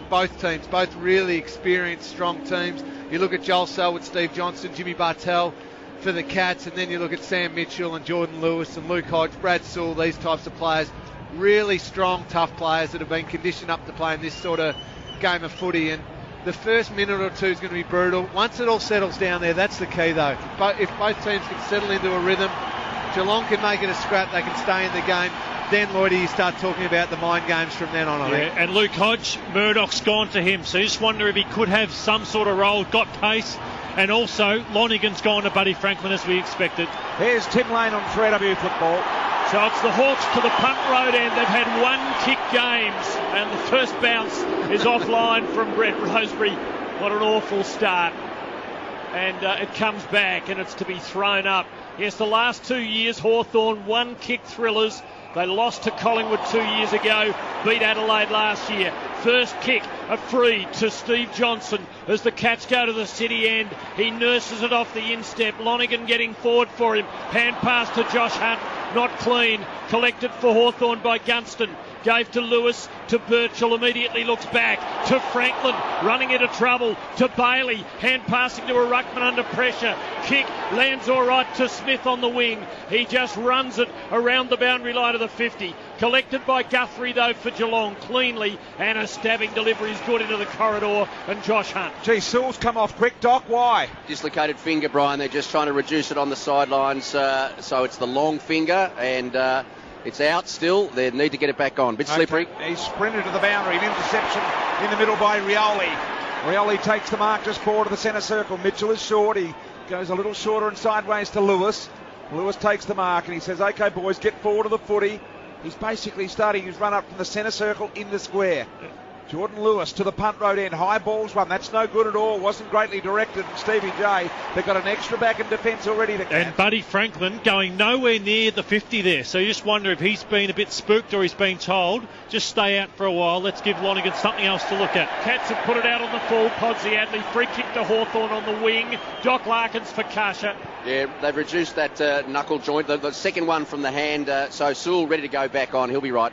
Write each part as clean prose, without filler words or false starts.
both teams, both really experienced, strong teams. You look at Joel Selwood, Steve Johnson, Jimmy Bartell for the Cats, and then you look at Sam Mitchell and Jordan Lewis and Luke Hodge, Brad Sewell, these types of players. Really strong, tough players that have been conditioned up to play in this sort of game of footy. And the first minute or two is going to be brutal. Once it all settles down there, that's the key though. If both teams can settle into a rhythm, Geelong can make it a scrap, they can stay in the game. Then, Lloydie, you start talking about the mind games from then on, I think. And Luke Hodge, Murdoch's gone to him, so you just wonder if he could have some sort of role, got pace. And also, Lonigan's gone to Buddy Franklin as we expected. Here's Tim Lane on 3W football. So it's the Hawks to the punt road end. They've had one kick games, and the first bounce is offline from Brett Rosebery. What an awful start. And it comes back, and it's to be thrown up. Yes, the last 2 years, Hawthorn one kick thrillers. They lost to Collingwood 2 years ago, beat Adelaide last year. First kick, a free to Steve Johnson as the Cats go to the city end. He nurses it off the instep. Lonigan getting forward for him. Hand pass to Josh Hunt, not clean. Collected for Hawthorn by Gunston. Gave to Lewis, to Birchall, immediately looks back to Franklin, running into trouble, to Bailey, hand passing to a ruckman under pressure. Kick lands all right to Smith on the wing. He just runs it around the boundary line of the 50. Collected by Guthrie though for Geelong, cleanly, and a stabbing delivery is good into the corridor, and Josh Hunt. Gee, Sewell's come off quick, Doc, why? Dislocated finger, Brian. They're just trying to reduce it on the sidelines, so it's the long finger, and it's out still. They need to get it back on. Bit slippery. He's sprinted to the boundary. An interception in the middle by Rioli. Rioli takes the mark just forward to the centre circle. Mitchell is short. He goes a little shorter and sideways to Lewis. Lewis takes the mark and he says, OK, boys, get forward to the footy. He's basically starting his run up from the centre circle in the square. Jordan Lewis to the punt road end. High balls run. That's no good at all. Wasn't greatly directed from Stevie J. They've got an extra back in defence already. And Buddy Franklin going nowhere near the 50 there. So you just wonder if he's been a bit spooked or he's been told, just stay out for a while. Let's give Lonigan something else to look at. Cats have put it out on the full. Podsy Adley free kick to Hawthorn on the wing. Doc Larkins for Kasha. Yeah, they've reduced that knuckle joint. The second one from the hand. So Sewell ready to go back on. He'll be right.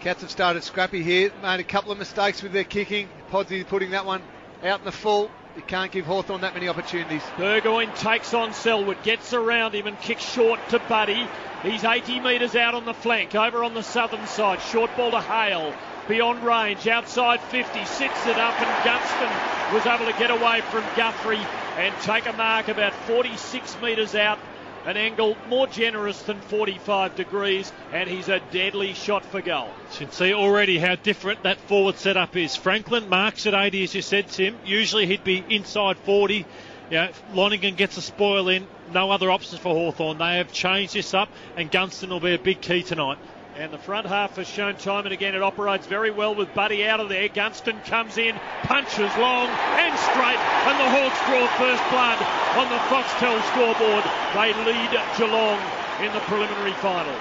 Cats have started scrappy here, made a couple of mistakes with their kicking. Podsy putting that one out in the full. You can't give Hawthorn that many opportunities. Burgoyne takes on Selwood, gets around him and kicks short to Buddy. He's 80 metres out on the flank, over on the southern side. Short ball to Hale, beyond range, outside 50, sits it up, and Gunston was able to get away from Guthrie and take a mark about 46 metres out. An angle more generous than 45 degrees, and he's a deadly shot for goal. You can see already how different that forward setup is. Franklin marks at 80, as you said, Tim. Usually he'd be inside 40. Lonigan gets a spoil in. No other options for Hawthorn. They have changed this up, and Gunston will be a big key tonight. And the front half has shown time and again it operates very well with Buddy out of there. Gunston comes in, punches long and straight, and the Hawks draw first blood on the Foxtel scoreboard. They lead Geelong in the preliminary final.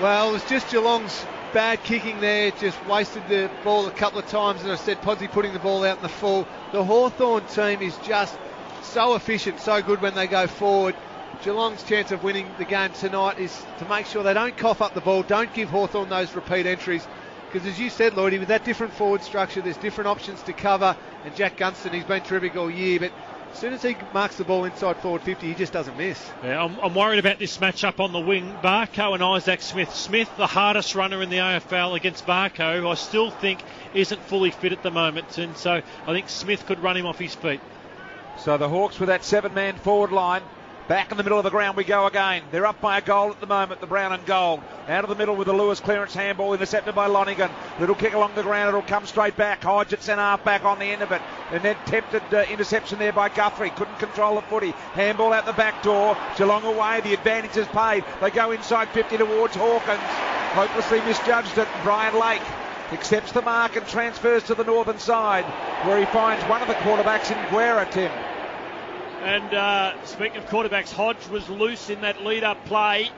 Well, it was just Geelong's bad kicking there, just wasted the ball a couple of times. As I said, Podsy putting the ball out in the full. The Hawthorn team is just so efficient, so good when they go forward. Geelong's chance of winning the game tonight is to make sure they don't cough up the ball, don't give Hawthorn those repeat entries, because as you said, Lloydie, with that different forward structure, there's different options to cover, and Jack Gunston, he's been terrific all year, but as soon as he marks the ball inside forward 50, he just doesn't miss. Yeah, I'm worried about this match-up on the wing. Barco and Isaac Smith. Smith, the hardest runner in the AFL against Barco, I still think isn't fully fit at the moment, and so I think Smith could run him off his feet. So the Hawks with that 7-man forward line. Back in the middle of the ground we go again. They're up by a goal at the moment, the brown and gold. Out of the middle with the Lewis clearance handball intercepted by Lonigan. Little kick along the ground, it'll come straight back. Hodge at centre half back on the end of it. And then tempted interception there by Guthrie. Couldn't control the footy. Handball out the back door. Geelong away, the advantage is paid. They go inside 50 towards Hawkins. Hopelessly misjudged it. Brian Lake accepts the mark and transfers to the northern side, where he finds one of the quarterbacks in Guerra, Tim. And speaking of quarterbacks, Hodge was loose in that lead-up play.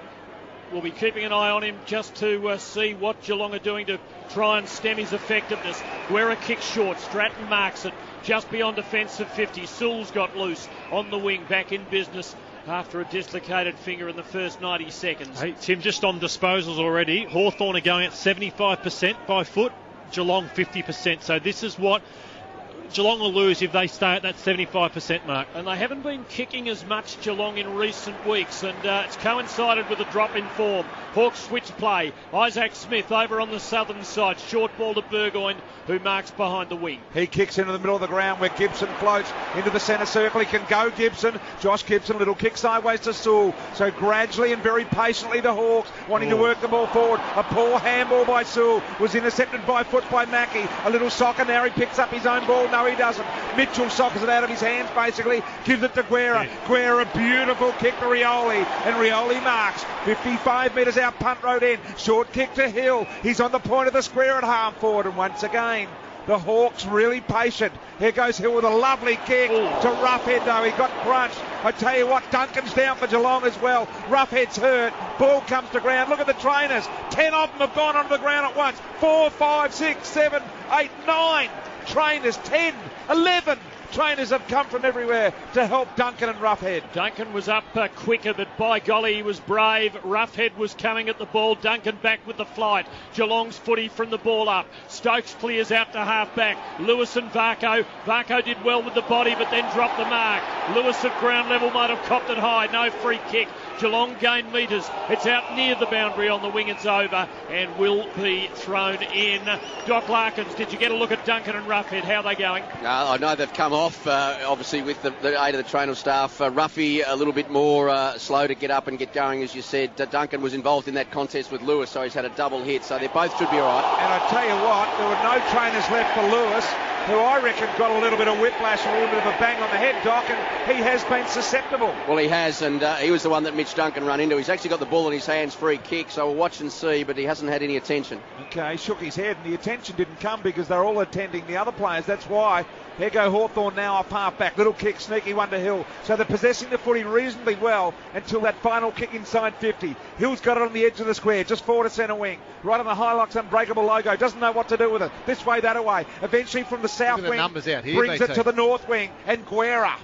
We'll be keeping an eye on him just to see what Geelong are doing to try and stem his effectiveness. Guerra kicks short, Stratton marks it just beyond defensive 50. Sewell's got loose on the wing, back in business after a dislocated finger in the first 90 seconds. Hey, Tim, just on disposals already, Hawthorn are going at 75% by foot. Geelong 50%. So this is what Geelong will lose if they stay at that 75% mark. And they haven't been kicking as much, Geelong, in recent weeks, and it's coincided with a drop in form. Hawks switch play. Isaac Smith over on the southern side. Short ball to Burgoyne, who marks behind the wing. He kicks into the middle of the ground where Gibson floats into the centre circle. He can go, Gibson. Josh Gibson, little kick sideways to Sewell. So gradually and very patiently the Hawks wanting to work the ball forward. A poor handball by Sewell was intercepted by foot by Mackie. A little soccer now. He picks up his own ball. No, he doesn't. Mitchell soccers it out of his hands basically. Gives it to Guerra. Guerra, beautiful kick to Rioli. And Rioli marks 55 metres out punt road end. Short kick to Hill. He's on the point of the square at half forward. And once again, the Hawks really patient. Here goes Hill with a lovely kick to Roughhead though. He got crunched. I tell you what, Duncan's down for Geelong as well. Roughhead's hurt. Ball comes to ground. Look at the trainers. 10 of them have gone onto the ground at once. 4, 5, 6, 7, 8, 9. Trainers, 10, 11. Trainers have come from everywhere to help Duncan and Roughhead. Duncan was up quicker, but by golly, he was brave. Roughhead was coming at the ball. Duncan back with the flight. Geelong's footy from the ball up. Stokes clears out to half back. Lewis and Varco. Varco did well with the body, but then dropped the mark. Lewis at ground level might have copped it high. No free kick. Geelong gained metres. It's out near the boundary on the wing. It's over and will be thrown in. Doc Larkins, did you get a look at Duncan and Roughhead? How are they going? I know they've come off, obviously, with the aid of the trainer staff. Ruffy a little bit more slow to get up and get going, as you said. Duncan was involved in that contest with Lewis, so he's had a double hit, so they both should be all right. And I tell you what, there were no trainers left for Lewis, who I reckon got a little bit of whiplash, a little bit of a bang on the head, Doc, and he has been susceptible. Well, he has, and he was the one that Mitch Duncan run into. He's actually got the ball in his hands, free kick, so we'll watch and see, but he hasn't had any attention. Okay, he shook his head, and the attention didn't come because they're all attending the other players. That's why. Here go Hawthorn now off half back. Little kick, sneaky one to Hill. So they're possessing the footy reasonably well until that final kick inside 50. Hill's got it on the edge of the square, just forward to centre wing. Right on the Hilux Unbreakable logo. Doesn't know what to do with it. This way, that way. Eventually from the south wing, brings it to the north wing. And Guerra.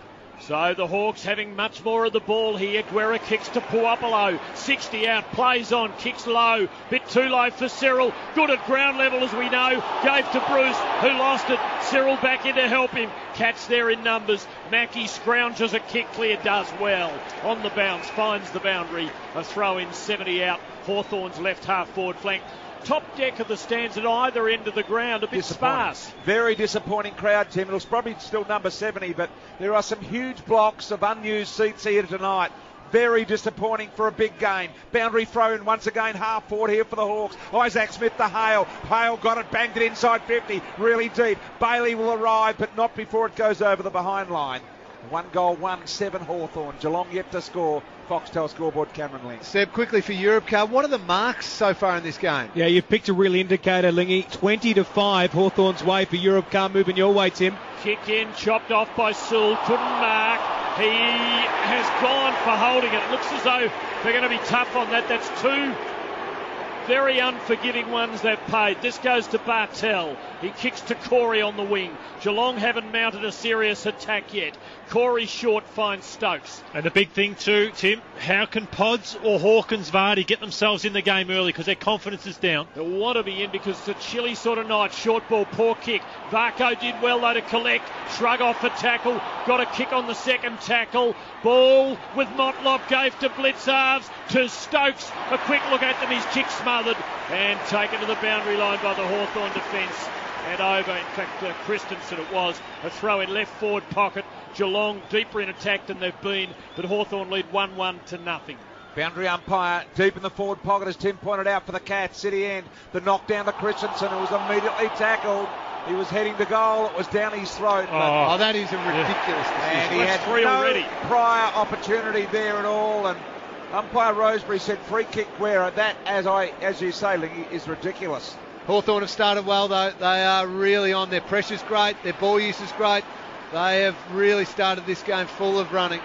So the Hawks having much more of the ball here. Guerra kicks to Puopolo. 60 out, plays on, kicks low. Bit too low for Cyril. Good at ground level as we know. Gave to Bruce, who lost it. Cyril back in to help him. Catch there in numbers. Mackie scrounges a kick clear, does well. On the bounce, finds the boundary. A throw in, 70 out. Hawthorn's left half forward flank. Top deck of the stands at either end of the ground, a bit sparse. Very disappointing crowd, Tim. It'll probably still number 70, but there are some huge blocks of unused seats here tonight. Very disappointing for a big game. Boundary throw in once again, half forward here for the Hawks. Isaac Smith to Hale. Hale got it, banged it inside 50, really deep. Bailey will arrive, but not before it goes over the behind line. 1 goal, 1-7 Hawthorn. Geelong yet to score. Foxtel scoreboard, Cameron Lynch. Seb, quickly for Europe Car, what are the marks so far in this game? Yeah, you've picked a real indicator, Lingy. 20-5, Hawthorn's way for Europe Car, moving your way, Tim. Kick in, chopped off by Sewell, couldn't mark. He has gone for holding it. Looks as though they're going to be tough on that. That's two very unforgiving ones they've paid. This goes to Bartel. He kicks to Corey on the wing. Geelong haven't mounted a serious attack yet. Corey short finds Stokes. And the big thing too, Tim, how can Pods or Hawkins Vardy get themselves in the game early because their confidence is down? They want to be in because it's a chilly sort of night. Short ball, poor kick. Varco did well though to collect. Shrug off the tackle. Got a kick on the second tackle. Ball with Motlop gave to Blitzarves to Stokes. A quick look at them. His kick smothered and taken to the boundary line by the Hawthorn defence. And over, in fact, Christensen it was. A throw in left forward pocket. Geelong deeper in attack than they've been, but Hawthorn lead 1-1 to nothing. Boundary umpire deep in the forward pocket, as Tim pointed out, for the Cats. City end. The knockdown to Christensen, who was immediately tackled. He was heading to goal. It was down his throat. Oh, that is a ridiculous decision. And he had three no already. Prior opportunity there at all. And umpire Roseberry said free kick Guerra. That, as you say, Lingy, is ridiculous. Hawthorn have started well though. They are really on. Their pressure's great. Their ball use is great. They have really started this game full of running.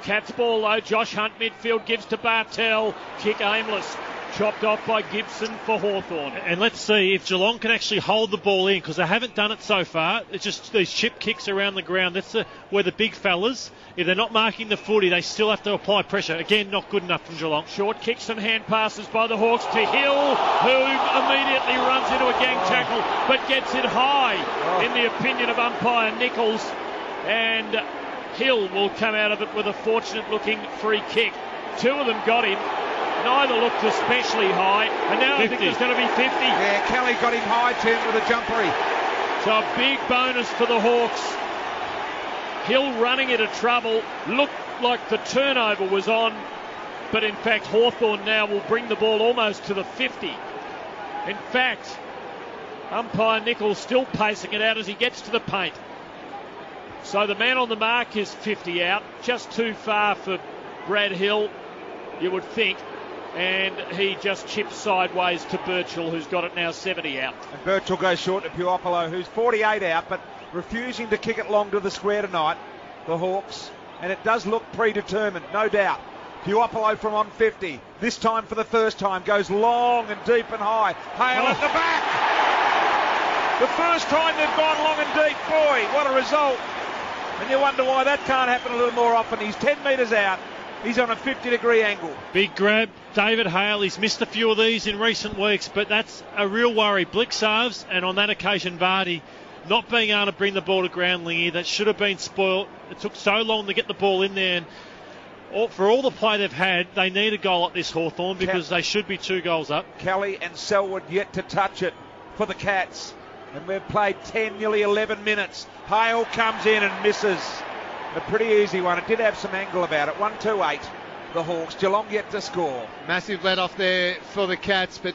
Cats ball though. Josh Hunt midfield gives to Bartel. Kick aimless. chopped off by Gibson for Hawthorn. And let's see if Geelong can actually hold the ball in, because they haven't done it so far. It's just these chip kicks around the ground. That's where the big fellas, if they're not marking the footy, they still have to apply pressure. Again, not good enough from Geelong. Short kicks and hand passes by the Hawks to Hill, who immediately runs into a gang tackle but gets it high, in the opinion of umpire Nichols. And Hill will come out of it with a fortunate-looking free kick. Two of them got him. Neither looked especially high. And now 50. I think there's going to be 50. Yeah, Kelly got him high, Tim, with a jumpery. So a big bonus for the Hawks. Hill running into trouble. Looked like the turnover was on. But in fact, Hawthorn now will bring the ball almost to the 50. In fact, umpire Nichols still pacing it out as he gets to the paint. So the man on the mark is 50 out. Just too far for Brad Hill, you would think. And he just chips sideways to Birchall, who's got it now 70 out. And Birchall goes short to Puopolo, who's 48 out, but refusing to kick it long to the square tonight, the Hawks. And it does look predetermined, no doubt. Puopolo from on 50, this time for the first time, goes long and deep and high. Hale at the back! The first time they've gone long and deep. Boy, what a result. And you wonder why that can't happen a little more often. He's 10 metres out. He's on a 50-degree angle. Big grab. David Hale, he's missed a few of these in recent weeks, but that's a real worry. Blixarves, and on that occasion Vardy, not being able to bring the ball to ground, Lingy. That should have been spoiled. It took so long to get the ball in there, and for all the play they've had, they need a goal at this Hawthorn, because they should be 2 goals up. Kelly and Selwood yet to touch it for the Cats. And we've played 10, nearly 11 minutes. Hale comes in and misses. A pretty easy one. It did have some angle about it. 1-2-8. The Hawks. Geelong yet to score. Massive let off there for the Cats, but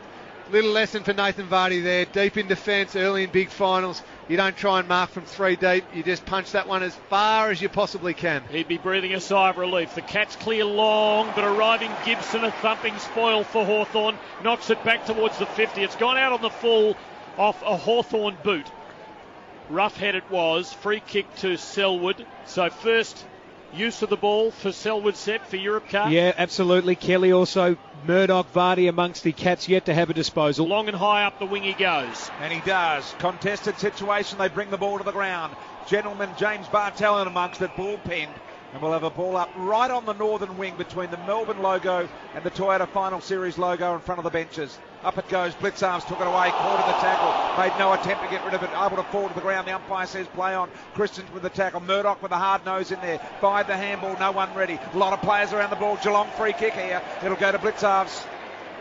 little lesson for Nathan Vardy there. Deep in defence, early in big finals. You don't try and mark from 3 deep. You just punch that one as far as you possibly can. He'd be breathing a sigh of relief. The Cats clear long, but arriving Gibson, a thumping spoil for Hawthorn. Knocks it back towards the 50. It's gone out on the full off a Hawthorn boot. Rough head it was. Free kick to Selwood. So first use of the ball for Selwood set for Europe Cup. Yeah, absolutely. Kelly also. Murdoch, Vardy amongst the Cats yet to have a disposal. Long and high up the wing he goes. And he does. Contested situation. They bring the ball to the ground. Gentleman James Bartell in amongst it. Ball pinned. And we'll have a ball up right on the northern wing between the Melbourne logo and the Toyota Final Series logo in front of the benches. Up it goes. Blixarves took it away. Caught in the tackle. Made no attempt to get rid of it. Able to fall to the ground. The umpire says play on. Christians with the tackle. Murdoch with a hard nose in there. Fired the handball. No one ready. A lot of players around the ball. Geelong free kick here. It'll go to Blixarves.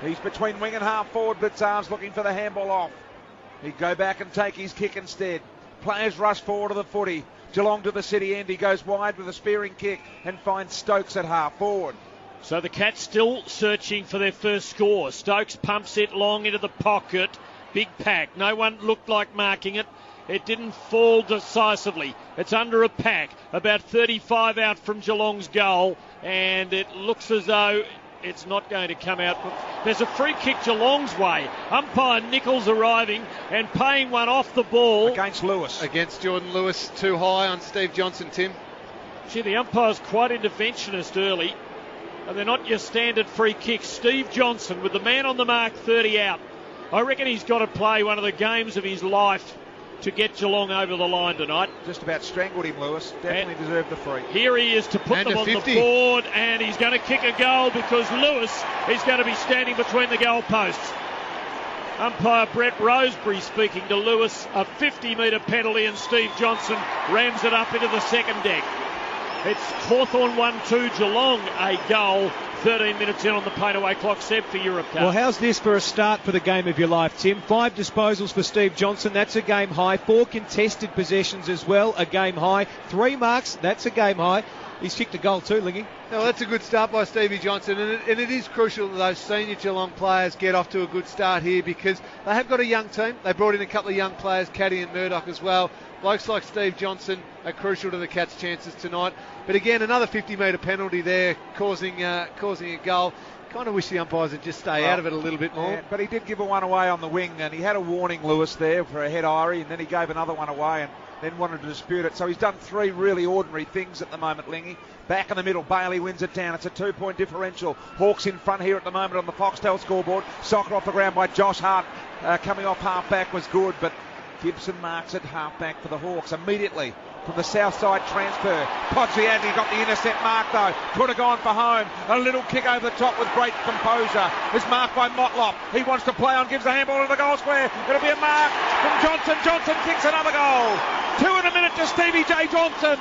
He's between wing and half forward. Blixarves looking for the handball off. He'd go back and take his kick instead. Players rush forward to the footy. Geelong to the city end. He goes wide with a spearing kick and finds Stokes at half forward. So the Cats still searching for their first score. Stokes pumps it long into the pocket. Big pack. No one looked like marking it. It didn't fall decisively. It's under a pack. About 35 out from Geelong's goal. And it looks as though it's not going to come out. There's a free kick Geelong's way. Umpire Nichols arriving and paying one off the ball. Against Lewis. Against Jordan Lewis. Too high on Steve Johnson, Tim. Gee, the umpire's quite interventionist early. And they're not your standard free kicks. Steve Johnson with the man on the mark, 30 out. I reckon he's got to play one of the games of his life to get Geelong over the line tonight. Just about strangled him, Lewis. Definitely deserved the free. Here he is to put and them on 50. the board, and he's going to kick a goal because Lewis is going to be standing between the goal posts. Umpire Brett Roseberry speaking to Lewis. A 50-metre penalty, and Steve Johnson rams it up into the second deck. It's Hawthorn 1-2, Geelong a goal. 13 minutes in on the paint-away clock, Seb, for Europe Cup. Well, how's this for a start for the game of your life, Tim? 5 disposals for Steve Johnson, that's a game high. 4 contested possessions as well, a game high. 3 marks, that's a game high. He's kicked a goal too, Lingy. Well, that's a good start by Stevie Johnson, and it is crucial that those senior Geelong players get off to a good start here, because they have got a young team. They brought in a couple of young players, Caddy and Murdoch as well. Blokes like Steve Johnson are crucial to the Cats' chances tonight. But again, another 50-metre penalty there, causing a goal. Kind of wish the umpires would just stay out of it a little bit more. Yeah, but he did give a one away on the wing, and he had a warning, Lewis, there for a head irie, and then he gave another one away and then wanted to dispute it. So he's done 3 really ordinary things at the moment, Lingy. Back in the middle, Bailey wins it down. It's a 2-point differential. Hawks in front here at the moment on the Foxtel scoreboard. Soccer off the ground by Josh Hart. Coming off half-back was good, but Gibson marks it half-back for the Hawks immediately. From the south side transfer. Podsiadny got the intercept mark though. Could have gone for home. A little kick over the top with great composure. Is marked by Motlop. He wants to play on, gives the handball to the goal square. It'll be a mark from Johnson. Johnson kicks another goal. 2 in a minute to Stevie J. Johnson.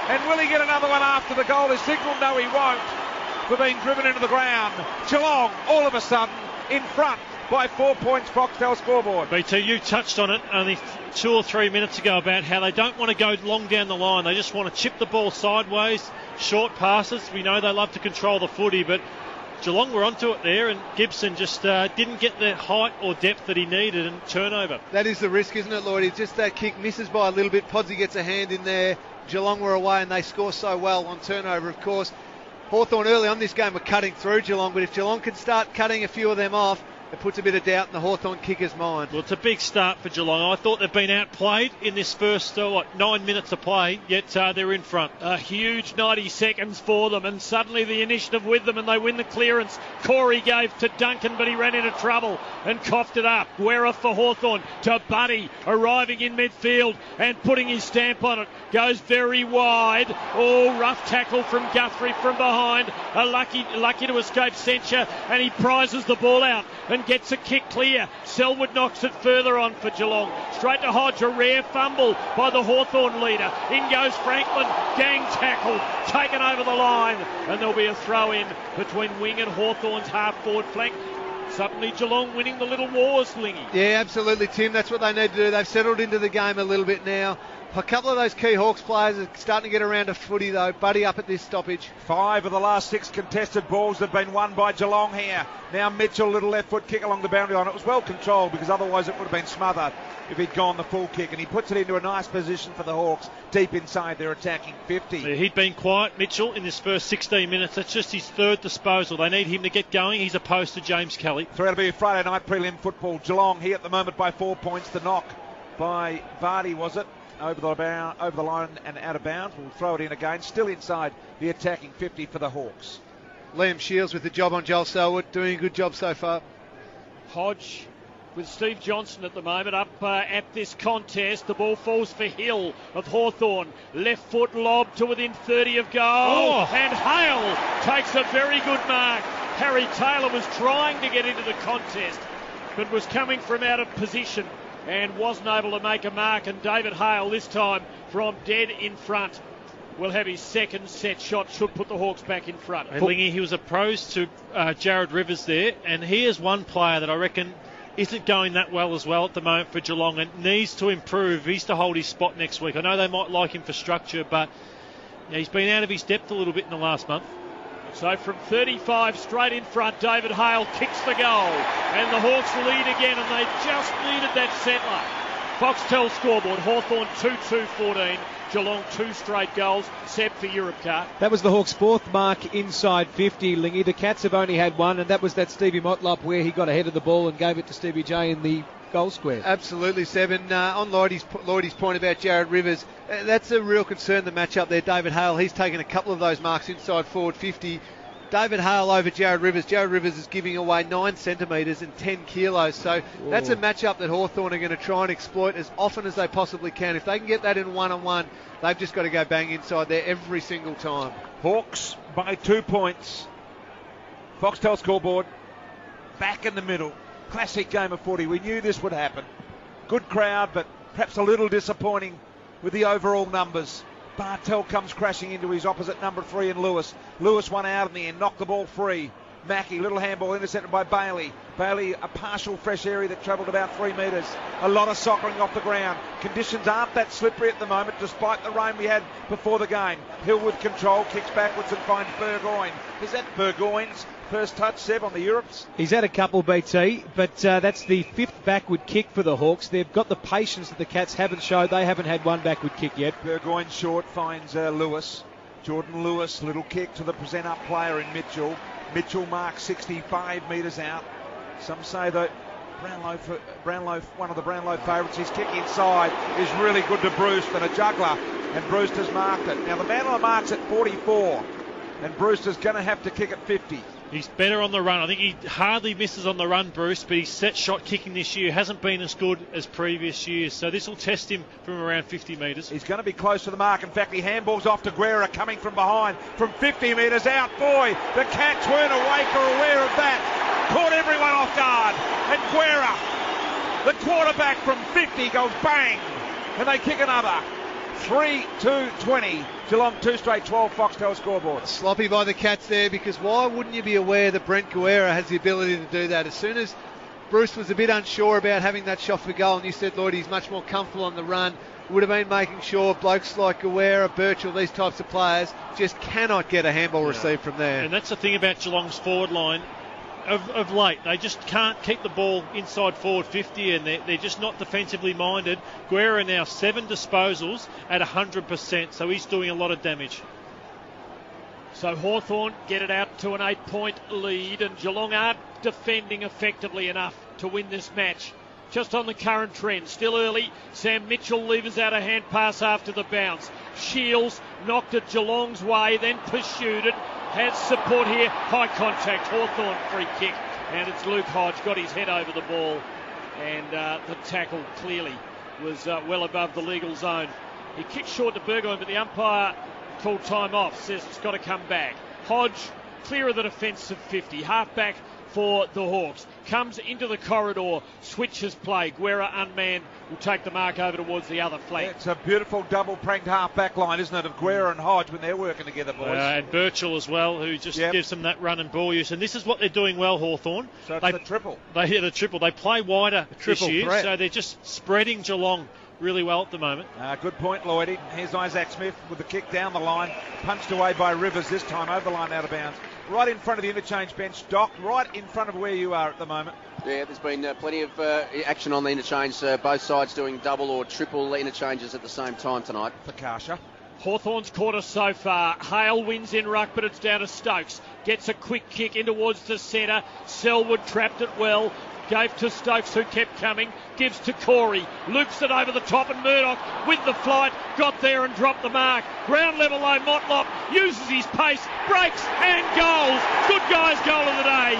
And will he get another one after the goal is signalled? No, he won't. For being driven into the ground. Geelong, all of a sudden, in front by 4 points. Foxtel scoreboard. BT, you touched on it only 2 or 3 minutes ago about how they don't want to go long down the line. They just want to chip the ball sideways, short passes. We know they love to control the footy, but Geelong were onto it there, and Gibson just didn't get the height or depth that he needed and turnover. That is the risk, isn't it, Lloyd? It's just that kick misses by a little bit. Podsy gets a hand in there. Geelong were away and they score so well on turnover, of course. Hawthorn early on this game were cutting through Geelong, but if Geelong can start cutting a few of them off, it puts a bit of doubt in the Hawthorn kicker's mind. Well, it's a big start for Geelong. I thought they've been outplayed in this first 9 minutes of play, yet they're in front. A huge 90 seconds for them, and suddenly the initiative with them, and they win the clearance. Corey gave to Duncan, but he ran into trouble and coughed it up. Guerra for Hawthorn to Buddy, arriving in midfield and putting his stamp on it. Goes very wide. Oh, rough tackle from Guthrie from behind. Lucky to escape censure, and he prizes the ball out and gets a kick clear. Selwood knocks it further on for Geelong. Straight to Hodge, a rare fumble by the Hawthorn leader. In goes Franklin, gang tackle, taken over the line, and there'll be a throw in between Wing and Hawthorn's half forward flank. Suddenly Geelong winning the little wars, Lingy. Yeah, absolutely, Tim. That's what they need to do. They've settled into the game a little bit now. A couple of those key Hawks players are starting to get around to footy, though. Buddy up at this stoppage. 5 of the last 6 contested balls have been won by Geelong here. Now Mitchell, little left foot kick along the boundary line. It was well controlled because otherwise it would have been smothered if he'd gone the full kick. And he puts it into a nice position for the Hawks, deep inside their attacking 50. Yeah, he'd been quiet, Mitchell, in this first 16 minutes. That's just his 3rd disposal. They need him to get going. He's opposed to James Kelly. So it'll be a Friday night prelim football. Geelong here at the moment by 4 points. The knock by Vardy, was it? Over the line and out of bounds. We'll throw it in again. Still inside the attacking 50 for the Hawks. Liam Shields with the job on Joel Selwood. Doing a good job so far. Hodge with Steve Johnson at the moment up at this contest. The ball falls for Hill of Hawthorn. Left foot lob to within 30 of goal. Oh. And Hale takes a very good mark. Harry Taylor was trying to get into the contest, but was coming from out of position and wasn't able to make a mark, and David Hale this time from dead in front will have his second set shot, should put the Hawks back in front. And Lingy, he was opposed to Jared Rivers there, and he is one player that I reckon isn't going that well as well at the moment for Geelong and needs to improve. He's to hold his spot next week. I know they might like him for structure, but he's been out of his depth a little bit in the last month. So from 35 straight in front, David Hale kicks the goal, and the Hawks lead again, and they just needed that settler. Foxtel scoreboard, Hawthorn 2-2-14, Geelong 2 straight goals. Seb for Europcar. That was the Hawks' 4th mark inside 50, Lingy. The Cats have only had 1, and that was that Stevie Motlop where he got ahead of the ball and gave it to Stevie J in the goal square. Absolutely, Seb. And on Lloydie's point about Jared Rivers, that's a real concern, the matchup there. David Hale, he's taken a couple of those marks inside forward 50. David Hale over Jared Rivers. Jared Rivers is giving away 9 centimetres and 10 kilos. So that's a matchup that Hawthorn are going to try and exploit as often as they possibly can. If they can get that in one-on-one, they've just got to go bang inside there every single time. Hawks by 2 points. Foxtel scoreboard. Back in the middle. Classic game of footy. We knew this would happen. Good crowd, but perhaps a little disappointing with the overall numbers. Bartel comes crashing into his opposite number 3 in Lewis. Lewis won out in the end, knocked the ball free. Mackie, little handball intercepted by Bailey. Bailey, a partial fresh area that travelled about 3 metres. A lot of soccering off the ground. Conditions aren't that slippery at the moment, despite the rain we had before the game. Hill with control, kicks backwards and finds Burgoyne. Is that Burgoyne's first touch, Seb, on the Europes? He's had a couple, BT, but that's the 5th backward kick for the Hawks. They've got the patience that the Cats haven't showed. They haven't had 1 backward kick yet. Burgoyne short finds Lewis. Jordan Lewis, little kick to the present-up player in Mitchell. Mitchell marks 65 metres out. Some say that Brownlow, one of the Brownlow favourites, his kick inside is really good to Bruce and a juggler, and Brewster's marked it. Now the man on the mark's at 44, and Brewster's going to have to kick at 50. He's better on the run. I think he hardly misses on the run, Bruce, but his set shot kicking this year hasn't been as good as previous years. So this will test him from around 50 metres. He's going to be close to the mark. In fact, he handballs off to Guerra coming from behind from 50 metres out. Boy, the Cats weren't awake or aware of that. Caught everyone off guard. And Guerra, the quarterback from 50, goes bang. And they kick another. 3-2-20. Geelong 2 straight 12 Foxtel scoreboard. Sloppy by the Cats there, because why wouldn't you be aware that Brent Guerra has the ability to do that? As soon as Bruce was a bit unsure about having that shot for goal, and you said, Lloyd, he's much more comfortable on the run, would have been making sure blokes like Guerra, Birchall, these types of players just cannot get a handball received from there. And that's the thing about Geelong's forward line. Of late, they just can't keep the ball inside forward 50, and they're just not defensively minded. Guerra now 7 disposals at 100%, so he's doing a lot of damage. So Hawthorn get it out to an 8-point lead, and Geelong aren't defending effectively enough to win this match. Just on the current trend, still early. Sam Mitchell levers out a hand pass after the bounce. Shields knocked it Geelong's way, then pursued it. Has support here, high contact, Hawthorn free kick, and it's Luke Hodge, got his head over the ball, and the tackle clearly was well above the legal zone. He kicked short to Burgoyne, but the umpire called time off, says it's got to come back. Hodge clear of the defensive 50, half back for the Hawks, comes into the corridor, switches play. Guerra unmanned, will take the mark over towards the other flank. It's a beautiful double pranked half back line, isn't it, of Guerra and Hodge when they're working together, boys. And Birchall as well, who just gives them that run and ball use. And this is what they're doing well, Hawthorn. So it's the triple. They hit a triple. They play wider Triple this year, threat. so they're just spreading Geelong really well at the moment. Good point, Lloydie. Here's Isaac Smith with the kick down the line, punched away by Rivers this time, over the line, out of bounds. Right in front of the interchange bench, Doc, right in front of where you are at the moment. Yeah, there's been plenty of action on the interchange, both sides doing double or triple interchanges at the same time tonight. For Karsha. Hawthorn's quarter so far. Hale wins in ruck, but it's down to Stokes. Gets a quick kick in towards the centre. Selwood trapped it well. Gave to Stokes, who kept coming. Gives to Corey. Loops it over the top, and Murdoch with the flight got there and dropped the mark. Ground level low, Motlop uses his pace, breaks and goals. Good guy's goal of the day.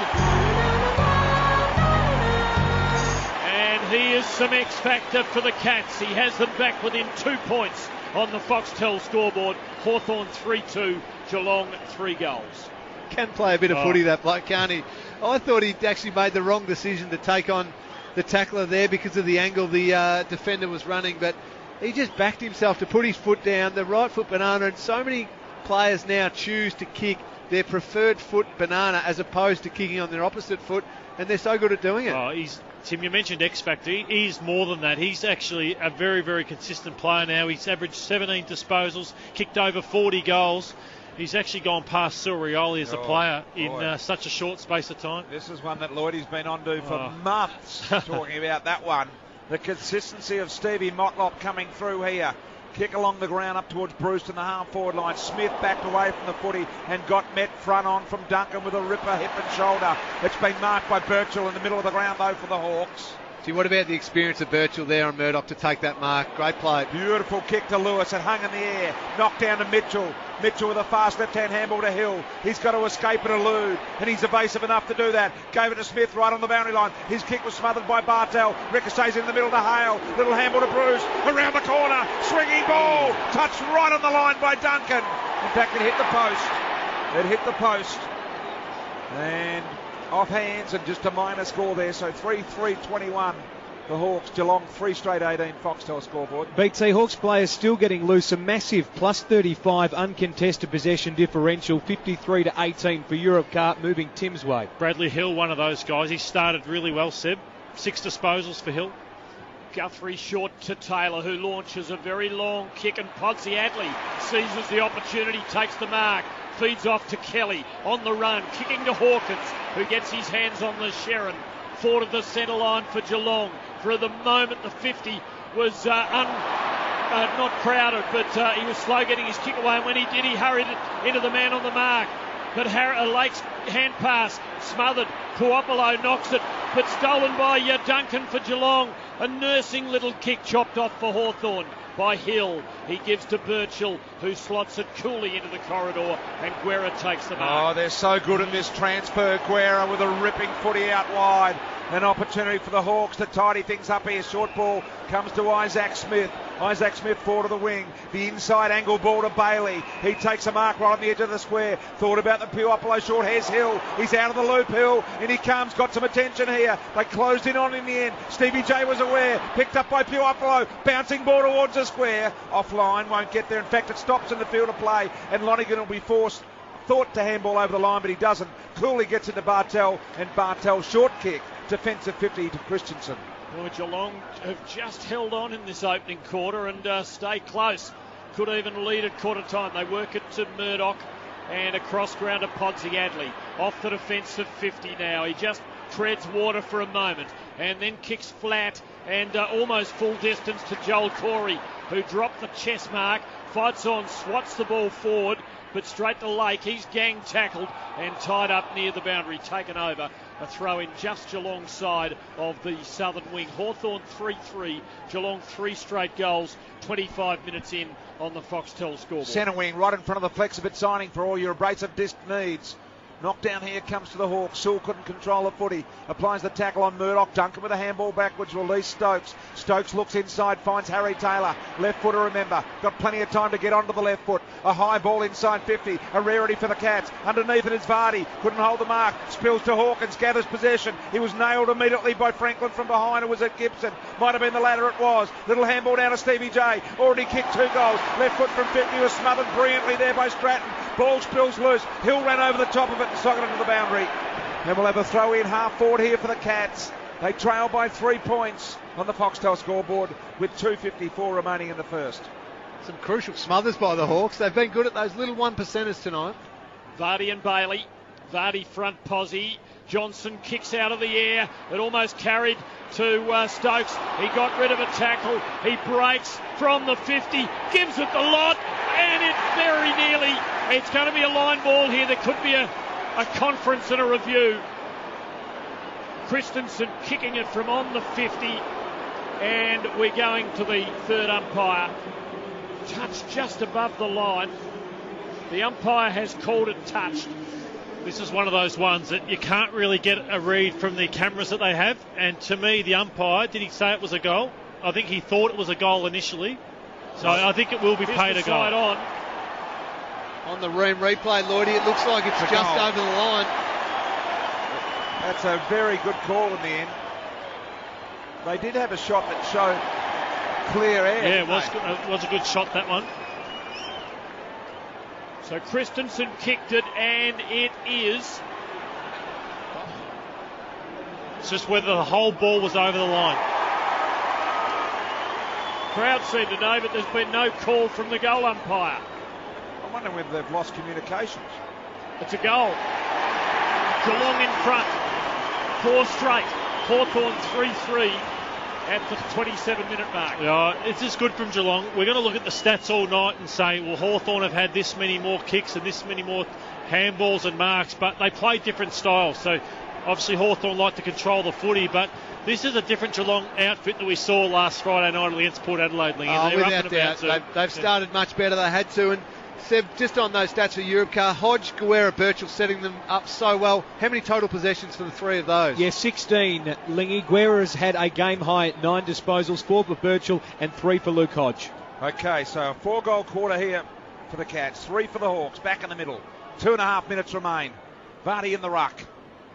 And he is some X factor for the Cats. He has them back within 2 points on the Foxtel scoreboard. Hawthorn 3-2, Geelong 3 goals. Can play a bit of footy, that bloke, can't he? I thought he'd actually made the wrong decision to take on the tackler there because of the angle the defender was running, but he just backed himself to put his foot down, the right foot banana, and so many players now choose to kick their preferred foot banana as opposed to kicking on their opposite foot, and they're so good at doing it. Tim, you mentioned X Factor. He's more than that. He's actually a very, very consistent player now. He's averaged 17 disposals, kicked over 40 goals. He's actually gone past Surioli as a player in such a short space of time. This is one that Lloydie's been on to for months, talking about that one. The consistency of Stevie Motlop coming through here. Kick along the ground up towards Bruce in the half-forward line. Smith backed away from the footy and got met front on from Duncan with a ripper hip and shoulder. It's been marked by Birchall in the middle of the ground, though, for the Hawks. See, what about the experience of Birchall there on Murdoch to take that mark? Great play. Beautiful kick to Lewis. It hung in the air. Knocked down to Mitchell. Mitchell with a fast left-hand handball to Hill. He's got to escape and elude, and he's evasive enough to do that. Gave it to Smith right on the boundary line. His kick was smothered by Bartel. Ricochets in the middle to Hale. Little handball to Bruce. Around the corner. Swinging ball. Touched right on the line by Duncan. In fact, it hit the post. It hit the post. And off hands and just a minor score there. So 3-3-21. The Hawks, Geelong 3 straight 18 Foxtel scoreboard. BT Hawks players still getting loose. A massive plus 35 uncontested possession differential, 53-18 for Europe Cup, moving Tim's way. Bradley Hill, one of those guys. He started really well, Seb. 6 disposals for Hill. Guthrie short to Taylor, who launches a very long kick, and Podsy Adley seizes the opportunity, takes the mark, feeds off to Kelly on the run, kicking to Hawkins, who gets his hands on the Sherrin. Forward of the centre line for Geelong. For the moment, the 50 was not crowded, but he was slow getting his kick away, and when he did, he hurried it into the man on the mark. but Lake's hand pass smothered. Puopolo knocks it, but stolen by Duncan for Geelong. A nursing little kick chopped off for Hawthorn by Hill. He gives to Birchall, who slots it coolly into the corridor, and Guerra takes the mark. Oh, they're so good in this transfer. Guerra with a ripping footy out wide. An opportunity for the Hawks to tidy things up here. Short ball comes to Isaac Smith. Isaac Smith forward to the wing. The inside angle ball to Bailey. He takes a mark right on the edge of the square. Thought about the Puopolo short. Here's Hill. He's out of the loop, Hill. And he comes. Got some attention here. They closed in on in the end. Stevie J was aware. Picked up by Puopolo. Bouncing ball towards the square. Offline. Won't get there. In fact, it stops in the field of play. And Lonergan will be forced. Thought to handball over the line, but he doesn't. Coolly gets into Bartel. And Bartel short kick. Defensive 50 to Christensen. Well, Geelong have just held on in this opening quarter and stay close. Could even lead at quarter time. They work it to Murdoch and a cross ground to Podsy Adley. Off the defensive 50 now. He just treads water for a moment and then kicks flat and almost full distance to Joel Corey, who dropped the chest mark, fights on, swats the ball forward, but straight to Lake. He's gang tackled and tied up near the boundary, taken over. A throw in just Geelong's side of the southern wing. Hawthorn 3-3, Geelong 3 straight goals, 25 minutes in on the Foxtel scoreboard. Centre wing right in front of the Flexibit signing for all your abrasive disc needs. Knockdown here comes to the Hawks. Sewell couldn't control the footy. Applies the tackle on Murdoch. Duncan with a handball backwards. Release Stokes. Stokes looks inside. Finds Harry Taylor. Left footer, remember. Got plenty of time to get onto the left foot. A high ball inside 50. A rarity for the Cats. Underneath it is Vardy. Couldn't hold the mark. Spills to Hawkins. Gathers possession. He was nailed immediately by Franklin from behind. It was at Gibson. Might have been the latter. It was. Little handball down to Stevie J. Already kicked 2 goals. Left foot from 50 was smothered brilliantly there by Stratton. Ball spills loose. Hill ran over the top of it and socketed to the boundary. And we'll have a throw in half forward here for the Cats. They trail by 3 points on the Foxtel scoreboard with 2:54 remaining in the first. Some crucial smothers by the Hawks. They've been good at those little 1%ers tonight. Vardy and Bailey. Vardy front posse. Johnson kicks out of the air. It almost carried to Stokes. He got rid of a tackle. He breaks from the 50. Gives it the lot. And it very nearly. It's going to be a line ball here. There could be a conference and a review. Christensen kicking it from on the 50. And we're going to the third umpire. Touched just above the line. The umpire has called it touched. This is one of those ones that you can't really get a read from the cameras that they have. And to me, the umpire, did he say it was a goal? I think he thought it was a goal initially. So I think it will be paid a goal. On the room replay, Lloydie, it looks like it's just over the line. That's a very good call in the end. They did have a shot that showed clear air. Yeah, it was a good shot, that one. So Christensen kicked it, and it is. It's just whether the whole ball was over the line. Crowd seem to know, but there's been no call from the goal umpire. I wonder whether they've lost communications. It's a goal. Geelong in front. 4 straight. Hawthorn 3-3 at the 27-minute mark. Yeah, it's just good from Geelong. We're going to look at the stats all night and say, well, Hawthorn have had this many more kicks and this many more handballs and marks, but they play different styles. So obviously Hawthorn like to control the footy, but this is a different Geelong outfit that we saw last Friday night against Port Adelaide. Without doubt. They've started much better. They had to. And Seb, just on those stats for Europcar, Hodge, Guerra, Birchall setting them up so well. How many total possessions for the 3 of those? Yeah, 16. Lingy. Guerra's had a game-high 9 disposals, 4 for Birchall and 3 for Luke Hodge. Okay, so a 4-goal quarter here for the Cats, 3 for the Hawks, back in the middle. 2.5 minutes remain. Vardy in the ruck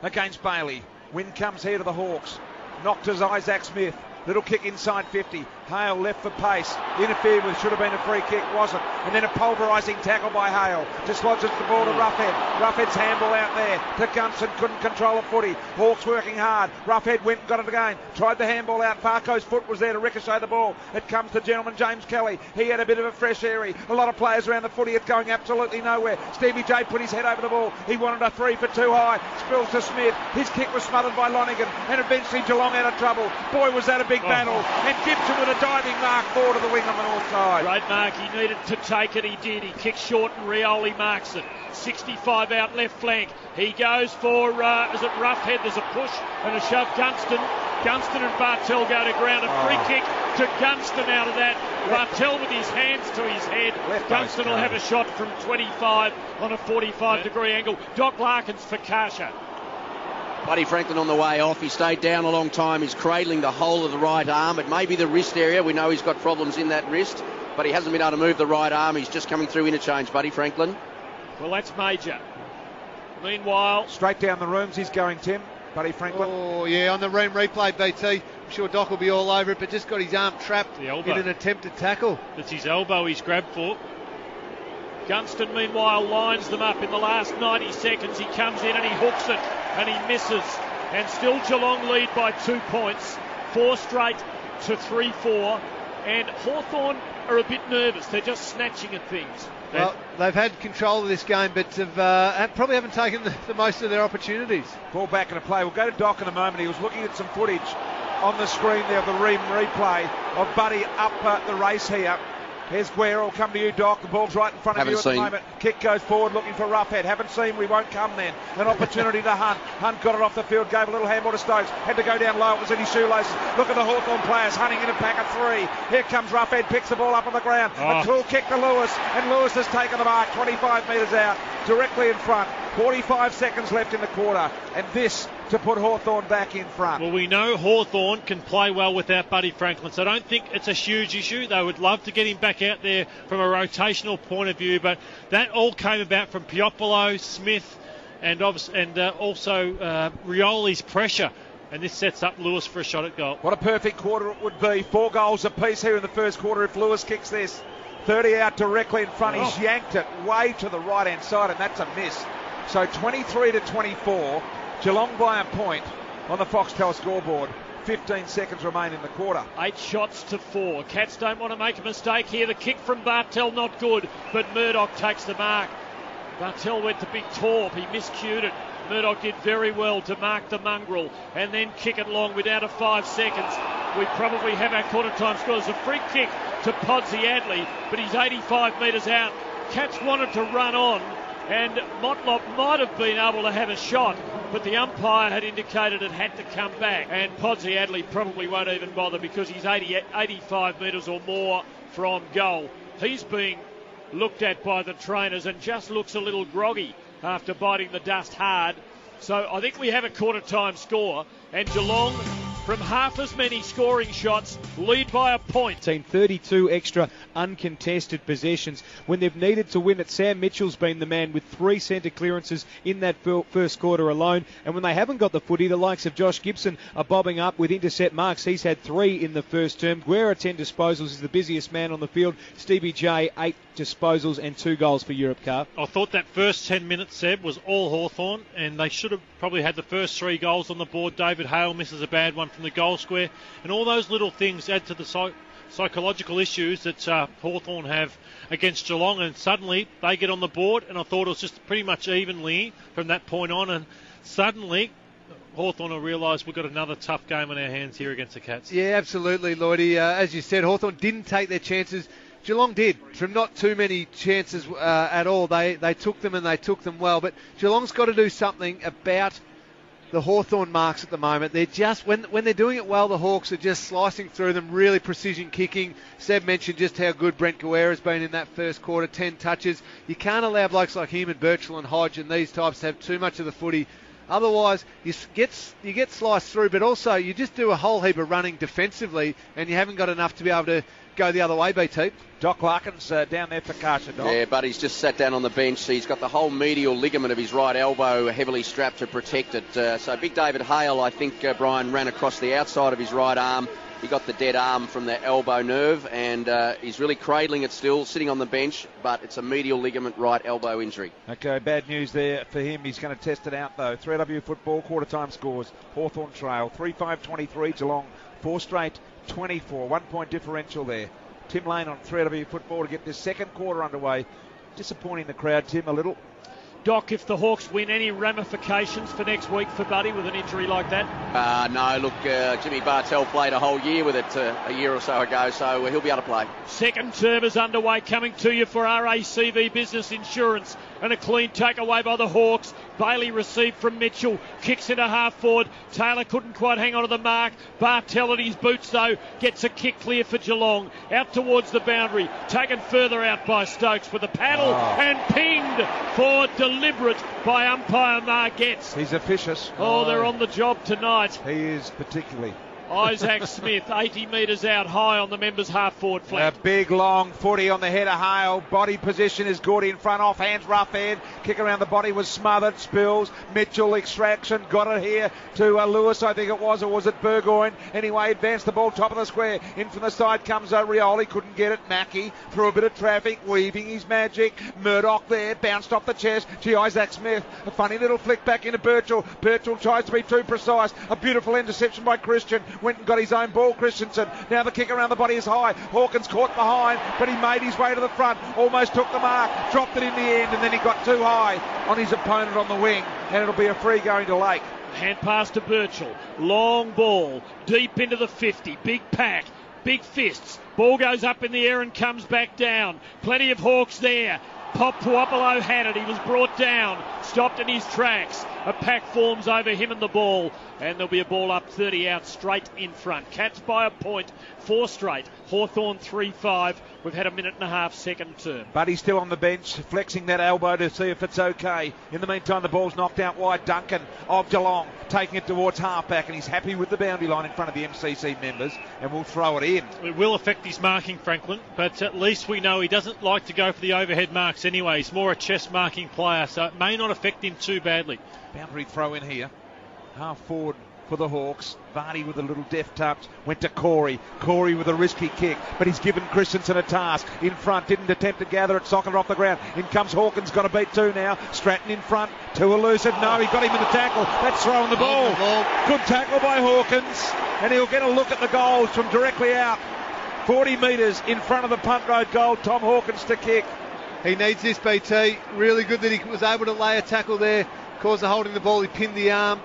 against Bailey. Win comes here to the Hawks. Knocked as Isaac Smith. Little kick inside 50. Hale left for pace. Interfered with. Should have been a free kick. Wasn't. And then a pulverising tackle by Hale. Dislodges the ball to Roughhead. Roughhead's handball out there to Gunson. Couldn't control the footy. Hawks working hard. Roughhead went and got it again. Tried the handball out. Farco's foot was there to ricochet the ball. It comes to gentleman James Kelly. He had a bit of a fresh airy. A lot of players around the footy. It's going absolutely nowhere. Stevie J put his head over the ball. He wanted a 3 for 2 high. Spills to Smith. His kick was smothered by Lonergan. And eventually Geelong out of trouble. Boy, was that a big battle. And Gibson with a a diving mark forward to the wing on the north side. Great mark. He needed to take it. He did. He kicks short and Rioli marks it. 65 out left flank. He goes for, is it Roughhead? There's a push and a shove. Gunston and Bartel go to ground. A free kick to Gunston out of that. Bartel with his hands to his head. Gunston will have a shot from 25 on a 45-degree angle. Doc Larkins for Karsha. Buddy Franklin on the way off. He stayed down a long time. He's cradling the whole of the right arm. It may be the wrist area. We know he's got problems in that wrist, but he hasn't been able to move the right arm. He's just coming through interchange, Buddy Franklin. Well, that's major. Meanwhile, straight down the rooms he's going, Tim. Buddy Franklin. Oh, yeah, on the room replay, BT. I'm sure Doc will be all over it, but just got his arm trapped in an attempted tackle. It's his elbow he's grabbed for. Gunston, meanwhile, lines them up in the last 90 seconds. He comes in and he hooks it and he misses. And still Geelong lead by 2 points. 4 straight to 3-4. And Hawthorn are a bit nervous. They're just snatching at things. Well, they've had control of this game, but probably haven't taken the most of their opportunities. Ball back into play. We'll go to Doc in a moment. He was looking at some footage on the screen there of the replay of Buddy up the race here. Here's Guerra. Will come to you, Doc. The ball's right in front of you at the moment. Kick goes forward, looking for Roughhead. Haven't seen. We won't come then. An opportunity to Hunt. Hunt got it off the field, gave a little handball to Stokes. Had to go down low. It was in his shoelaces. Look at the Hawthorn players hunting in a pack of 3. Here comes Roughhead. Picks the ball up on the ground. A cool kick to Lewis. And Lewis has taken the mark 25 metres out. Directly in front. 45 seconds left in the quarter. And this to put Hawthorn back in front. Well, we know Hawthorn can play well without Buddy Franklin, so I don't think it's a huge issue. They would love to get him back out there from a rotational point of view, but that all came about from Piopolo, Smith, and also Rioli's pressure. And this sets up Lewis for a shot at goal. What a perfect quarter it would be. 4 goals apiece here in the first quarter if Lewis kicks this. 30 out directly in front. He's yanked it way to the right-hand side, and that's a miss. So 23-24. Geelong by a point on the Foxtel scoreboard. 15 seconds remain in the quarter. 8 shots to 4. Cats don't want to make a mistake here. The kick from Bartel not good, but Murdoch takes the mark. Bartel went to Big Torp. He miscued it. Murdoch did very well to mark the mongrel and then kick it long with out of 5 seconds. We probably have our quarter time score. There's a free kick to Podsy Adley, but he's 85 metres out. Cats wanted to run on, and Motlop might have been able to have a shot, but the umpire had indicated it had to come back, and Podsy Adley probably won't even bother because he's 85 metres or more from goal. He's being looked at by the trainers and just looks a little groggy after biting the dust hard. So I think we have a quarter time score, and Geelong, from half as many scoring shots, lead by a point. 32 extra uncontested possessions. When they've needed to win it, Sam Mitchell's been the man with 3 centre clearances in that first quarter alone. And when they haven't got the footy, the likes of Josh Gibson are bobbing up with intercept marks. He's had 3 in the first term. Guerra 10 disposals, is the busiest man on the field. Stevie J 8 disposals and 2 goals for Europe Cup. I thought that first 10 minutes, Seb, was all Hawthorn, and they should have probably had the first 3 goals on the board. David Hale misses a bad one from the goal square, and all those little things add to the psychological issues that Hawthorn have against Geelong, and suddenly they get on the board, and I thought it was just pretty much evenly from that point on, and suddenly Hawthorn will realise we've got another tough game on our hands here against the Cats. Yeah, absolutely, Lloydie. As you said, Hawthorn didn't take their chances. Geelong did, from not too many chances at all. They took them, and they took them well. But Geelong's got to do something about the Hawthorn marks at the moment. They're just, when they're doing it well, the Hawks are just slicing through them, really precision kicking. Seb mentioned just how good Brent Guerra has been in that first quarter, 10 touches. You can't allow blokes like him and Birchall and Hodge and these types to have too much of the footy. Otherwise, you get sliced through, but also you just do a whole heap of running defensively, and you haven't got enough to be able to go the other way, BT. Doc Larkins down there for Karsha, Doc. Yeah, but he's just sat down on the bench. He's got the whole medial ligament of his right elbow heavily strapped to protect it. So big David Hale, I think, Brian, ran across the outside of his right arm. He got the dead arm from the elbow nerve, and he's really cradling it still, sitting on the bench, but it's a medial ligament right elbow injury. Okay, bad news there for him. He's going to test it out, though. 3AW football, quarter time scores. Hawthorn trail, 3-5-23, Geelong, 4 straight, 24. 1 point differential there. Tim Lane on 3AW football to get this second quarter underway. Disappointing the crowd, Tim, a little. Doc, if the Hawks win, any ramifications for next week for Buddy with an injury like that? No, look, Jimmy Bartell played a whole year with it a year or so ago, so he'll be able to play. Second term is underway, coming to you for RACV Business Insurance. And a clean takeaway by the Hawks. Bailey received from Mitchell. Kicks into half forward. Taylor couldn't quite hang on to the mark. Bartell at his boots, though, gets a kick clear for Geelong. Out towards the boundary. Taken further out by Stokes with a paddle and pinged for deliberate by umpire Margetts. He's officious. Oh, they're on the job tonight. He is particularly. Isaac Smith, 80 metres out high on the members' half-forward flank. A big, long footy on the head of Hale. Body position is good in front, off hands, rough head. Kick around the body was smothered. Spills. Mitchell extraction. Got it here to Lewis, I think it was, or was it Burgoyne? Anyway, advanced the ball, top of the square. In from the side comes Rioli. Couldn't get it. Mackey through a bit of traffic, weaving his magic. Murdoch there, bounced off the chest. Gee, Isaac Smith. A funny little flick back into Birchall. Birchall tries to be too precise. A beautiful interception by Christian. Went and got his own ball, Christensen. Now the kick around the body is high. Hawkins caught behind, but he made his way to the front. Almost took the mark. Dropped it in the end, and then he got too high on his opponent on the wing, and it'll be a free going to Lake. Hand pass to Birchall. Long ball. Deep into the 50. Big pack. Big fists. Ball goes up in the air and comes back down. Plenty of Hawks there. Pop Puopolo had it. He was brought down. Stopped in his tracks. A pack forms over him and the ball. And there'll be a ball up 30 out straight in front. Cats by a point. 4 straight. Hawthorn 3-5. We've had a minute and a half second term. Buddy's still on the bench, flexing that elbow to see if it's okay. In the meantime, the ball's knocked out wide. Duncan of Geelong taking it towards halfback, and he's happy with the boundary line in front of the MCC members, and will throw it in. It will affect his marking, Franklin, but at least we know he doesn't like to go for the overhead marks anyway. He's more a chest marking player, so it may not affect him too badly. Boundary throw in here. Half forward for the Hawks. Vardy with a little deft touch. Went to Corey. Corey with a risky kick, but he's given Christensen a task. In front, didn't attempt to gather it. Sockler off the ground. In comes Hawkins, got to beat 2 now. Stratton in front. 2 elusive. No, he got him in the tackle. That's throwing the ball. Good tackle by Hawkins, and he'll get a look at the goals from directly out. 40 metres in front of the punt road goal. Tom Hawkins to kick. He needs this, BT. Really good that he was able to lay a tackle there. Cause of holding the ball, he pinned the arm.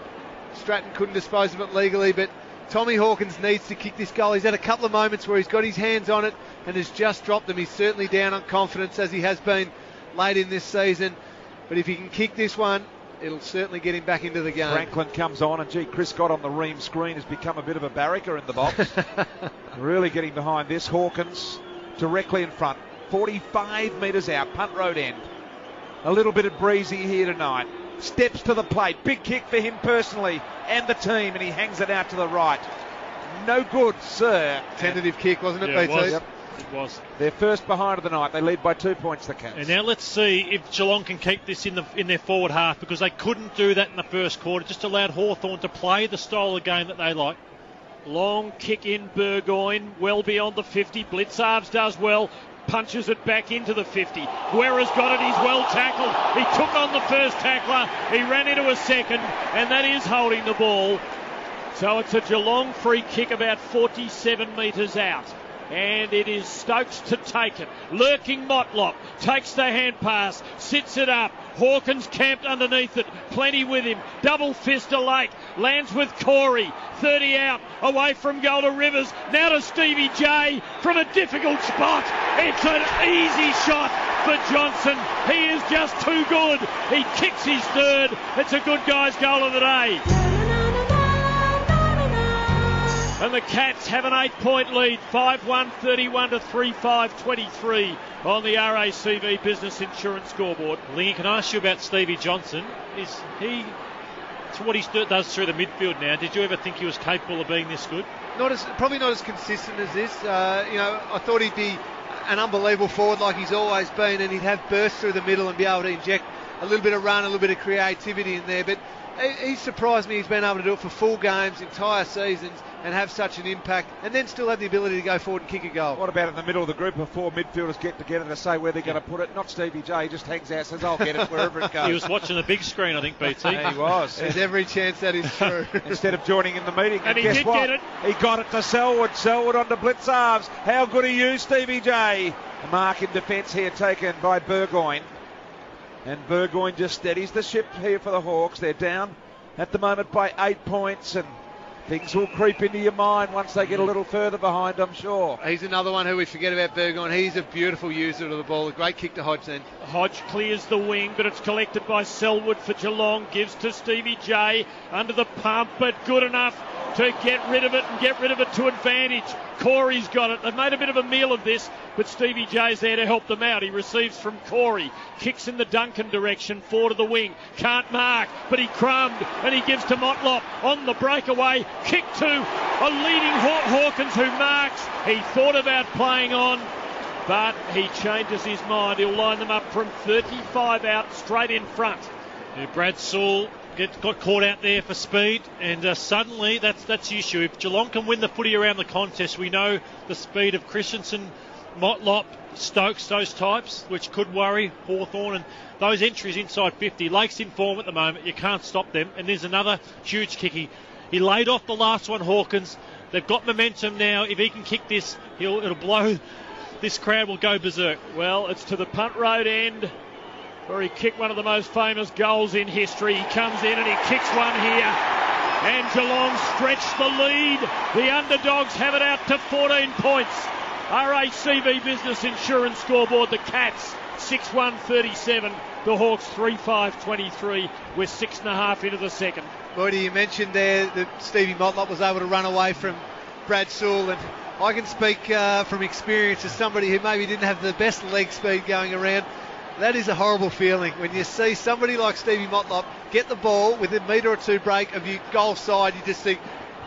Stratton couldn't dispose of it legally, but Tommy Hawkins needs to kick this goal. He's had a couple of moments where he's got his hands on it and has just dropped them. He's certainly down on confidence, as he has been late in this season. But if he can kick this one, it'll certainly get him back into the game. Franklin comes on, and gee, Chris Scott on the ream screen has become a bit of a barracker in the box. Really getting behind this. Hawkins directly in front. 45 metres out, punt road end. A little bit of breezy here tonight. Steps to the plate. Big kick for him personally and the team, and he hangs it out to the right. No good, sir. Tentative kick, wasn't it, Yeah, BT? it was. Yep. It was. Their first behind of the night. They lead by 2 points, the Cats. And now let's see if Geelong can keep this in their forward half, because they couldn't do that in the first quarter. Just allowed Hawthorn to play the style of game that they like. Long kick in Burgoyne, well beyond the 50. Blitzarves does well. Punches it back into the 50. Guerra's got it. He's well tackled. He took on the first tackler. He ran into a second, and that is holding the ball. So it's a Geelong free kick about 47 metres out. And it is Stokes to take it. Lurking Motlop takes the hand pass, sits it up. Hawkins camped underneath it. Plenty with him. Double fist to Lake. Lands with Corey. 30 out. Away from goal to Rivers. Now to Stevie J from a difficult spot. It's an easy shot for Johnson. He is just too good. He kicks his third. It's a good guy's goal of the day. And the Cats have an 8-point lead, 5-1, 31 to 3-5, 23 on the RACV Business Insurance scoreboard. Lingy, can I ask you about Stevie Johnson? Is he, to what he does through the midfield now, did you ever think he was capable of being this good? Probably not as consistent as this. I thought he'd be an unbelievable forward like he's always been, and he'd have bursts through the middle and be able to inject a little bit of run, a little bit of creativity in there. But he's surprised me. He's been able to do it for full games, entire seasons, and have such an impact, and then still have the ability to go forward and kick a goal. What about in the middle of the group of 4 midfielders get together to say where they're going to put it? Not Stevie J, he just hangs out, says, I'll get it wherever it goes. He was watching the big screen, I think, BT. He was. There's every chance that is true. Instead of joining in the meeting. And he guess did what? get it. He got it to Selwood. Selwood onto Blitzarves. How good are you, Stevie J? A mark in defence here taken by Burgoyne. And Burgoyne just steadies the ship here for the Hawks. They're down at the moment by 8 points, and things will creep into your mind once they get a little further behind, I'm sure. He's another one who we forget about, Burgoyne. He's a beautiful user of the ball. A great kick to Hodge then. Hodge clears the wing, but it's collected by Selwood for Geelong. Gives to Stevie J under the pump, but good enough to get rid of it and get rid of it to advantage. Corey's got it. They've made a bit of a meal of this, but Stevie J's there to help them out. He receives from Corey. Kicks in the Duncan direction, forward to the wing. Can't mark, but he crumbed, and he gives to Motlop on the breakaway. Kick to a leading Hawkins who marks. He thought about playing on, but he changes his mind. He'll line them up from 35 out straight in front. Yeah, Brad Sewell got caught out there for speed, and suddenly that's the issue. If Geelong can win the footy around the contest, we know the speed of Christensen, Motlop, Stokes, those types, which could worry Hawthorn, and those entries inside 50. Lake's in form at the moment. You can't stop them. And there's another huge kick. He laid off the last one, Hawkins. They've got momentum now. If he can kick this, it'll blow. This crowd will go berserk. Well, it's to the punt road end, where he kicked one of the most famous goals in history. He comes in and he kicks one here. And Geelong stretch the lead. The underdogs have it out to 14 points. RACV Business Insurance scoreboard, the Cats 6-1-37. The Hawks 3-5-23 with 6.5 into the second. Moody, you mentioned there that Stevie Motlop was able to run away from Brad Sewell, and I can speak from experience as somebody who maybe didn't have the best leg speed going around. That is a horrible feeling when you see somebody like Stevie Motlop get the ball with a metre or two break of your goal side. You just think,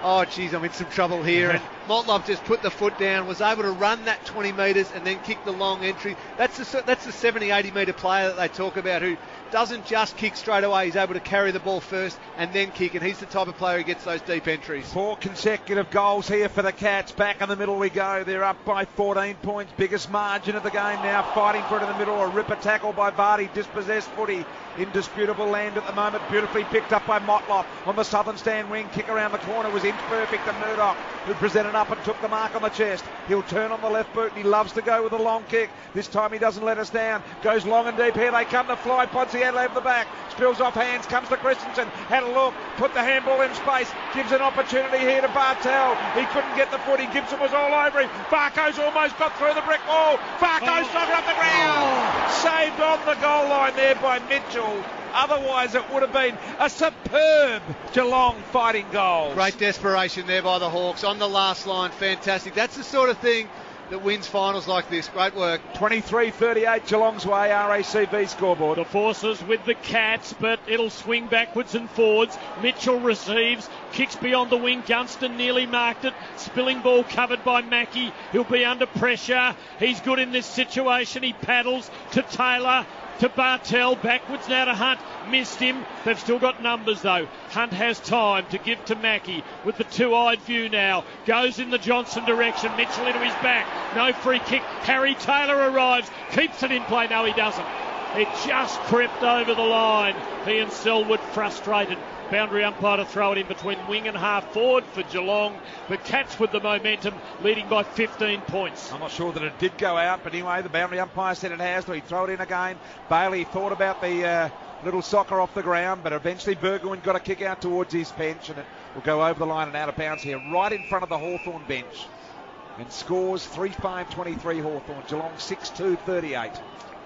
oh, geez, I'm in some trouble here. And Motlop just put the foot down, was able to run that 20 metres and then kick the long entry. That's the 70, 80 metre player that they talk about who doesn't just kick straight away. He's able to carry the ball first and then kick, and he's the type of player who gets those deep entries. 4 consecutive goals here for the Cats. Back in the middle we go. They're up by 14 points. Biggest margin of the game now. Fighting for it in the middle. A ripper tackle by Vardy. Dispossessed footy. Indisputable land at the moment. Beautifully picked up by Motlop on the southern stand wing. Kick around the corner was inch perfect to Murdoch, who presented up and took the mark on the chest. He'll turn on the left boot, and he loves to go with a long kick. This time he doesn't let us down. Goes long and deep. Here they come. The fly. Ponsier over the back. Spills off hands. Comes to Christensen. Had a look. Put the handball in space. Gives an opportunity here to Bartel. He couldn't get the footy. Gibson was all over him. Farco's almost got through the brick wall. Farco's knocked it up the ground. Saved on the goal line there by Mitchell. Otherwise, it would have been a superb Geelong fighting goal. Great desperation there by the Hawks on the last line. Fantastic. That's the sort of thing that wins finals like this. Great work. 23-38 Geelong's way. RACV scoreboard. The Forces with the Cats, but it'll swing backwards and forwards. Mitchell receives, kicks beyond the wing. Gunston nearly marked it. Spilling ball covered by Mackie. He'll be under pressure. He's good in this situation. He paddles to Taylor. To Bartel, backwards now to Hunt, missed him. They've still got numbers though. Hunt has time to give to Mackie with the two-eyed view now. Goes in the Johnson direction, Mitchell into his back. No free kick. Harry Taylor arrives, keeps it in play. No, he doesn't. It just crept over the line. He and Selwood frustrated. Boundary umpire to throw it in between wing and half forward for Geelong. The Cats with the momentum, leading by 15 points. I'm not sure that it did go out, but anyway, the boundary umpire said it has, so he throw it in again. Bailey thought about the little soccer off the ground, but eventually Burgoyne got a kick out towards his bench, and it will go over the line and out of bounds here, right in front of the Hawthorn bench. And scores 3-5-23 Hawthorn. Geelong 6-2-38.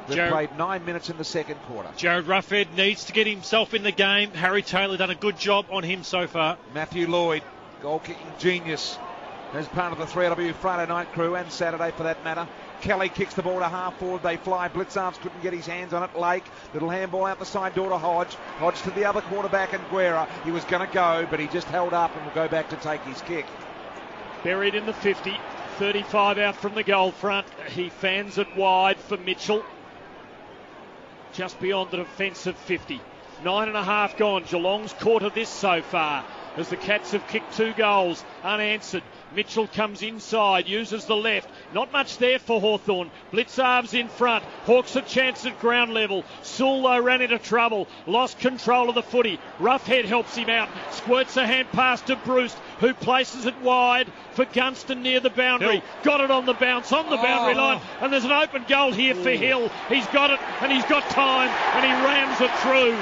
They've played 9 minutes in the second quarter. Jared Ruffhead needs to get himself in the game. Harry Taylor done a good job on him so far. Matthew Lloyd, goal-kicking genius, as part of the 3AW Friday night crew, and Saturday for that matter. Kelly kicks the ball to half forward. They fly. Blitzarves couldn't get his hands on it. Lake, little handball out the side door to Hodge. Hodge to the other quarterback and Guerra. He was going to go, but he just held up and will go back to take his kick. Buried in the 50. 35 out from the goal front. He fans it wide for Mitchell. Just beyond the defensive 50. 9.5 gone. Geelong's quarter this so far, as the Cats have kicked 2 goals unanswered. Mitchell comes inside, uses the left. Not much there for Hawthorn. Blitzarves in front. Hawks a chance at ground level. Sewell, though, ran into trouble. Lost control of the footy. Roughhead helps him out. Squirts a hand pass to Bruce, who places it wide for Gunston near the boundary. Hill. Got it on the bounce, on the boundary line. And there's an open goal here for Hill. He's got it, and he's got time, and he rams it through.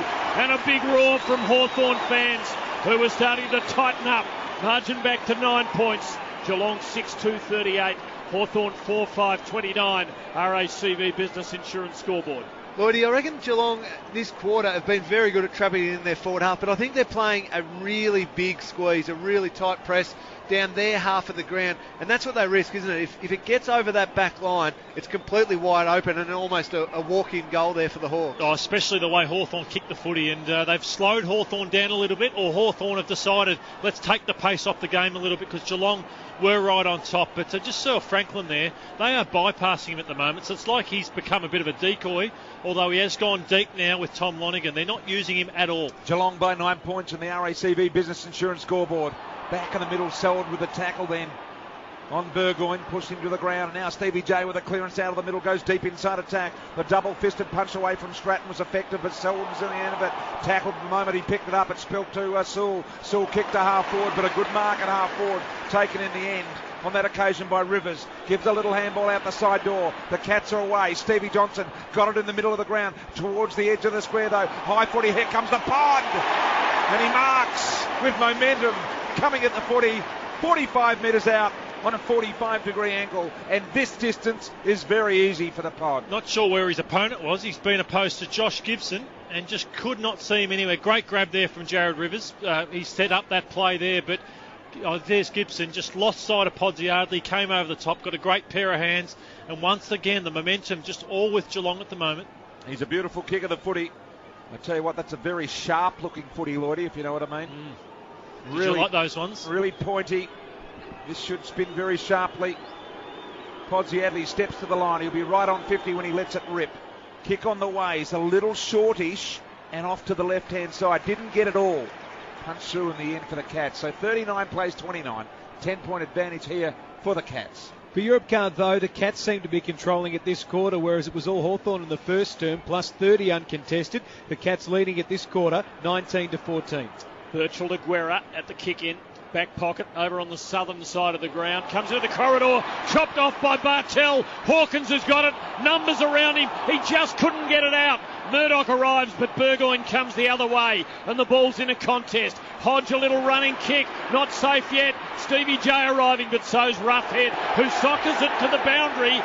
And a big roar from Hawthorn fans, who are starting to tighten up. Margin back to 9 points. Geelong 6-2-38. Hawthorn 4-5-29. RACV Business Insurance scoreboard. Lloydie, I reckon Geelong this quarter have been very good at trapping in their forward half, but I think they're playing a really big squeeze, a really tight press down their half of the ground, and that's what they risk, isn't it? If it gets over that back line, it's completely wide open and almost a walk-in goal there for the Hawks. Oh, especially the way Hawthorn kicked the footy, and they've slowed Hawthorn down a little bit, or Hawthorn have decided, let's take the pace off the game a little bit, because Geelong were right on top. But just saw Franklin there. They are bypassing him at the moment, so it's like he's become a bit of a decoy, although he has gone deep now with Tom Lonigan. They're not using him at all. Geelong by 9 points in the RACV Business Insurance scoreboard. Back in the middle, Selwood with the tackle then on Burgoyne, pushed him to the ground. Now Stevie J with a clearance out of the middle, goes deep inside attack. The double-fisted punch away from Stratton was effective, but Selwood was in the end of it. Tackled the moment he picked it up. It spilled to Sewell. Sewell kicked to half forward, but a good mark at half forward, taken in the end on that occasion by Rivers. Gives a little handball out the side door. The Cats are away. Stevie Johnson got it in the middle of the ground, towards the edge of the square though. High footy, here comes the Pond, and he marks with momentum. Coming at the footy, 45 metres out on a 45-degree angle, and this distance is very easy for the Pod. Not sure where his opponent was. He's been opposed to Josh Gibson and just could not see him anywhere. Great grab there from Jared Rivers. He set up that play there, but there's Gibson, just lost sight of Podsiadly, came over the top, got a great pair of hands, and once again the momentum just all with Geelong at the moment. He's a beautiful kick of the footy. I tell you what, that's a very sharp-looking footy, Lloydie, if you know what I mean. Really, you like those ones? Really pointy. This should spin very sharply. Podsiadly steps to the line. He'll be right on 50 when he lets it rip. Kick on the way. He's a little shortish and off to the left-hand side. Didn't get it all. Punch through in the end for the Cats. So 39 plays 29. 10-point advantage here for the Cats. For Europcar, though, the Cats seem to be controlling it this quarter, whereas it was all Hawthorn in the first term, plus 30 uncontested. The Cats leading it this quarter, 19-14. Birchall to Guerra at the kick-in. Back pocket over on the southern side of the ground. Comes into the corridor. Chopped off by Bartell. Hawkins has got it. Numbers around him. He just couldn't get it out. Murdoch arrives, but Burgoyne comes the other way. And the ball's in a contest. Hodge a little running kick. Not safe yet. Stevie J arriving, but so's Roughhead, who soccers it to the boundary.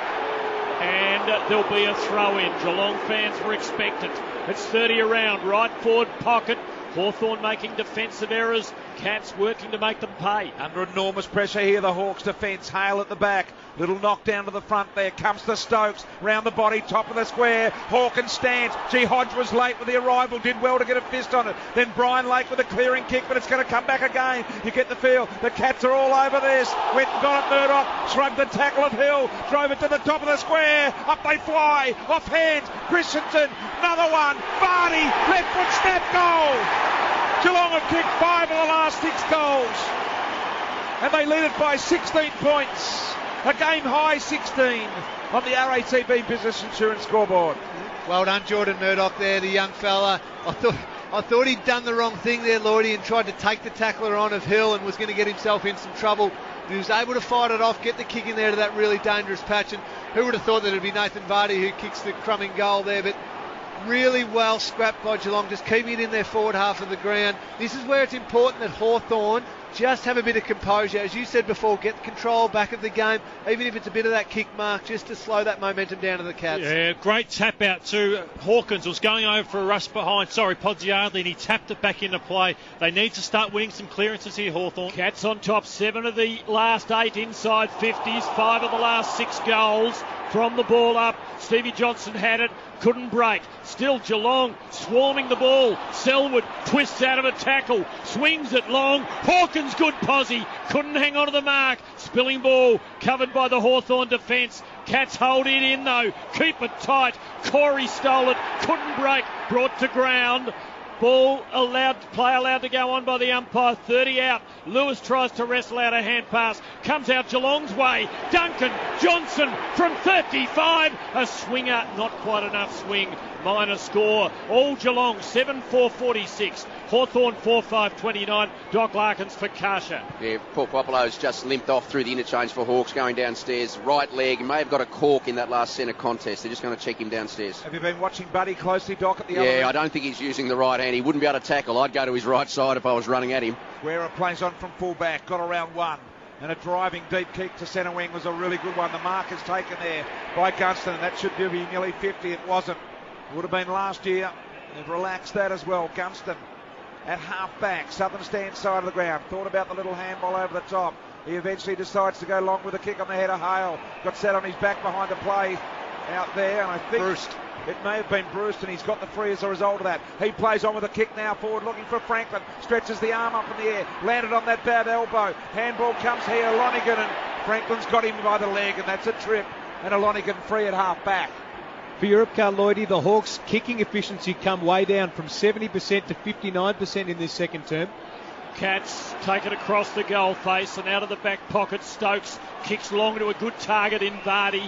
And there'll be a throw-in. Geelong fans were expectant. It's 30 around. Right forward pocket. Hawthorn making defensive errors. Cats working to make them pay. Under enormous pressure here, the Hawks defence. Hale at the back. Little knock down to the front there. Comes to Stokes. Round the body, top of the square. Hawkins stands. Gee, Hodge was late with the arrival. Did well to get a fist on it. Then Brian Lake with a clearing kick, but it's going to come back again. You get the feel. The Cats are all over this. Went and got it, Murdoch. Shrugged the tackle of Hill. Drove it to the top of the square. Up they fly. Off hands. Christensen. Another one. Vardy. Left foot snap goal. Geelong have kicked 5 of the last 6 goals. And they lead it by 16 points. A game high 16 on the RACV Business Insurance scoreboard. Well done, Jordan Murdoch there, the young fella. I thought he'd done the wrong thing there, Lloydie, and tried to take the tackler on of Hill and was going to get himself in some trouble. But he was able to fight it off, get the kick in there to that really dangerous patch. And who would have thought that it'd be Nathan Vardy who kicks the crumbing goal there? But really well scrapped by Geelong, just keeping it in their forward half of the ground. This is where it's important that Hawthorn just have a bit of composure. As you said before, get control back of the game, even if it's a bit of that kick mark, just to slow that momentum down to the Cats. Yeah, great tap out too. Hawkins was going over for a rush behind, Podsiadly, and he tapped it back into play. They need to start winning some clearances here, Hawthorn. Cats on top, 7 of the last 8 inside 50s, 5 of the last 6 goals from the ball up. Stevie Johnson had it, couldn't break. Still Geelong swarming the ball. Selwood twists out of a tackle, swings it long. Hawkins, good posse, couldn't hang on to the mark. Spilling ball covered by the Hawthorn defence. Cats hold it in though, keep it tight. Corey stole it, couldn't break, brought to ground. Play allowed to go on by the umpire. 30 out. Lewis tries to wrestle out a hand pass. Comes out Geelong's way. Duncan Johnson from 35. A swinger, not quite enough swing. Minor score. All Geelong 7-4-46. Hawthorn 4-5-29. Doc Larkins for Kasha. Yeah, Paul Popolo's just limped off through the interchange for Hawks going downstairs. Right leg. He may have got a cork in that last centre contest. They're just going to check him downstairs. Have you been watching Buddy closely, Doc, at the other Yeah, end? I don't think he's using the right hand. He wouldn't be able to tackle. I'd go to his right side if I was running at him. Guerra plays on from full back, got around one. And a driving deep kick to centre wing was a really good one. The mark is taken there by Gunston, and that should be nearly 50. It wasn't. It would have been last year. They've relaxed that as well. Gunston at half back, southern stand side of the ground. Thought about the little handball over the top. He eventually decides to go long with a kick on the head of Hale. Got set on his back behind the play out there, and I think it may have been Bruce, and he's got the free as a result of that. He plays on with a kick now forward, looking for Franklin. Stretches the arm up in the air, landed on that bad elbow. Handball comes here, Lonigan, and Franklin's got him by the leg, and that's a trip. And a Lonigan free at half back. For Europcar, Lloydie, the Hawks' kicking efficiency come way down from 70% to 59% in this second term. Cats take it across the goal face and out of the back pocket. Stokes kicks long to a good target in Vardy.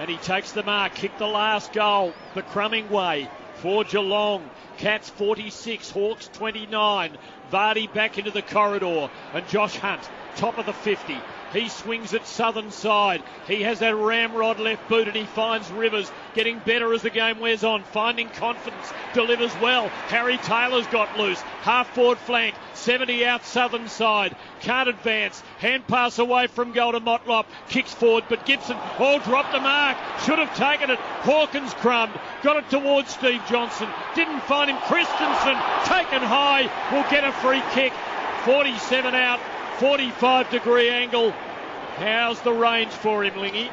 And he takes the mark. Kicked the last goal the Crumming way for Geelong. Cats 46, Hawks 29. Vardy back into the corridor. And Josh Hunt, top of the 50. He swings it southern side. He has that ramrod left boot and he finds Rivers getting better as the game wears on. Finding confidence. Delivers well. Harry Taylor's got loose. Half forward flank. 70 out southern side. Can't advance. Hand pass away from goal to Motlop. Kicks forward but Gibson dropped the mark. Should have taken it. Hawkins crumbed. Got it towards Steve Johnson. Didn't find him. Christensen taken high. Will get a free kick. 47 out. 45-degree angle. How's the range for him, Lingy?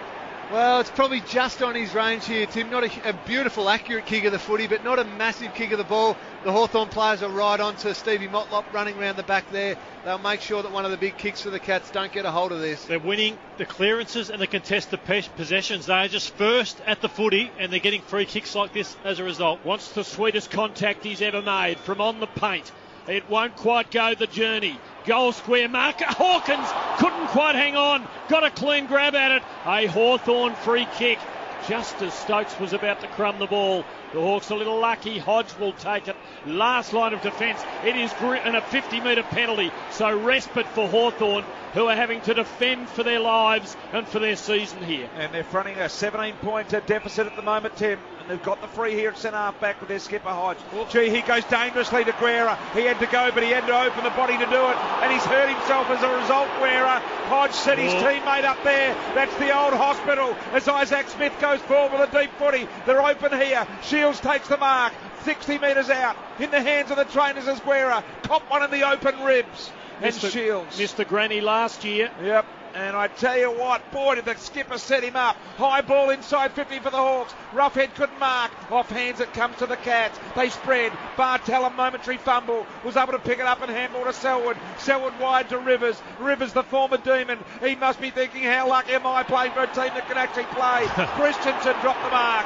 Well, it's probably just on his range here, Tim. Not a beautiful, accurate kick of the footy, but not a massive kick of the ball. The Hawthorn players are right on to Stevie Motlop running around the back there. They'll make sure that one of the big kicks for the Cats don't get a hold of this. They're winning the clearances and the contested possessions. They are just first at the footy, and they're getting free kicks like this as a result. Wants the sweetest contact he's ever made from on the paint. It won't quite go the journey. Goal square marker. Hawkins couldn't quite hang on. Got a clean grab at it. A Hawthorn free kick. Just as Stokes was about to crumb the ball. The Hawks a little lucky. Hodge will take it. Last line of defence. It is and a 50-metre penalty. So respite for Hawthorn, who are having to defend for their lives and for their season here. And they're fronting a 17-point deficit at the moment, Tim. And they've got the free here at centre half back with their skipper Hodge. Gee, he goes dangerously to Guerra. He had to go, but he had to open the body to do it. And he's hurt himself as a result, Guerra. Hodge set his teammate up there. That's the old hospital as Isaac Smith goes forward with a deep footy. They're open here. Shields takes the mark. 60 metres out. In the hands of the trainers as Guerra. Cop one in the open ribs. And Shields. Mr. Granny last year. Yep. And I tell you what, boy, did the skipper set him up. High ball inside 50 for the Hawks. Roughhead couldn't mark. Off hands it comes to the Cats. They spread. Bartel, a momentary fumble, was able to pick it up and handball to Selwood. Selwood wide to Rivers. Rivers, the former demon. He must be thinking, how lucky am I playing for a team that can actually play. Christensen dropped the mark.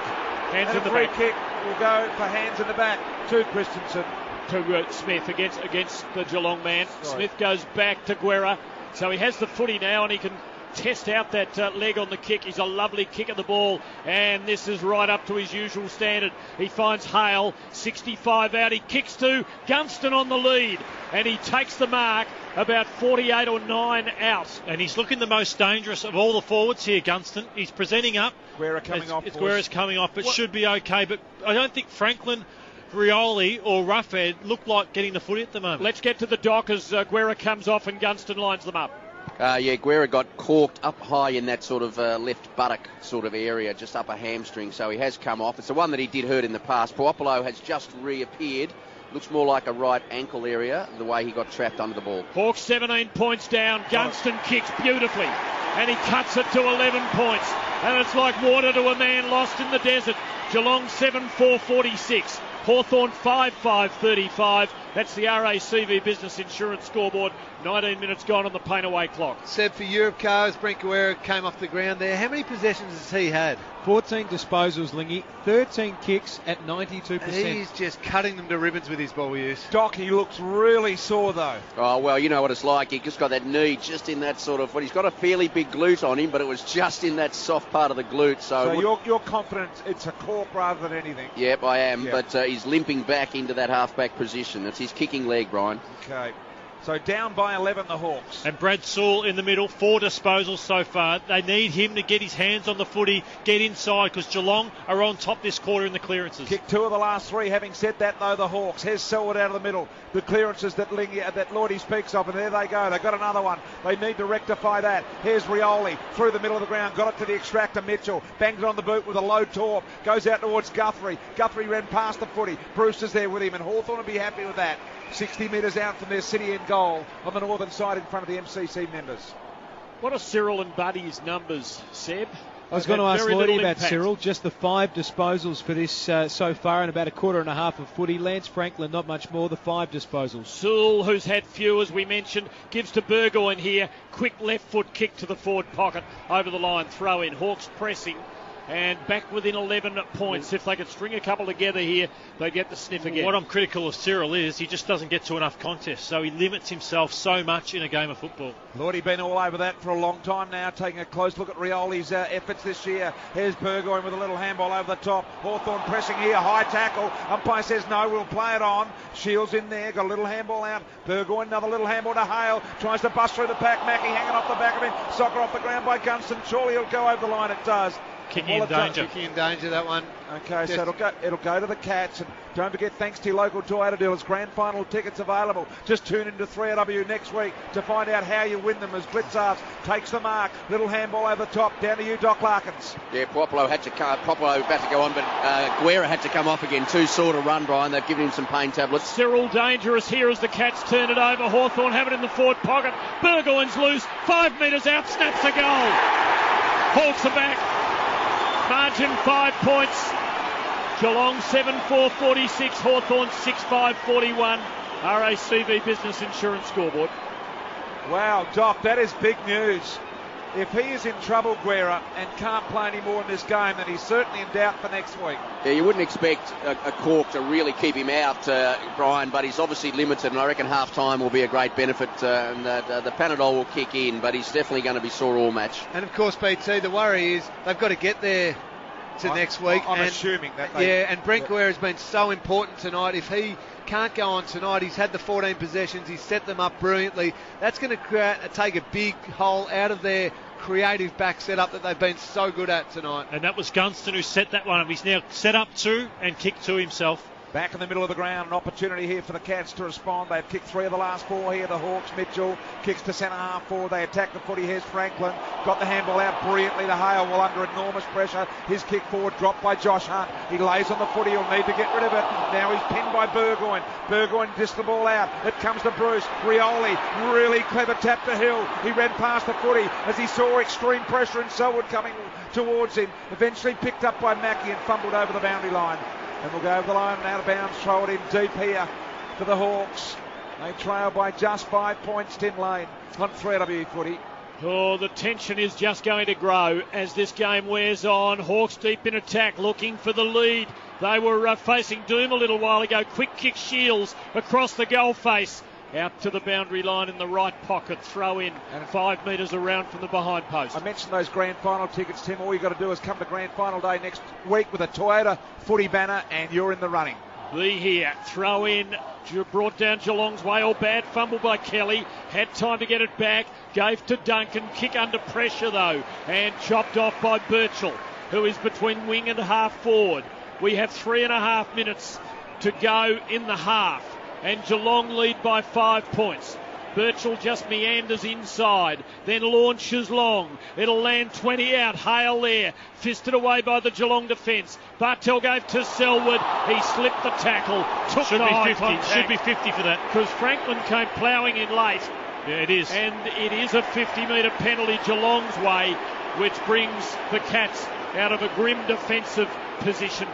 Hands and in the free back. kick will go for hands in the back to Christensen. To Smith against the Geelong man. Smith goes back to Guerra. So he has the footy now and he can test out that leg on the kick. He's a lovely kick of the ball, and this is right up to his usual standard. He finds Hale, 65 out. He kicks to Gunston on the lead, and he takes the mark about 48 or 9 out. And he's looking the most dangerous of all the forwards here, Gunston. He's presenting up. Guerra coming off. Guerra's coming off, but should be okay. But I don't think Franklin, Rioli or Roughhead look like getting the footy at the moment. Let's get to the dock as Guerra comes off and Gunston lines them up. Guerra got corked up high in that sort of left buttock sort of area, just up a hamstring, so he has come off. It's the one that he did hurt in the past. Puopolo has just reappeared. Looks more like a right ankle area, the way he got trapped under the ball. Hawks 17 points down. Gunston kicks beautifully, and he cuts it to 11 points. And it's like water to a man lost in the desert. Geelong 7-4-46. Hawthorn 5-5-35. That's the RACV Business Insurance scoreboard. 19 minutes gone on the paint away clock. Seb, for Europe cars, Brent Guerrero came off the ground there. How many possessions has he had? 14 disposals, Lingy. 13 kicks at 92%. He's just cutting them to ribbons with his ball use. Doc, he looks really sore though. Oh, well, you know what it's like. He just got that knee just in that sort of... Well, he's got a fairly big glute on him, but it was just in that soft part of the glute. So you're confident it's a cork rather than anything? Yep, I am. Yep. But he's limping back into that half-back position. That's his kicking leg, Brian. Okay. So down by 11, the Hawks. And Brad Sewell in the middle, 4 disposals so far. They need him to get his hands on the footy, get inside, because Geelong are on top this quarter in the clearances. Kicked 2 of the last 3. Having said that, though, the Hawks. Here's Selwood out of the middle. The clearances that Lordy speaks of, and there they go. They've got another one. They need to rectify that. Here's Rioli through the middle of the ground. Got it to the extractor, Mitchell. Bangs it on the boot with a low torp. Goes out towards Guthrie. Guthrie ran past the footy. Brewster's there with him, and Hawthorn will be happy with that. 60 metres out from their city end goal on the northern side in front of the MCC members. What are Cyril and Buddy's numbers, Seb? I was going to ask Lloydie about Cyril. Just the 5 disposals for this so far in about a quarter and a half of footy. Lance Franklin, not much more, the 5 disposals. Sewell, who's had few, as we mentioned, gives to Burgoyne here. Quick left foot kick to the forward pocket. Over the line, throw in. Hawks pressing. And back within 11 points. If they could string a couple together here, they'd get the sniff again. What I'm critical of Cyril is he just doesn't get to enough contests, so he limits himself so much in a game of football. Lloydie been all over that for a long time now, taking a close look at Rioli's efforts this year. Here's Burgoyne with a little handball over the top. Hawthorn pressing here, high tackle. Umpire says no, we'll play it on. Shields in there, got a little handball out. Burgoyne, another little handball to Hale. Tries to bust through the pack. Mackie hanging off the back of him. Soccer off the ground by Gunston. Surely he'll go over the line. It does. Kicking in danger. Kicking in danger, that one. Okay, so it'll go to the Cats. And don't forget, thanks to your local Toyota dealers, grand final tickets available. Just tune into 3AW next week to find out how you win them as Blitzarves takes the mark. Little handball over the top. Down to you, Doc Larkins. Yeah, Popolo about to go on, but Guerra had to come off again. Too sore to run, Brian. They've given him some pain tablets. Cyril dangerous here as the Cats turn it over. Hawthorn have it in the forward pocket. Burgoyne's loose. 5 metres out, snaps a goal. Hawks are back. Margin 5 points. Geelong 7-4-46. Hawthorn 6-5-41. RACV Business Insurance scoreboard. Wow, Doc, that is big news. If he is in trouble, Guerra, and can't play any more in this game, then he's certainly in doubt for next week. Yeah, you wouldn't expect a cork to really keep him out, Brian, but he's obviously limited, and I reckon half-time will be a great benefit, and the Panadol will kick in, but he's definitely going to be sore all match. And, of course, BT, the worry is they've got to get there to next week. I'm assuming that they... Yeah, and Brent Guerra has been so important tonight. If he can't go on tonight, he's had the 14 possessions, he's set them up brilliantly. That's going to take a big hole out of their creative back setup that they've been so good at tonight. And that was Gunston who set that one up. He's now set up 2 and kicked 2 himself. Back in the middle of the ground, an opportunity here for the Cats to respond. They've kicked 3 of the last 4 here. The Hawks, Mitchell kicks to centre half forward. They attack the footy. Here's Franklin. Got the handball out brilliantly to Hale while under enormous pressure. His kick forward dropped by Josh Hunt. He lays on the footy. He'll need to get rid of it. Now he's pinned by Burgoyne. Burgoyne disks the ball out. It comes to Bruce. Rioli, really clever tap to Hill. He ran past the footy as he saw extreme pressure and Selwood coming towards him. Eventually picked up by Mackie and fumbled over the boundary line. And we'll go over the line and out of bounds, throw it in deep here for the Hawks. They trail by just 5 points, Tin Lane, on 3AW footy. Oh, the tension is just going to grow as this game wears on. Hawks deep in attack, looking for the lead. They were facing doom a little while ago. Quick kick Shields across the goal face. Out to the boundary line in the right pocket, throw in, and 5 metres around from the behind post. I mentioned those grand final tickets, Tim. All you got to do is come to grand final day next week with a Toyota footy banner and you're in the running. Lee here, throw in, brought down Geelong's way. All bad fumble by Kelly, had time to get it back, gave to Duncan, kick under pressure though, and chopped off by Birchall, who is between wing and half forward. We have 3.5 minutes to go in the half. And Geelong lead by 5 points. Birchall just meanders inside, then launches long. It'll land 20 out. Hale there, fisted away by the Geelong defence. Bartel gave to Selwood. He slipped the tackle. Should be 50 for that. Because Franklin came ploughing in late. Yeah, it is. And it is a 50-metre penalty Geelong's way, which brings the Cats out of a grim defensive position.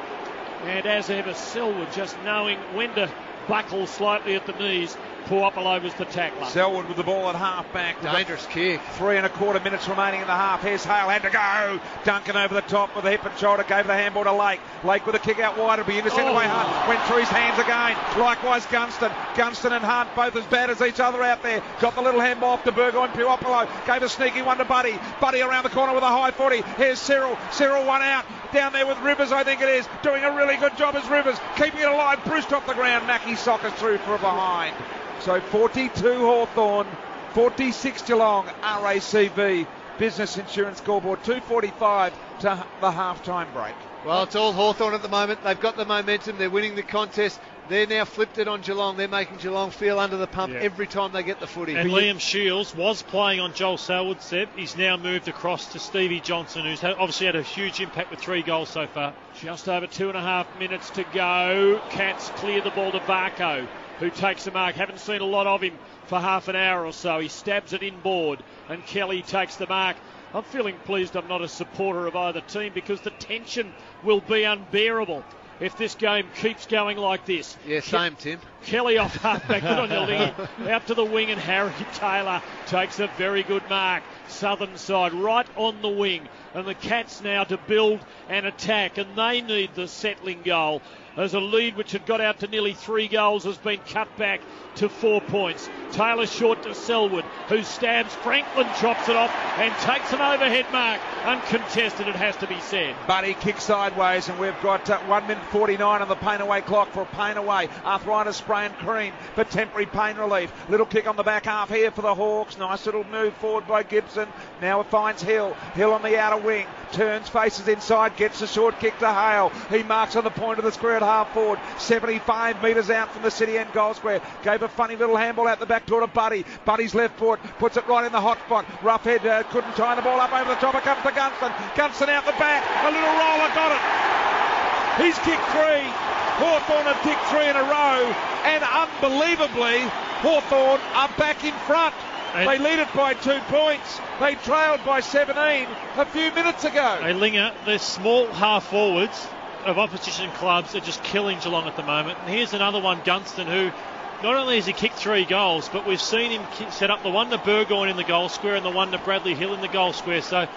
And as ever, Selwood just knowing when to buckle slightly at the knees. Puopolo was the tackler. Selwood with the ball at half back. Dangerous kick. 3.25 minutes remaining in the half. Here's Hale, had to go. Duncan over the top with a hip and shoulder, gave the handball to Lake. Lake with a kick out wide, it'll be intercepted by Hunt. Went through his hands again. Likewise Gunston. Gunston and Hunt, both as bad as each other out there. Got the little handball off to Burgoyne. Puopolo gave a sneaky one to Buddy. Buddy around the corner with a high 40. Here's Cyril. Cyril one out. Down there with Rivers, I think it is. Doing a really good job as Rivers. Keeping it alive. Bruce off the ground. Mackie Sockers through for a behind. So 42 Hawthorn, 46 Geelong, RACV Business Insurance scoreboard, 2:45 to the half-time break. Well, it's all Hawthorn at the moment. They've got the momentum. They're winning the contest. They're now flipped it on Geelong. They're making Geelong feel under the pump every time they get the footy. And Liam Shields was playing on Joel Selwood, Seb. He's now moved across to Stevie Johnson, who's obviously had a huge impact with 3 goals so far. Just over 2.5 minutes to go. Cats clear the ball to Varco, who takes the mark. Haven't seen a lot of him for half an hour or so. He stabs it inboard, and Kelly takes the mark. I'm feeling pleased I'm not a supporter of either team, because the tension will be unbearable if this game keeps going like this. Yeah, same, Tim. Kelly off halfback, good on your leg, out to the wing, and Harry Taylor takes a very good mark. Southern side right on the wing, and the Cats now to build and attack, and they need the settling goal, as a lead which had got out to nearly 3 goals has been cut back to 4 points. Taylor short to Selwood, who stabs. Franklin chops it off and takes an overhead mark. Uncontested, it has to be said. Buddy kicks sideways, and we've got 1 minute 49 on the pain away clock for a pain away. Arthritis spray and cream for temporary pain relief. Little kick on the back half here for the Hawks. Nice little move forward by Gibson. Now it finds Hill. Hill on the outer wing. Turns, faces inside, gets a short kick to Hale. He marks on the point of the square at half forward. 75 metres out from the city end goal square. Gave a funny little handball out the back door to Buddy. Buddy's left foot puts it right in the hot spot. Roughhead couldn't tie the ball up over the top. It comes to Gunston. Gunston out the back. A little roller, got it. He's kicked 3. Hawthorn have kicked 3 in a row. And unbelievably, Hawthorn are back in front. They lead it by 2 points. They trailed by 17 a few minutes ago. Hey, Linger, the small half forwards of opposition clubs are just killing Geelong at the moment. And here's another one, Gunston, who not only has he kicked 3 goals, but we've seen him set up the one to Burgoyne in the goal square and the one to Bradley Hill in the goal square. So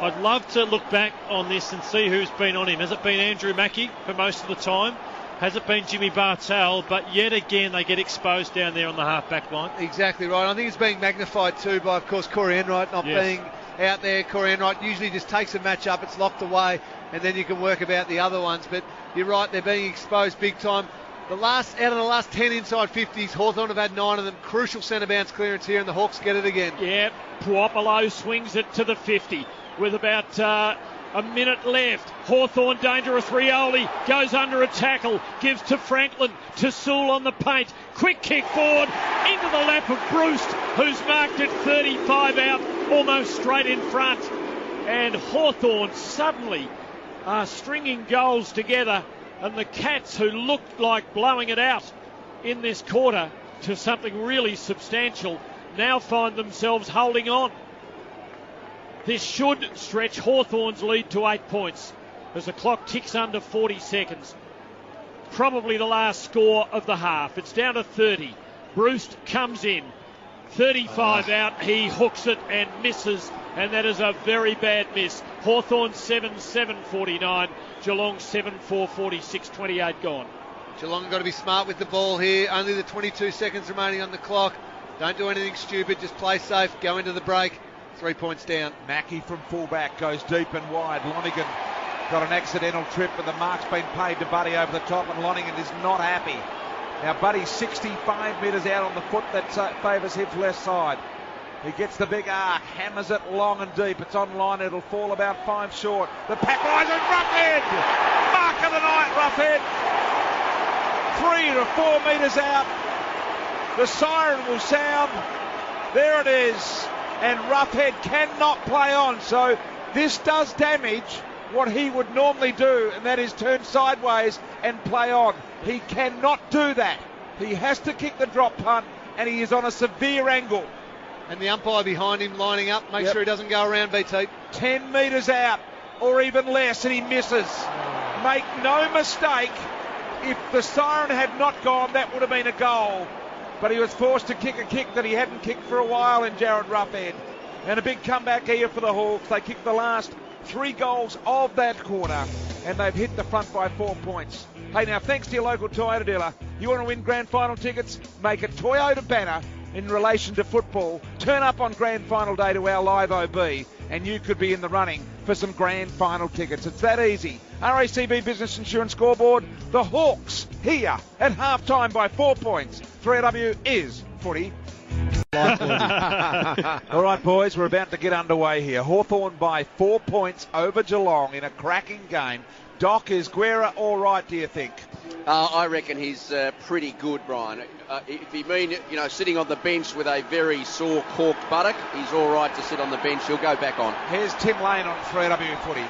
I'd love to look back on this and see who's been on him. Has it been Andrew Mackie for most of the time? Has it been Jimmy Bartel? But yet again, they get exposed down there on the half-back line. Exactly right. I think it's being magnified too by, of course, Corey Enright not being out there. Corey Enright usually just takes a match up, it's locked away, and then you can work about the other ones. But you're right, they're being exposed big time. Out of the last 10 inside 50s, Hawthorn have had 9 of them. Crucial centre bounce clearance here, and the Hawks get it again. Yeah, Puopolo swings it to the 50 with about a minute left. Hawthorn dangerous. Rioli goes under a tackle, gives to Franklin, to Sewell on the paint. Quick kick forward into the lap of Bruce, who's marked it 35 out, almost straight in front. And Hawthorn suddenly are stringing goals together, and the Cats, who looked like blowing it out in this quarter to something really substantial, now find themselves holding on. This should stretch Hawthorn's lead to 8 points as the clock ticks under 40 seconds. Probably the last score of the half. It's down to 30. Bruce comes in. 35 out. He hooks it and misses, and that is a very bad miss. Hawthorn 7-7-49. Geelong 7-4-46. 28 gone. Geelong got to be smart with the ball here. Only the 22 seconds remaining on the clock. Don't do anything stupid. Just play safe. Go into the break. 3 points down. Mackie from fullback goes deep and wide. Lonergan got an accidental trip, but the mark's been paid to Buddy over the top, and Lonergan is not happy. Now Buddy's 65 metres out on the foot that favours his left side. He gets the big arc, hammers it long and deep. It's on line. It'll fall about 5 short. The pack rise and Roughhead! Mark of the night, Roughhead. 3 to 4 metres out. The siren will sound. There it is. And Roughhead cannot play on. So this does damage what he would normally do, and that is turn sideways and play on. He cannot do that. He has to kick the drop punt, and he is on a severe angle. And the umpire behind him lining up. Make sure he doesn't go around, BT. 10 metres out or even less, and he misses. Make no mistake, If the siren had not gone, that would have been a goal. But he was forced to kick a kick that he hadn't kicked for a while in Jared Roughead. And a big comeback here for the Hawks. They kicked the last 3 goals of that quarter, and they've hit the front by 4 points. Hey, now, thanks to your local Toyota dealer. You want to win grand final tickets? Make a Toyota banner in relation to football. Turn up on grand final day to our live OB, and you could be in the running for some grand final tickets. It's that easy. RACB Business Insurance Scoreboard. The Hawks here at half-time by 4 points. 3AW is footy. All right, boys, we're about to get underway here. Hawthorn by 4 points over Geelong in a cracking game. Doc, is Guerra all right, do you think? I reckon he's pretty good, Brian. If you mean, sitting on the bench with a very sore corked buttock, he's all right to sit on the bench. He'll go back on. Here's Tim Lane on 3AW footy.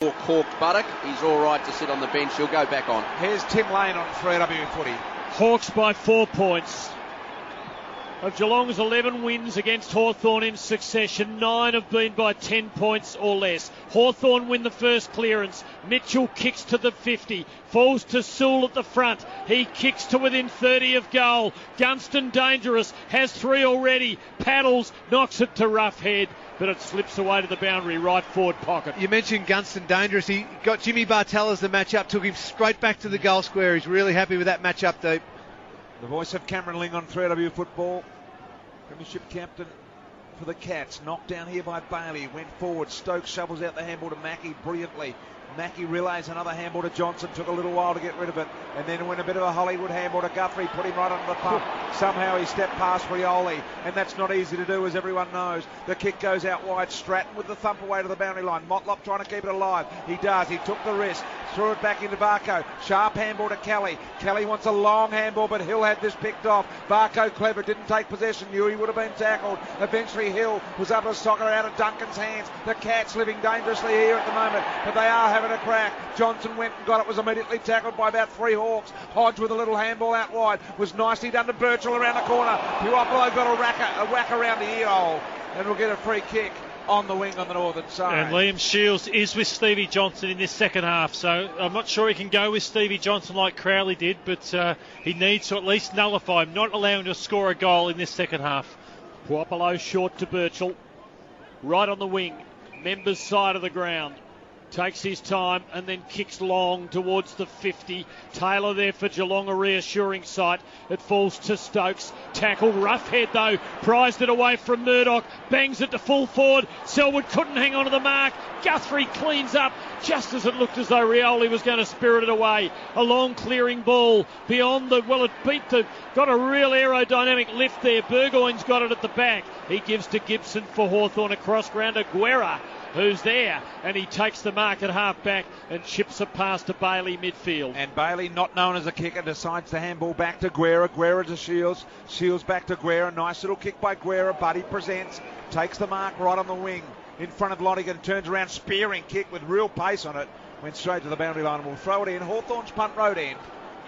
Or corked buttock. He's all right to sit on the bench. He'll go back on. Here's Tim Lane on 3AW footy. Hawks by 4 points. Of Geelong's 11 wins against Hawthorn in succession, 9 have been by 10 points or less. Hawthorn win the first clearance. Mitchell kicks to the 50, falls to Sewell at the front. He kicks to within 30 of goal. Gunston dangerous, has 3 already. Paddles, knocks it to Roughhead, but it slips away to the boundary, right forward pocket. You mentioned Gunston dangerous. He got Jimmy Bartell as the matchup, took him straight back to the goal square. He's really happy with that matchup, Deep. The voice of Cameron Ling on 3AW football. Premiership captain for the Cats. Knocked down here by Bailey. Went forward. Stokes shovels out the handball to Mackie brilliantly. Mackie relays another handball to Johnson. Took a little while to get rid of it. And then went a bit of a Hollywood handball to Guthrie. Put him right under the pump. Somehow he stepped past Rioli. And that's not easy to do, as everyone knows. The kick goes out wide. Stratton with the thump away to the boundary line. Motlop trying to keep it alive. He does. He took the risk. Threw it back into Barco. Sharp handball to Kelly. Kelly wants a long handball, but Hill had this picked off. Barco clever. Didn't take possession. Knew he would have been tackled. Eventually Hill was able to soccer out of Duncan's hands. The Cats living dangerously here at the moment, but they are having a crack. Johnson went and got it, was immediately tackled by about 3 Hawks. Hodge with a little handball out wide was nicely done to Birchall around the corner. Puopolo got a whack around the ear hole and will get a free kick on the wing on the northern side. And Liam Shields is with Stevie Johnson in this second half, so I'm not sure he can go with Stevie Johnson like Crowley did, but he needs to at least nullify him, not allow him to score a goal in this second half. Puopolo short to Birchall. Right on the wing. Members side of the ground. Takes his time and then kicks long towards the 50. Taylor there for Geelong, a reassuring sight. It falls to Stokes. Tackle Roughhead though. Prized it away from Murdoch. Bangs it to full forward. Selwood couldn't hang on to the mark. Guthrie cleans up just as it looked as though Rioli was going to spirit it away. A long clearing ball beyond the, well, it beat the, got a real aerodynamic lift there. Burgoyne's got it at the back. He gives to Gibson for Hawthorn across ground to Guerra, who's there, and he takes the mark at half back and chips it past to Bailey midfield. And Bailey, not known as a kicker, decides to handball back to Guerra. Guerra to Shields. Shields back to Guerra. Nice little kick by Guerra. Buddy presents. Takes the mark right on the wing. In front of Lonigan. Turns around. Spearing kick with real pace on it. Went straight to the boundary line and will throw it in. Hawthorn's punt road end.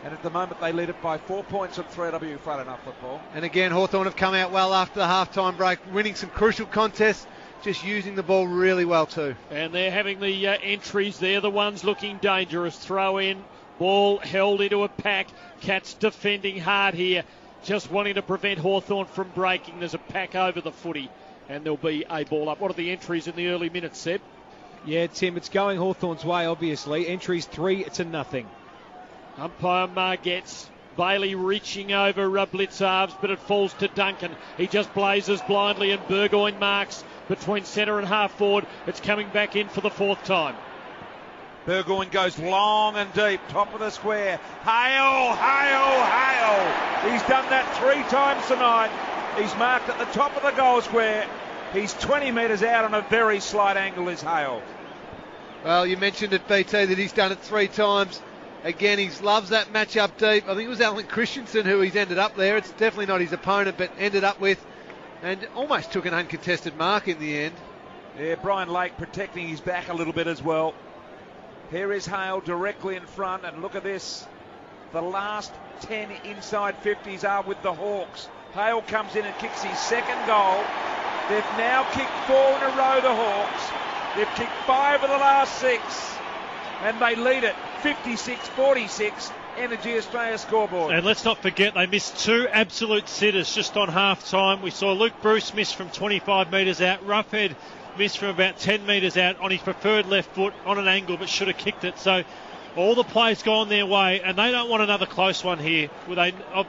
And at the moment they lead it by 4 points at 3AW Friday Night Football. And again, Hawthorn have come out well after the half-time break, winning some crucial contests. Just using the ball really well too. And they're having the entries. They're the ones looking dangerous. Throw in. Ball held into a pack. Cats defending hard here. Just wanting to prevent Hawthorn from breaking. There's a pack over the footy. And there'll be a ball up. What are the entries in the early minutes, Seb? Yeah, Tim, it's going Hawthorn's way, obviously. Entries 3-0. Umpire Margetts. Bailey reaching over Blitzarves, but it falls to Duncan. He just blazes blindly and Burgoyne marks between centre and half forward. It's coming back in for the 4th time. Burgoyne goes long and deep, top of the square. Hale, Hale, Hale. He's done that 3 times tonight. He's marked at the top of the goal square. He's 20 metres out on a very slight angle, is Hale. Well, you mentioned at BT that he's done it 3 times. Again, he loves that matchup deep. I think it was Alan Christensen who he's ended up there. It's definitely not his opponent, but ended up with and almost took an uncontested mark in the end. Yeah, Brian Lake protecting his back a little bit as well. Here is Hale directly in front, and look at this. The last 10 inside 50s are with the Hawks. Hale comes in and kicks his 2nd goal. They've now kicked 4 in a row, the Hawks. They've kicked 5 of the last 6. And they lead it 56-46, Energy Australia scoreboard. And let's not forget they missed 2 absolute sitters just on half time. We saw Luke Bruce miss from 25 metres out. Roughhead missed from about 10 metres out on his preferred left foot on an angle, but should have kicked it. So all the plays gone their way, and they don't want another close one here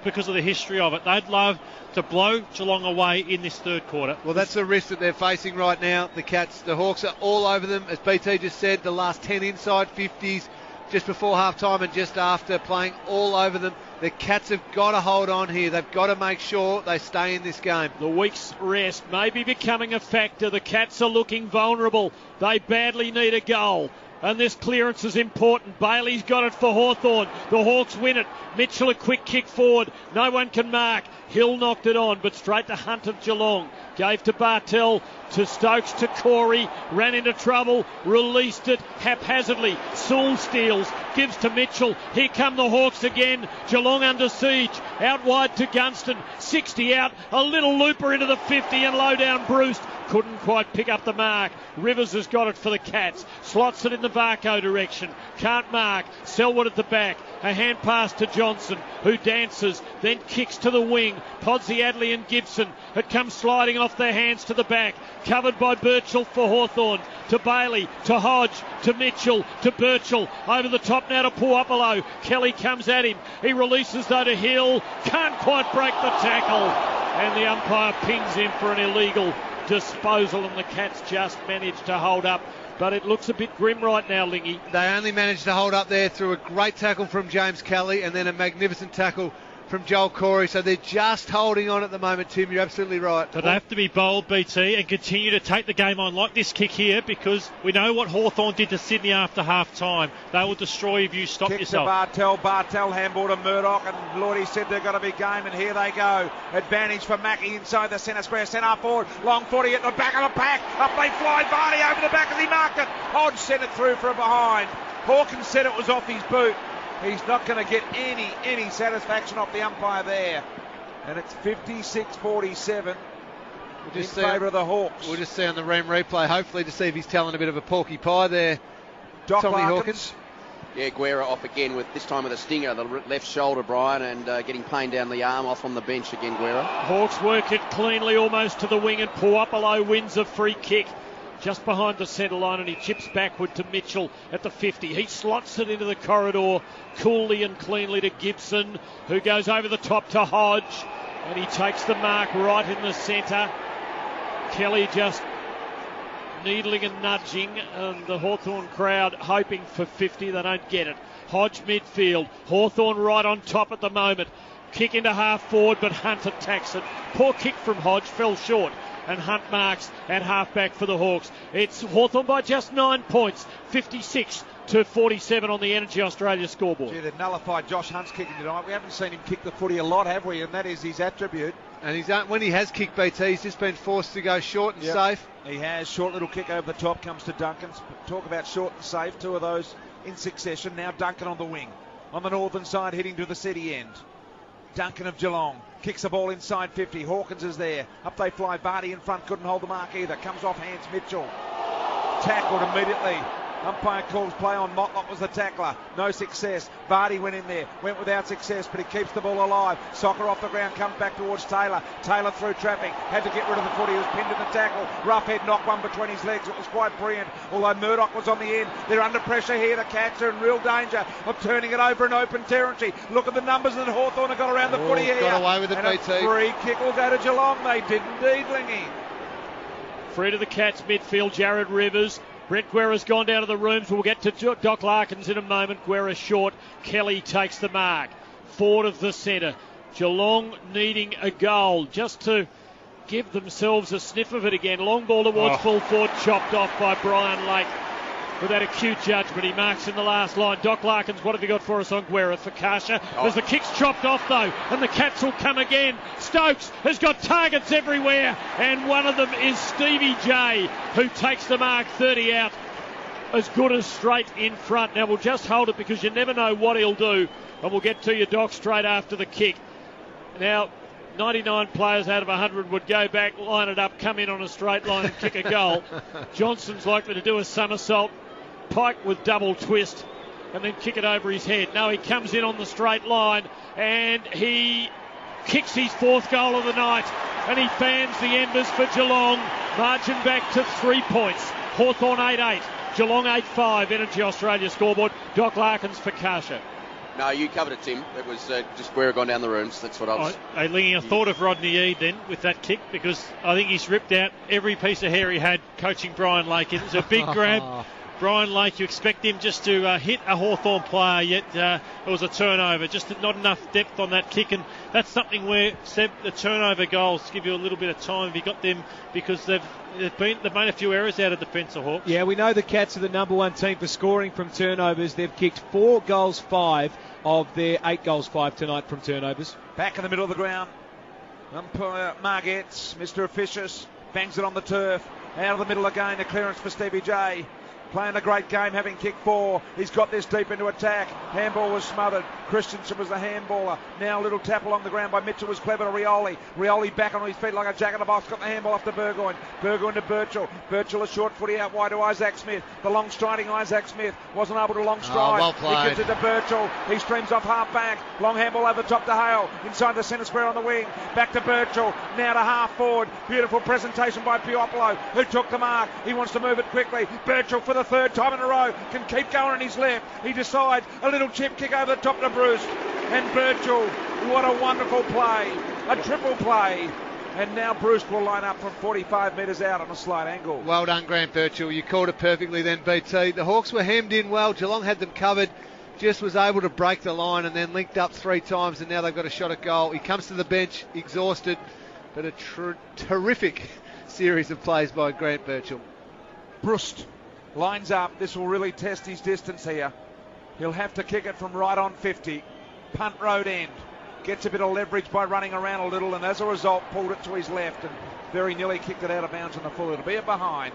because of the history of it. They'd love to blow Geelong away in this 3rd quarter. Well, that's the risk that they're facing right now. The Cats, the Hawks are all over them. As BT just said, the last 10 inside 50s just before half-time and just after, playing all over them. The Cats have got to hold on here. They've got to make sure they stay in this game. The week's rest may be becoming a factor. The Cats are looking vulnerable. They badly need a goal. And this clearance is important. Bailey's got it for Hawthorn. The Hawks win it. Mitchell a quick kick forward. No one can mark. Hill knocked it on, but straight to Hunt of Geelong. Gave to Bartel, to Stokes, to Corey. Ran into trouble. Released it haphazardly. Sewell steals. Gives to Mitchell. Here come the Hawks again. Geelong under siege. Out wide to Gunston. 60 out. A little looper into the 50 and low down Bruce. Couldn't quite pick up the mark. Rivers has got it for the Cats. Slots it in the Varco direction. Can't mark. Selwood at the back. A hand pass to Johnson, who dances, then kicks to the wing. Podsy, Adley and Gibson. It comes sliding off their hands to the back. Covered by Birchall for Hawthorn. To Bailey, to Hodge, to Mitchell, to Birchall. Over the top now to Puopolo. Kelly comes at him. He releases though to Hill. Can't quite break the tackle. And the umpire pings him for an illegal disposal, and the Cats just managed to hold up. But it looks a bit grim right now, Lingy. They only managed to hold up there through a great tackle from James Kelly and then a magnificent tackle from Joel Corey. So they're just holding on at the moment, Tim. You're absolutely right. But they have to be bold, BT, and continue to take the game on like this kick here, because we know what Hawthorn did to Sydney after half-time. They will destroy if you stop kick yourself. To Bartel handball to Murdoch, and Lloydie said they've got a big game, and here they go. Advantage for Mackie inside the centre square, centre forward. Long 40 at the back of the pack. Up they fly. Vardy over the back as he marked it. Hodge sent it through from behind. Hawkins said it was off his boot. He's not going to get any satisfaction off the umpire there. And it's 56-47 in favour of the Hawks. We'll just see on the Ream replay, hopefully, to see if he's telling a bit of a porky pie there, Tommy Hawkins. Yeah, Guerra off again, with this time with a stinger, the left shoulder, Brian, and getting pain down the arm, off on the bench again, Guerra. Hawks work it cleanly almost to the wing, and Puopolo wins a free kick just behind the centre line, and he chips backward to Mitchell at the 50. He slots it into the corridor coolly and cleanly to Gibson, who goes over the top to Hodge, and he takes the mark right in the centre. Kelly just needling and nudging, and the Hawthorn crowd hoping for 50. They don't get it. Hodge midfield. Hawthorn right on top at the moment. Kick into half forward, but Hunt attacks it. Poor kick from Hodge, fell short. And Hunt marks at half-back for the Hawks. It's Hawthorn by just 9 points, 56-47 on the Energy Australia scoreboard. Gee, they've nullified Josh Hunt's kicking tonight. We haven't seen him kick the footy a lot, have we? And that is his attribute. And when he has kicked BT, he's just been forced to go short and safe. He has. Short little kick over the top comes to Duncan. Talk about short and safe, two of those in succession. Now Duncan on the wing. On the northern side, heading to the city end. Duncan of Geelong kicks the ball inside 50. Hawkins is there. Up they fly. Vardy in front. Couldn't hold the mark either. Comes off hands. Mitchell. Tackled immediately. Umpire calls play on Motlop was the tackler. No success. Vardy went in there. Went without success, but he keeps the ball alive. Soccer off the ground. Comes back towards Taylor. Taylor through traffic. Had to get rid of the footy. He was pinned in the tackle. Rough head knocked one between his legs. It was quite brilliant. Although Murdoch was on the end. They're under pressure here. The Cats are in real danger of turning it over in open territory. Look at the numbers that Hawthorn have got around the footy here. Got away with it, and BT. A free kick will go to Geelong. They did indeed, Lingy. Free to the Cats midfield. Jared Rivers. Brent Guerra's gone down to the rooms. We'll get to Doc Larkins in a moment. Guerra short. Kelly takes the mark. Forward of the centre. Geelong needing a goal just to give themselves a sniff of it again. Long ball towards full forward, chopped off by Brian Lake. With that acute judgment, he marks in the last line. Doc Larkins, what have you got for us on Guerra? For Kasha, as the kick's chopped off though, and the Cats will come again. Stokes has got targets everywhere, and one of them is Stevie J, who takes the mark 30 out, as good as straight in front. Now we'll just hold it because you never know what he'll do, and we'll get to you, Doc, straight after the kick. Now, 99 players out of 100 would go back, line it up, come in on a straight line and kick a goal. Johnson's likely to do a somersault. Pike with double twist and then kick it over his head. No, he comes in on the straight line and he kicks his fourth goal of the night, and he fans the embers for Geelong. Margin back to 3 points. Hawthorn 8-8, Geelong 8-5. Energy Australia scoreboard. Doc Larkins for Kasha. No, you covered it, Tim. It was just Guerra gone down the rooms. That's what I was... I thought of Rodney Eade then with that kick, because I think he's ripped out every piece of hair he had coaching Brian Lake. It was a big grab. Brian Lake, you expect him just to hit a Hawthorn player, yet it was a turnover. Just not enough depth on that kick, and that's something where, Seb, the turnover goals give you a little bit of time if you got them, because they've made a few errors out of defence, the Hawks. Yeah, we know the Cats are the number one team for scoring from turnovers. They've kicked 4 goals 5 of their 8 goals 5 tonight from turnovers. Back in the middle of the ground, umpire Margetts, Mr. Officious, bangs it on the turf. Out of the middle again, the clearance for Stevie J. Playing a great game, having kicked 4. He's got this deep into attack. Handball was smothered. Christensen was the handballer. Now a little tap along the ground by Mitchell was clever to Rioli. Rioli back on his feet like a jack in the box. Got the handball off to Burgoyne. Burgoyne to Birchall. Birchall a short footy out wide to Isaac Smith. The long striding Isaac Smith wasn't able to long stride. Well played. He gives it to Birchall. He streams off half back. Long handball over the top to Hale. Inside the centre square on the wing. Back to Birchall. Now to half forward. Beautiful presentation by Piopolo, who took the mark. He wants to move it quickly. Birchall for the 3rd time in a row can keep going on his left. He decides a little chip kick over the top to Bruce. And Birchall, what a wonderful play. A triple play. And now Bruce will line up from 45 metres out on a slight angle. Well done, Grant Birchall. You called it perfectly then, BT. The Hawks were hemmed in well. Geelong had them covered. Just was able to break the line and then linked up 3 times, and now they've got a shot at goal. He comes to the bench exhausted, but a terrific series of plays by Grant Birchall. Brust lines up. This will really test his distance here. He'll have to kick it from right on 50. Punt road end. Gets a bit of leverage by running around a little, and as a result pulled it to his left and very nearly kicked it out of bounds on the full. It'll be a behind.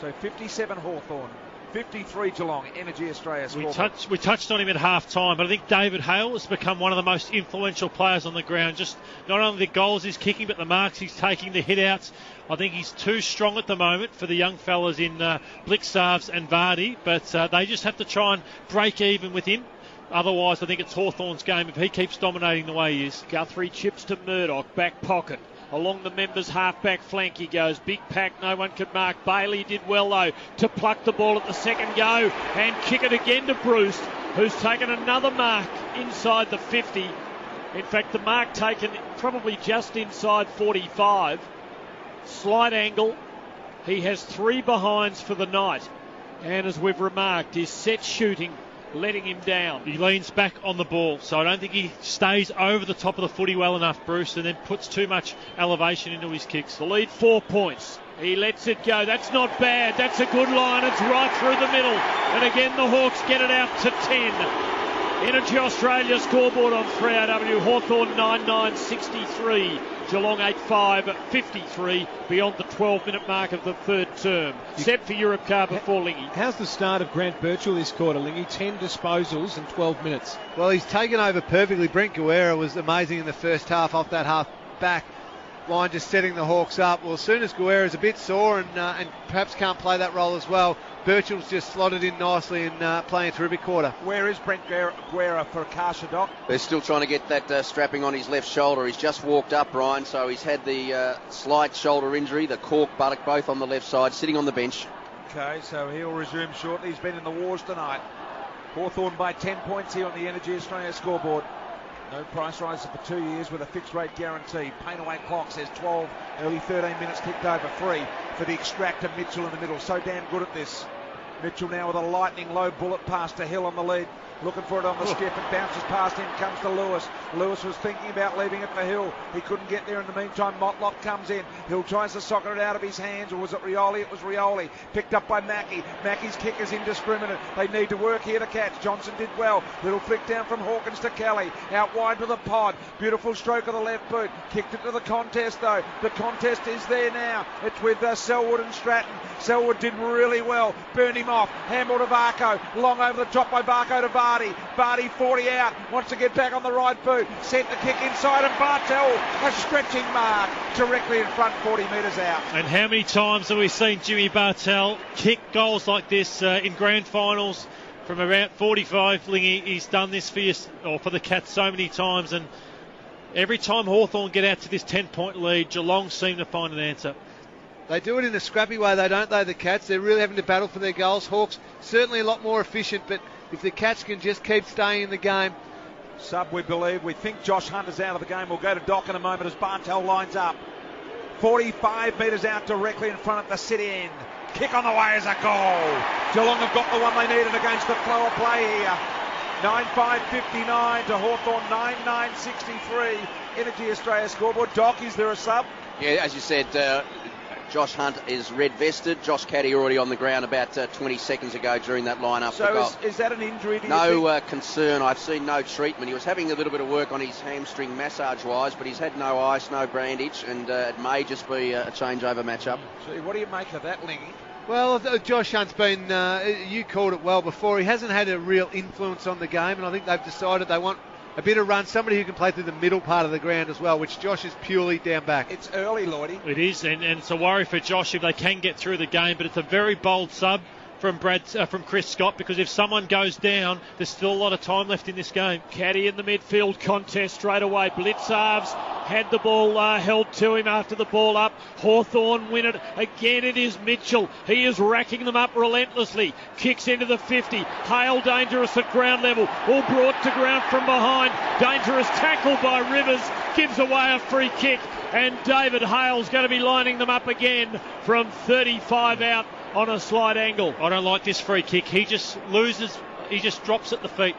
So 57 Hawthorn, 53 Geelong, Energy Australia scoreboard. We touched on him at half time, but I think David Hale has become one of the most influential players on the ground. Just not only the goals he's kicking, but the marks he's taking, the hit outs. I think he's too strong at the moment for the young fellas in Blixarves and Vardy, but they just have to try and break even with him. Otherwise, I think it's Hawthorn's game if he keeps dominating the way he is. Guthrie chips to Murdoch, back pocket. Along the members' half-back flank he goes. Big pack, no one could mark. Bailey did well, though, to pluck the ball at the second go and kick it again to Bruce, who's taken another mark inside the 50. In fact, the mark taken probably just inside 45. Slight angle. He has 3 behinds for the night. And as we've remarked, his set shooting letting him down. He leans back on the ball, so I don't think he stays over the top of the footy well enough, Bruce, and then puts too much elevation into his kicks. The lead 4 points. He lets it go. That's not bad. That's a good line. It's right through the middle. And again, the Hawks get it out to 10. Energy Australia scoreboard on 3AW. Hawthorn 9-9-63. Geelong 8-5 53 beyond the 12-minute mark of the 3rd term. Set for Europe car before Lingy. How's the start of Grant Birchall this quarter, Lingy? 10 disposals in 12 minutes. Well, he's taken over perfectly. Brent Guerra was amazing in the first half off that half back line, just setting the Hawks up. Well, as soon as Guerra's a bit sore and perhaps can't play that role as well, Birchall's just slotted in nicely and playing a terrific quarter. Where is Brent Guerra for Akasha, Doc? They're still trying to get that strapping on his left shoulder. He's just walked up, Ryan, so he's had the slight shoulder injury, the cork buttock, both on the left side, sitting on the bench. Okay, so he'll resume shortly. He's been in the wars tonight. Hawthorn by 10 points here on the Energy Australia scoreboard. No price riser for 2 years with a fixed rate guarantee. Paint away clock says 12, early 13 minutes kicked over. Free for the extractor Mitchell in the middle. So damn good at this. Mitchell now with a lightning low bullet pass to Hill on the lead. Looking for it on the skip and bounces past him, comes to Lewis. Lewis was thinking about leaving it for Hill. He couldn't get there in the meantime. Motlop comes in. Hill tries to socket it out of his hands, or was it Rioli? It was Rioli. Picked up by Mackie. Mackie's kick is indiscriminate. They need to work here to catch. Johnson did well. Little flick down from Hawkins to Kelly. Out wide to the pod. Beautiful stroke of the left boot. Kicked it to the contest though. The contest is there now. It's with Selwood and Stratton. Selwood did really well. Burned him off. Handball to Varco. Long over the top by Varco to Vardy. Vardy 40 out, wants to get back on the right boot, sent the kick inside, and Bartel a stretching mark directly in front, 40 metres out. And how many times have we seen Jimmy Bartel kick goals like this in grand finals from around 45? Lingy, he's done this for the Cats so many times, and every time Hawthorn get out to this 10-point lead, Geelong seem to find an answer. They do it in a scrappy way, though, don't they, the Cats? They're really having to battle for their goals. Hawks certainly a lot more efficient, but if the Cats can just keep staying in the game. Sub, we believe. We think Josh Hunter's out of the game. We'll go to Doc in a moment as Bartel lines up. 45 metres out directly in front of the city end. Kick on the way is a goal. Geelong have got the one they needed against the flow of play here. 9-5-59 to Hawthorn, 9-9-63. Energy Australia scoreboard. Doc, is there a sub? Yeah, as you said, Josh Hunt is red vested. Josh Caddy already on the ground about 20 seconds ago during that line-up. So is that an injury? Do you think? No concern. I've seen no treatment. He was having a little bit of work on his hamstring massage-wise, but he's had no ice, no bandage, and it may just be a changeover matchup. So what do you make of that, Lingy? Well, Josh Hunt's been, you called it well before, he hasn't had a real influence on the game, and I think they've decided they want a bit of run, somebody who can play through the middle part of the ground as well, which Josh is purely down back. It's early, Lloydie. It is, and it's a worry for Josh if they can get through the game, but it's a very bold sub from Chris Scott, because if someone goes down, there's still a lot of time left in this game. Caddy in the midfield contest straight away. Blitzarves had the ball held to him after the ball up. Hawthorn win it. Again, it is Mitchell. He is racking them up relentlessly. Kicks into the 50. Hale dangerous at ground level. All brought to ground from behind. Dangerous tackle by Rivers. Gives away a free kick. And David Hale's going to be lining them up again from 35 out on a slight angle. I don't like this free kick. He just loses. He just drops at the feet.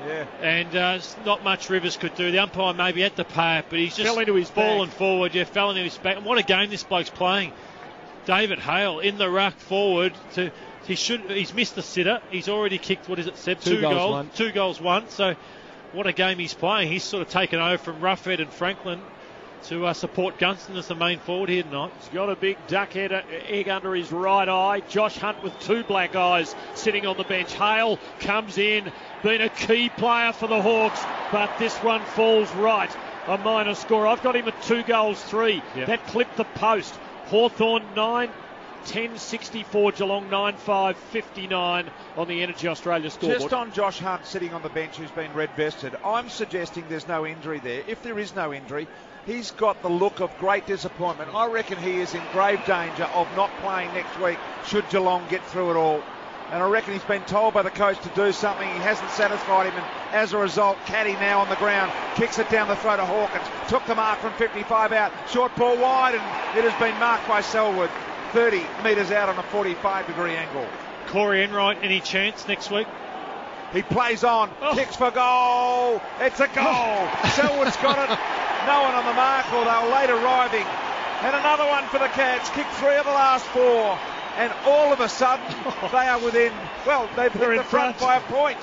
Yeah. And not much Rivers could do. The umpire maybe had to pay it, but he's just fell into his falling back. forward. Yeah, fell into his back. And what a game this bloke's playing. David Hale in the ruck forward. He's missed the sitter. He's already kicked, what is it, Seb? Two goals, 2 goals, 1. So what a game he's playing. He's sort of taken over from Ruffhead and Franklin to support Gunston as the main forward here tonight. He's got a big duck egg under his right eye. Josh Hunt with 2 black eyes sitting on the bench. Hale comes in, been a key player for the Hawks, but this one falls right. A minor score. I've got him at 2 goals, 3. Yep. That clipped the post. Hawthorn 9-10-64, Geelong 9-5-59 on the Energy Australia scoreboard. Just on Josh Hunt sitting on the bench who's been red vested, I'm suggesting there's no injury there. If there is no injury, he's got the look of great disappointment. I reckon he is in grave danger of not playing next week should Geelong get through it all. And I reckon he's been told by the coach to do something. He hasn't satisfied him, and as a result, Caddy now on the ground, kicks it down the throat of Hawkins. Took the mark from 55 out. Short ball wide, and it has been marked by Selwood. 30 metres out on a 45-degree angle. Corey Enright, any chance next week? He plays on, kicks for goal. It's a goal. Selwood's got it. No one on the mark, or they were late arriving. And another one for the Cats. Kicked 3 of the last 4. And all of a sudden, they are within, well, they're in the front by a point.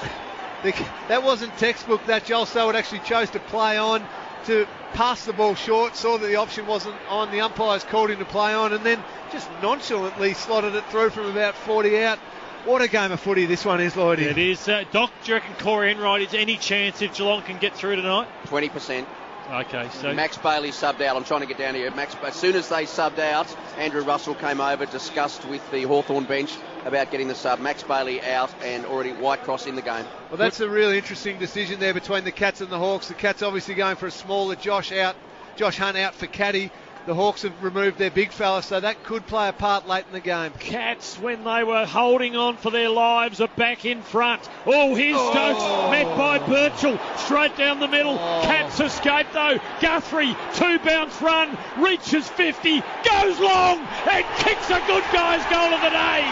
That wasn't textbook, that Joel Selwood actually chose to play on, to pass the ball short, saw that the option wasn't on, the umpires called him to play on, and then just nonchalantly slotted it through from about 40 out. What a game of footy this one is, Lloydie. It is. Doc, do you reckon Corey Enright is any chance if Geelong can get through tonight? 20%. Okay, so Max Bailey subbed out. I'm trying to get down here. As soon as they subbed out, Andrew Russell came over, discussed with the Hawthorn bench about getting the sub. Max Bailey out and already Whitecross in the game. Well, that's a really interesting decision there between the Cats and the Hawks. The Cats obviously going for a smaller Josh Hunt out for Caddy. The Hawks have removed their big fella, so that could play a part late in the game. Cats, when they were holding on for their lives, are back in front. Here's Stokes, met by Birchall, straight down the middle. Cats escape though. Guthrie, 2-bounce run, reaches 50, goes long, and kicks a good guy's goal of the day.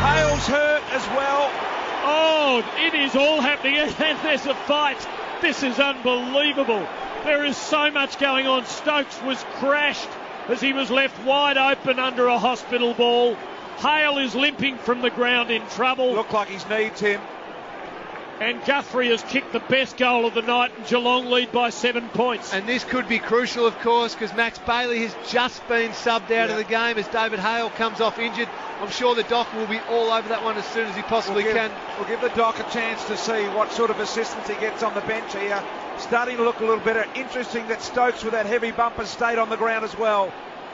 Hale's hurt as well. It is all happening, and there's a fight. This is unbelievable. There is so much going on. Stokes was crashed as he was left wide open under a hospital ball. Hale is limping from the ground in trouble. Looked like his knee, Tim. And Guthrie has kicked the best goal of the night, and Geelong lead by 7 points. And this could be crucial, of course, because Max Bailey has just been subbed out of the game as David Hale comes off injured. I'm sure the Doc will be all over that one as soon as he possibly can. We'll give the Doc a chance to see what sort of assistance he gets on the bench here. Starting to look a little better. Interesting that Stokes with that heavy bumper stayed on the ground as well.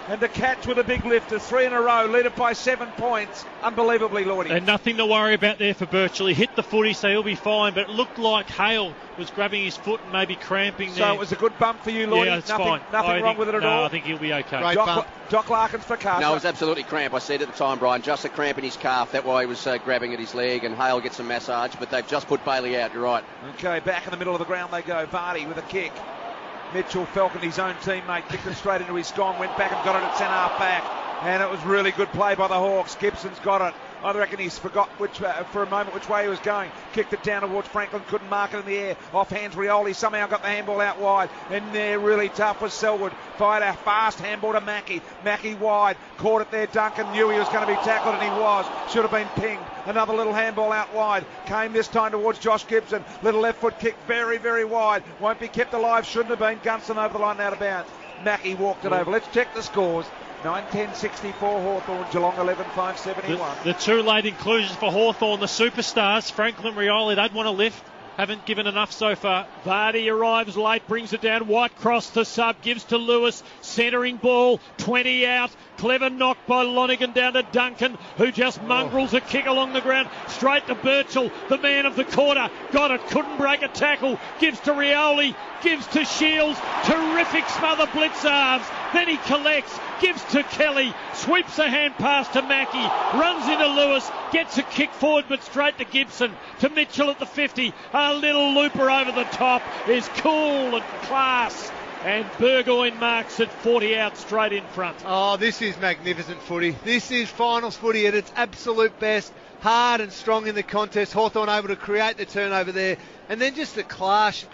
And the Cats with a big lift of 3 in a row, lead it by 7 points. Unbelievably, Lordy. And nothing to worry about there for Birchall. He hit the footy, so he'll be fine. But it looked like Hale was grabbing his foot and maybe cramping there. So it was a good bump for you, Lordy? Yeah, it's fine. Nothing wrong with it at all? No, I think he'll be okay. Great bump. Doc Larkins for Carter. No, it was absolutely cramp. I said at the time, Brian, just a cramp in his calf. That's why he was grabbing at his leg, and Hale gets some massage, but they've just put Bailey out. You're right. Okay, back in the middle of the ground they go. Vardy with a kick. Mitchell Falcon, his own teammate, kicked it straight into his scone, went back and got it at centre half back. And it was really good play by the Hawks. Gibson's got it. I reckon he's forgot for a moment which way he was going. Kicked it down towards Franklin, couldn't mark it in the air. Off hands Rioli, somehow got the handball out wide. And there really tough was Selwood. Fired a fast handball to Mackie. Mackie wide, caught it there. Duncan knew he was going to be tackled and he was. Should have been pinged. Another little handball out wide. Came this time towards Josh Gibson. Little left foot kick very, very wide. Won't be kept alive. Shouldn't have been. Gunston over the line out of bounds. Mackie walked it over. Let's check the scores. 9-10-64 Hawthorn, Geelong 11-5-71. The two late inclusions for Hawthorn, the superstars, Franklin, Rioli, they'd want to lift. Haven't given enough so far. Vardy arrives late, brings it down. White cross to sub, gives to Lewis. Centering ball, 20 out. Clever knock by Lonigan down to Duncan, who just mongrels a kick along the ground. Straight to Birchall, the man of the quarter. Got it, couldn't break a tackle. Gives to Rioli, gives to Shields. Terrific smother Blitzarves. Then he collects, gives to Kelly. Sweeps a hand pass to Mackie. Runs into Lewis, gets a kick forward but straight to Gibson. To Mitchell at the 50. A little looper over the top is cool and class. And Burgoyne marks it 40 out straight in front. Oh, this is magnificent footy. This is finals footy at its absolute best. Hard and strong in the contest. Hawthorn able to create the turnover there. And then just the class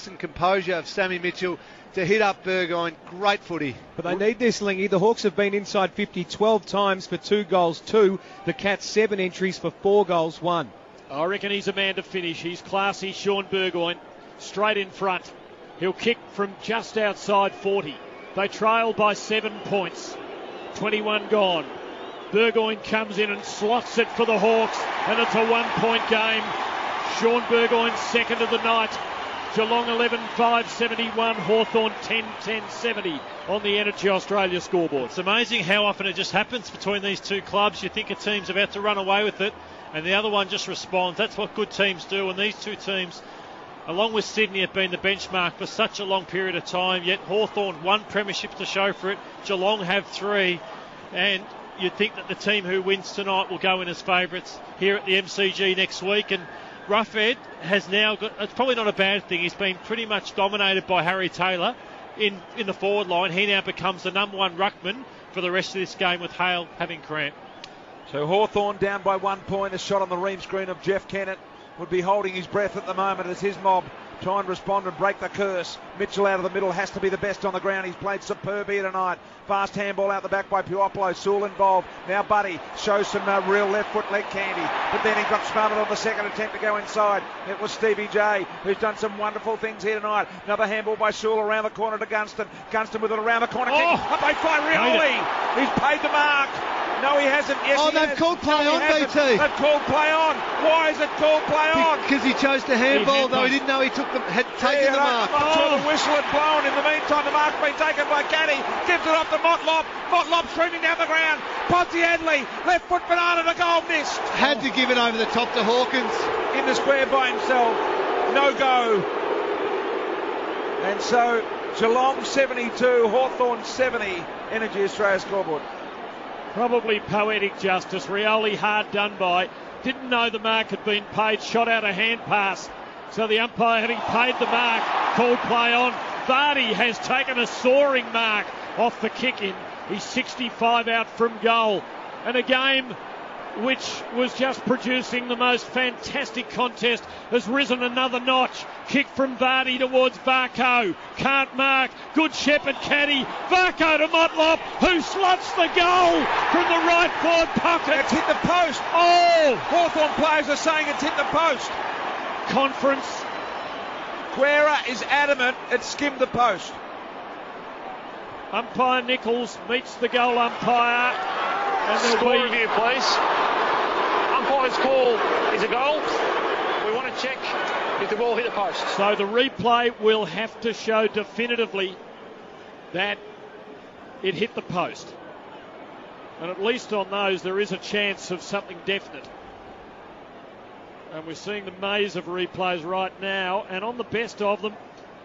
and composure of Sammy Mitchell to hit up Burgoyne. Great footy. But they need this, Lingy. The Hawks have been inside 50 12 times for 2 goals, 2. The Cats 7 entries for 4 goals, 1. I reckon he's a man to finish. He's classy, Sean Burgoyne. Straight in front. He'll kick from just outside 40. They trail by 7 points. 21 gone. Burgoyne comes in and slots it for the Hawks, and it's a 1-point game. Sean Burgoyne second of the night. Geelong 11-5-71, Hawthorn 10-10-70 on the Energy Australia scoreboard. It's amazing how often it just happens between these two clubs. You think a team's about to run away with it, and the other one just responds. That's what good teams do, and these two teams, along with Sydney, have been the benchmark for such a long period of time, yet Hawthorn 1 premiership to show for it. Geelong have 3, and you'd think that the team who wins tonight will go in as favourites here at the MCG next week. And Roughead has now got, it's probably not a bad thing, he's been pretty much dominated by Harry Taylor in the forward line. He now becomes the number 1 ruckman for the rest of this game with Hale having cramp. So Hawthorn down by 1 point. A shot on the ream screen of Jeff Kennett. Would be holding his breath at the moment as his mob try and respond and break the curse. Mitchell out of the middle has to be the best on the ground. He's played superb here tonight. Fast handball out the back by Puopolo. Sewell involved. Now Buddy shows some real left foot leg candy. But then he got smothered on the second attempt to go inside. It was Stevie J who's done some wonderful things here tonight. Another handball by Sewell around the corner to Gunston. Gunston with it around the corner. Kick. Up by Rioli. He's paid the mark. No, he hasn't. Yes, they've called play on, BT. They've called play on. Why is it called play on? Because he chose to handball, though he didn't know he had taken the mark. Until the whistle had blown. In the meantime, the mark's been taken by Caddy. Gives it off to Motlop. Motlop streaming down the ground. Ponzi Adley. Left foot banana to goal, missed. Had to give it over the top to Hawkins. In the square by himself. No go. And so Geelong 72, Hawthorn 70. Energy Australia scoreboard. Probably poetic justice. Rioli hard done by. Didn't know the mark had been paid. Shot out a hand pass. So the umpire, having paid the mark, called play on. Vardy has taken a soaring mark off the kick in. He's 65 out from goal. And a game which was just producing the most fantastic contest has risen another notch. Kick from Vardy towards Varco. Can't mark. Good Shepherd caddy. Varco to Motlop, who slots the goal from the right forward pocket. It's hit the post. Oh! Hawthorn players are saying it's hit the post. Conference. Guerra is adamant it skimmed the post. Umpire Nichols meets the goal umpire. And score review, please. Umpire's call is a goal. We want to check if the ball hit the post. So the replay will have to show definitively that it hit the post. And at least on those there is a chance of something definite. And we're seeing the maze of replays right now, and on the best of them,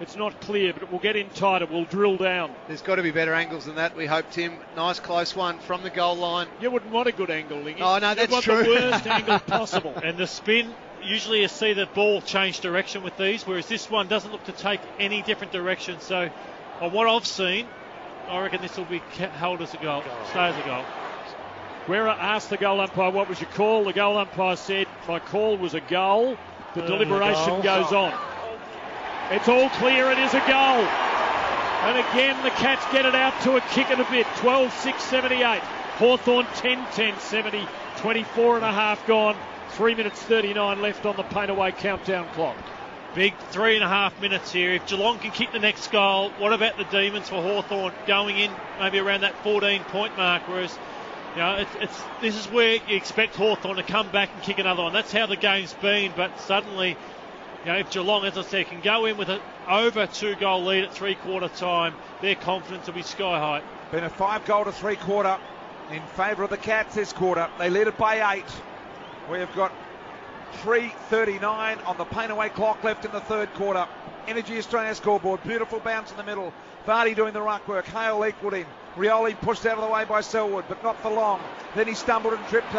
it's not clear, but it will get in tighter. We'll drill down. There's got to be better angles than that, we hope, Tim. Nice close one from the goal line. You wouldn't want a good angle, Lingy. Oh, no, that's true. You want the worst angle possible. And the spin usually you see the ball change direction with these, whereas this one doesn't look to take any different direction. So on what I've seen, I reckon this will be held as a goal, stay as a goal. Guerra asked the goal umpire, what was your call? The goal umpire said, my call was a goal. The deliberation goes on. It's all clear, it is a goal. And again, the Cats get it out to a kick and a bit. 12-6-78. Hawthorn 10-10-70. 24 and a half gone. 3 minutes 39 left on the paint away countdown clock. Big 3.5 minutes here. If Geelong can kick the next goal, what about the Demons for Hawthorn going in maybe around that 14-point mark? Whereas, you know, this is where you expect Hawthorn to come back and kick another one. That's how the game's been, but suddenly, you know, if Geelong, as I said, can go in with an over 2-goal lead at three-quarter time, their confidence will be sky high. Been a 5-goal to three-quarter in favour of the Cats this quarter. They lead it by 8. We've got 3:39 on the paint away clock left in the third quarter. Energy Australia scoreboard. Beautiful bounce in the middle. Vardy doing the ruck work. Hale equalled him. Rioli pushed out of the way by Selwood, but not for long. Then he stumbled and tripped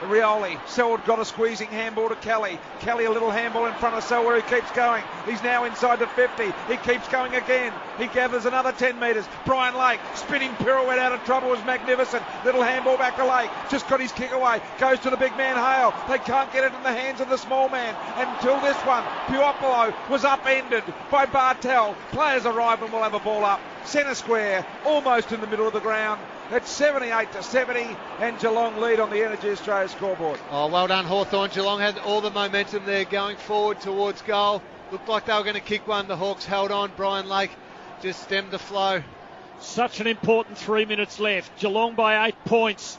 Rioli. Selwood got a squeezing handball to Kelly. Kelly a little handball in front of Selwood, who keeps going. He's now inside the 50. He keeps going again. He gathers another 10 metres. Brian Lake, spinning pirouette out of trouble, was magnificent. Little handball back to Lake. Just got his kick away. Goes to the big man Hale. They can't get it in the hands of the small man. Until this one, Puopolo was upended by Bartel. Players arrive and will have a ball up. Centre square, almost in the middle of the ground. It's 78-70, and Geelong lead on the Energy Australia scoreboard. Oh, well done, Hawthorn. Geelong had all the momentum there going forward towards goal. Looked like they were going to kick one. The Hawks held on. Brian Lake just stemmed the flow. Such an important 3 minutes left. Geelong by 8 points.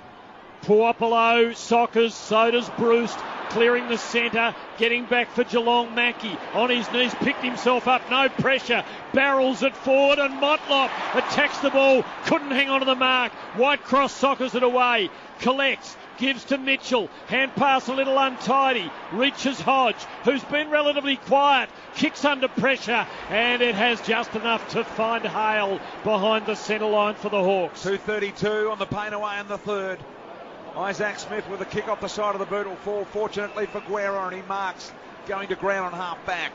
Puopolo, Sockers, so does Bruce. Clearing the centre, getting back for Geelong. Mackie on his knees, picked himself up, no pressure, barrels it forward, and Motlop attacks the ball, couldn't hang on to the mark. White Cross soccers it away, collects, gives to Mitchell, hand pass a little untidy, reaches Hodge, who's been relatively quiet, kicks under pressure, and it has just enough to find Hale behind the centre line for the Hawks. 2:32 on the paint away in the third. Isaac Smith with a kick off the side of the boot will fall, fortunately for Guerra, and he marks going to ground on half back.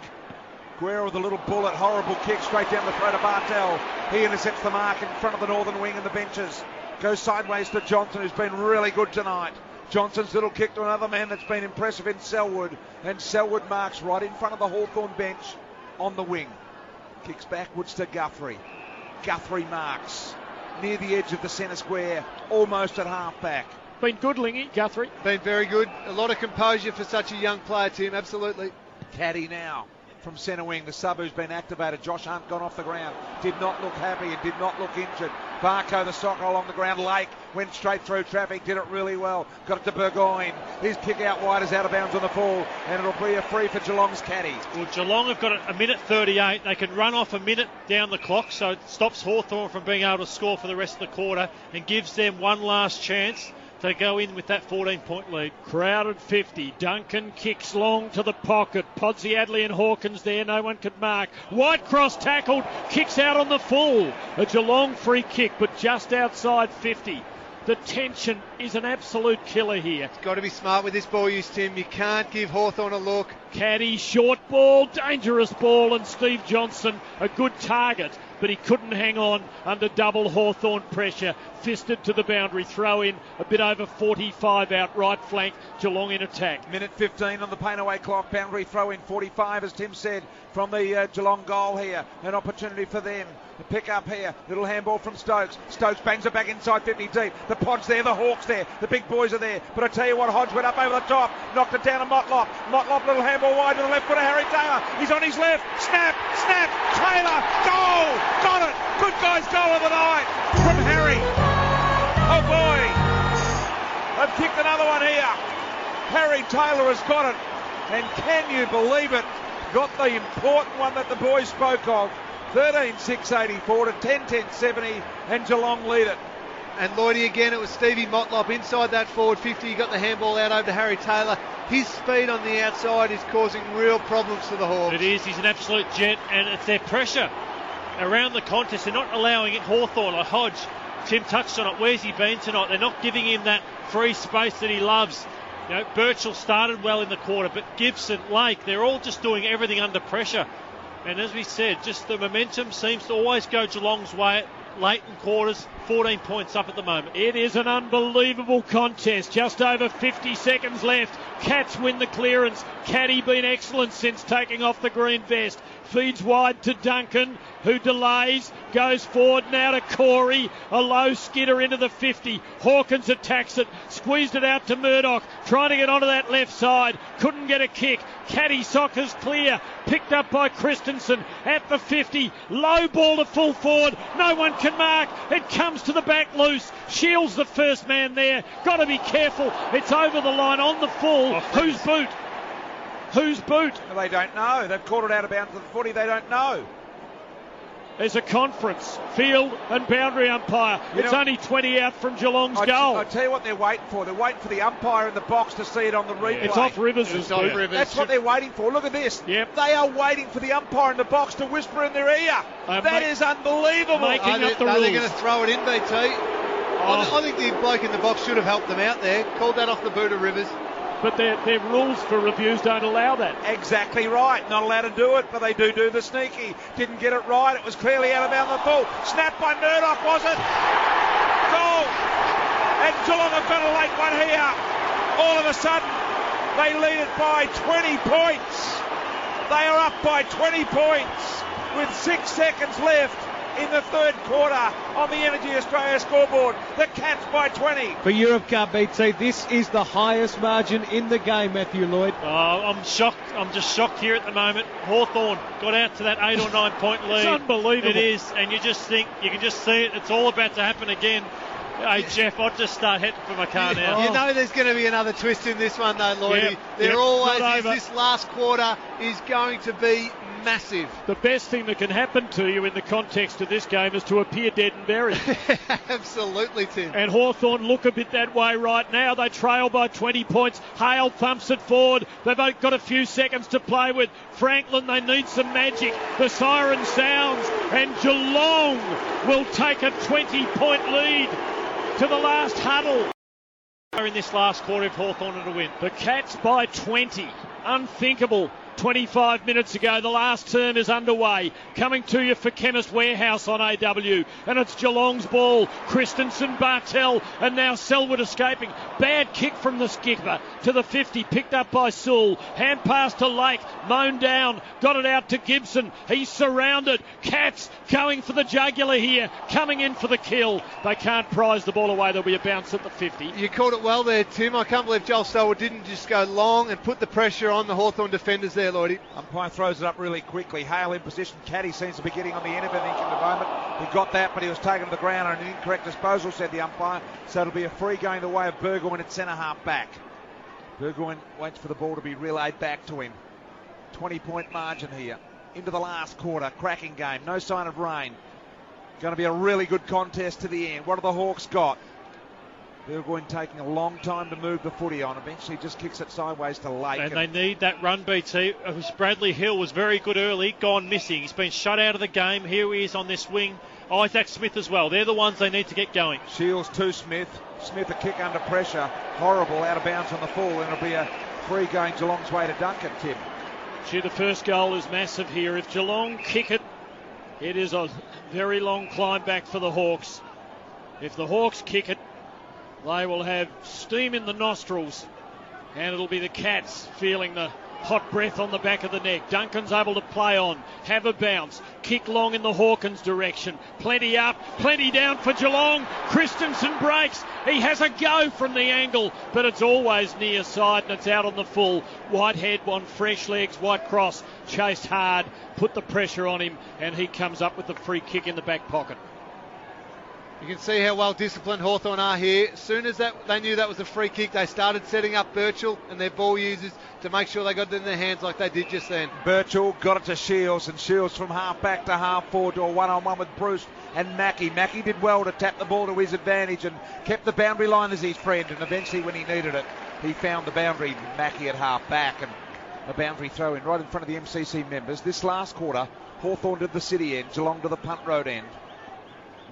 Guerra with a little bullet, horrible kick straight down the throat of Bartel. He intercepts the mark in front of the northern wing and the benches. Goes sideways to Johnson, who's been really good tonight. Johnson's little kick to another man that's been impressive in Selwood, and Selwood marks right in front of the Hawthorn bench on the wing. Kicks backwards to Guthrie. Guthrie marks near the edge of the centre square, almost at half back. Been good, Lingy, Guthrie. Been very good. A lot of composure for such a young player, Tim, absolutely. Caddy now from centre wing. The sub who's been activated. Josh Hunt gone off the ground. Did not look happy and did not look injured. Barco, the soccer along the ground. Lake went straight through traffic. Did it really well. Got it to Burgoyne. His kick out wide is out of bounds on the full. And it'll be a free for Geelong's caddy. Well, Geelong have got a minute 38. They can run off a minute down the clock, so it stops Hawthorn from being able to score for the rest of the quarter and gives them one last chance to go in with that 14-point lead. Crowded 50. Duncan kicks long to the pocket. Podsy, Adley and Hawkins there. No one could mark. White Cross tackled. Kicks out on the full. A Geelong free kick, but just outside 50. The tension is an absolute killer here. Got to be smart with this ball use, Tim. You can't give Hawthorn a look. Caddy, short ball, dangerous ball, and Steve Johnson, a good target, but he couldn't hang on under double Hawthorn pressure. Fisted to the boundary, throw in a bit over 45 out right flank, Geelong in attack. Minute 15 on the paint away clock, boundary throw in 45, as Tim said, from the Geelong goal here. An opportunity for them to pick up here. Little handball from Stokes. Stokes bangs it back inside 50 deep. The Pod's there, the Hawks there, the big boys are there. But I tell you what, Hodge went up over the top, knocked it down to Motlop. Motlop, little handball wide to the left foot of Harry Taylor. He's on his left. Snap, Taylor, goal! Got it! Good guy's goal of the night from Harry. Oh boy! They've kicked another one here. Harry Taylor has got it. And can you believe it? Got the important one that the boys spoke of. 13-6-84 to 10-10-70, and Geelong lead it. And Lloydie again, it was Stevie Motlop inside that forward 50. He got the handball out over to Harry Taylor. His speed on the outside is causing real problems for the Hawks. It is. He's an absolute jet, and it's their pressure around the contest. They're not allowing it. Hawthorn, like Hodge, Tim touched on it. Where's he been tonight? They're not giving him that free space that he loves. You know, Birchall started well in the quarter, but Gibson, Lake, they're all just doing everything under pressure. And as we said, just the momentum seems to always go Geelong's way late in quarters. 14 points up at the moment. It is an unbelievable contest. Just over 50 seconds left. Cats win the clearance. Caddy been excellent since taking off the green vest. Feeds wide to Duncan, who delays, goes forward now to Corey. A low skidder into the 50. Hawkins attacks it, squeezed it out to Murdoch, trying to get onto that left side. Couldn't get a kick. Caddy Soccer's clear. Picked up by Christensen at the 50. Low ball to full forward. No one can mark. It comes to the back loose. Shields the first man there. Got to be careful. It's over the line on the full. Whose boot? Whose boot? Well, they don't know. They've caught it out of bounds to the footy. They don't know. There's a conference, field and boundary umpire. It's only 20 out from Geelong's goal. I tell you what they're waiting for. They're waiting for the umpire in the box to see it on the replay. It's off Rivers. That's what they're waiting for. Look at this. Yep. They are waiting for the umpire in the box to whisper in their ear. That is unbelievable. Are they going to throw it in, BT? I think the bloke in the box should have helped them out there. Called that off the boot of Rivers. But their rules for reviews don't allow that. Exactly right. Not allowed to do it, but they do the sneaky. Didn't get it right. It was clearly out of bounds the full. Snapped by Murdoch, was it? Goal! And Geelong have got a late one here. All of a sudden, they lead it by 20 points. They are up by 20 points with 6 seconds left in the third quarter on the Energy Australia scoreboard. The Cats by 20. For Europe Cup, BT, this is the highest margin in the game, Matthew Lloyd. I'm shocked. I'm just shocked here at the moment. Hawthorn got out to that 8 or 9 point lead. It's unbelievable. It is, and you just think, you can just see it. It's all about to happen again. Hey, Jeff, I'll just start heading for my car now. You know there's going to be another twist in this one, though, Lloydie. This last quarter is going to be massive. The best thing that can happen to you in the context of this game is to appear dead and buried. Absolutely, Tim. And Hawthorn look a bit that way right now. They trail by 20 points. Hale thumps it forward. They've got a few seconds to play with. Franklin, they need some magic. The siren sounds, and Geelong will take a 20-point lead to the last huddle. In this last quarter, if Hawthorn are to win. The Cats by 20. Unthinkable. 25 minutes ago, the last term is underway. Coming to you for Chemist Warehouse on AW. And it's Geelong's ball. Christensen, Bartell, and now Selwood escaping. Bad kick from the skipper to the 50. Picked up by Sewell. Hand pass to Lake. Mown down. Got it out to Gibson. He's surrounded. Cats going for the jugular here. Coming in for the kill. They can't prize the ball away. There'll be a bounce at the 50. You called it well there, Tim. I can't believe Joel Selwood didn't just go long and put the pressure on the Hawthorn defenders there, Lloydie. Umpire throws it up really quickly. Hale in position. Caddy seems to be getting on the end of it at the moment. He got that, but he was taken to the ground on an incorrect disposal, said the umpire. So it'll be a free going the way of Burgoyne at centre half back. Burgoyne waits for the ball to be relayed back to him. 20-point margin here. Into the last quarter. Cracking game. No sign of rain. Going to be a really good contest to the end. What have the Hawks got? Burgoyne taking a long time to move the footy on. Eventually just kicks it sideways to Lake. And they need that run, BT. Bradley Hill was very good early, gone missing. He's been shut out of the game. Here he is on this wing. Isaac Smith as well. They're the ones they need to get going. Shields to Smith. Smith a kick under pressure. Horrible, out of bounds on the full. And it'll be a free going Geelong's way to Duncan, Tim. Gee, the first goal is massive here. If Geelong kick it, it is a very long climb back for the Hawks. If the Hawks kick it, they will have steam in the nostrils, and it'll be the Cats feeling the hot breath on the back of the neck. Duncan's able to play on, have a bounce, kick long in the Hawkins direction. Plenty up, plenty down for Geelong. Christensen breaks. He has a go from the angle, but it's always near side, and it's out on the full. Whitehead on fresh legs. White Cross chased hard, put the pressure on him, and he comes up with the free kick in the back pocket. You can see how well disciplined Hawthorn are here. As soon as they knew that was a free kick, they started setting up Birchall and their ball users to make sure they got it in their hands like they did just then. Birchall got it to Shields, and Shields from half back to half forward to a one-on-one with Bruce and Mackie. Mackie did well to tap the ball to his advantage and kept the boundary line as his friend, and eventually when he needed it, he found the boundary. Mackie at half back, and a boundary throw in right in front of the MCC members. This last quarter, Hawthorn to the city end, Geelong to the punt road end.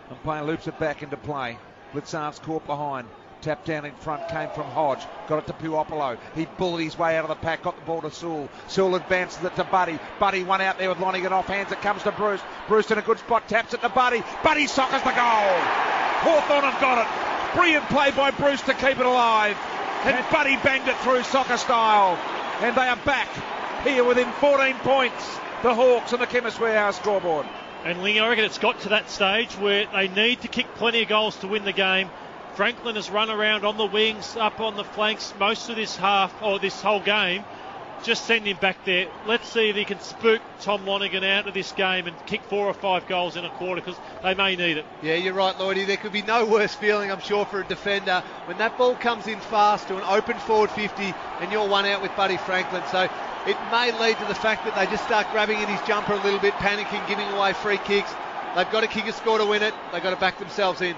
Umpire loops it back into play. Blitzart's caught behind. Tap down in front came from Hodge. Got it to Puopolo. He bullied his way out of the pack. Got the ball to Sewell. Sewell advances it to Buddy. Buddy one out there with Lonigan off hands. It comes to Bruce. Bruce in a good spot. Taps it to Buddy. Buddy sockers the goal. Hawthorn have got it. Brilliant play by Bruce to keep it alive. And Buddy banged it through soccer style. And they are back here within 14 points. The Hawks and the Chemist Warehouse scoreboard. And Ling, I reckon it's got to that stage where they need to kick plenty of goals to win the game. Franklin has run around on the wings, up on the flanks most of this half, or this whole game. Just send him back there. Let's see if he can spook Tom Lonigan out of this game and kick 4 or 5 goals in a quarter, because they may need it. Yeah, you're right, Lloydie. There could be no worse feeling, I'm sure, for a defender when that ball comes in fast to an open forward 50 and you're one out with Buddy Franklin. So it may lead to the fact that they just start grabbing at his jumper a little bit, panicking, giving away free kicks. They've got to kick a score to win it. They've got to back themselves in.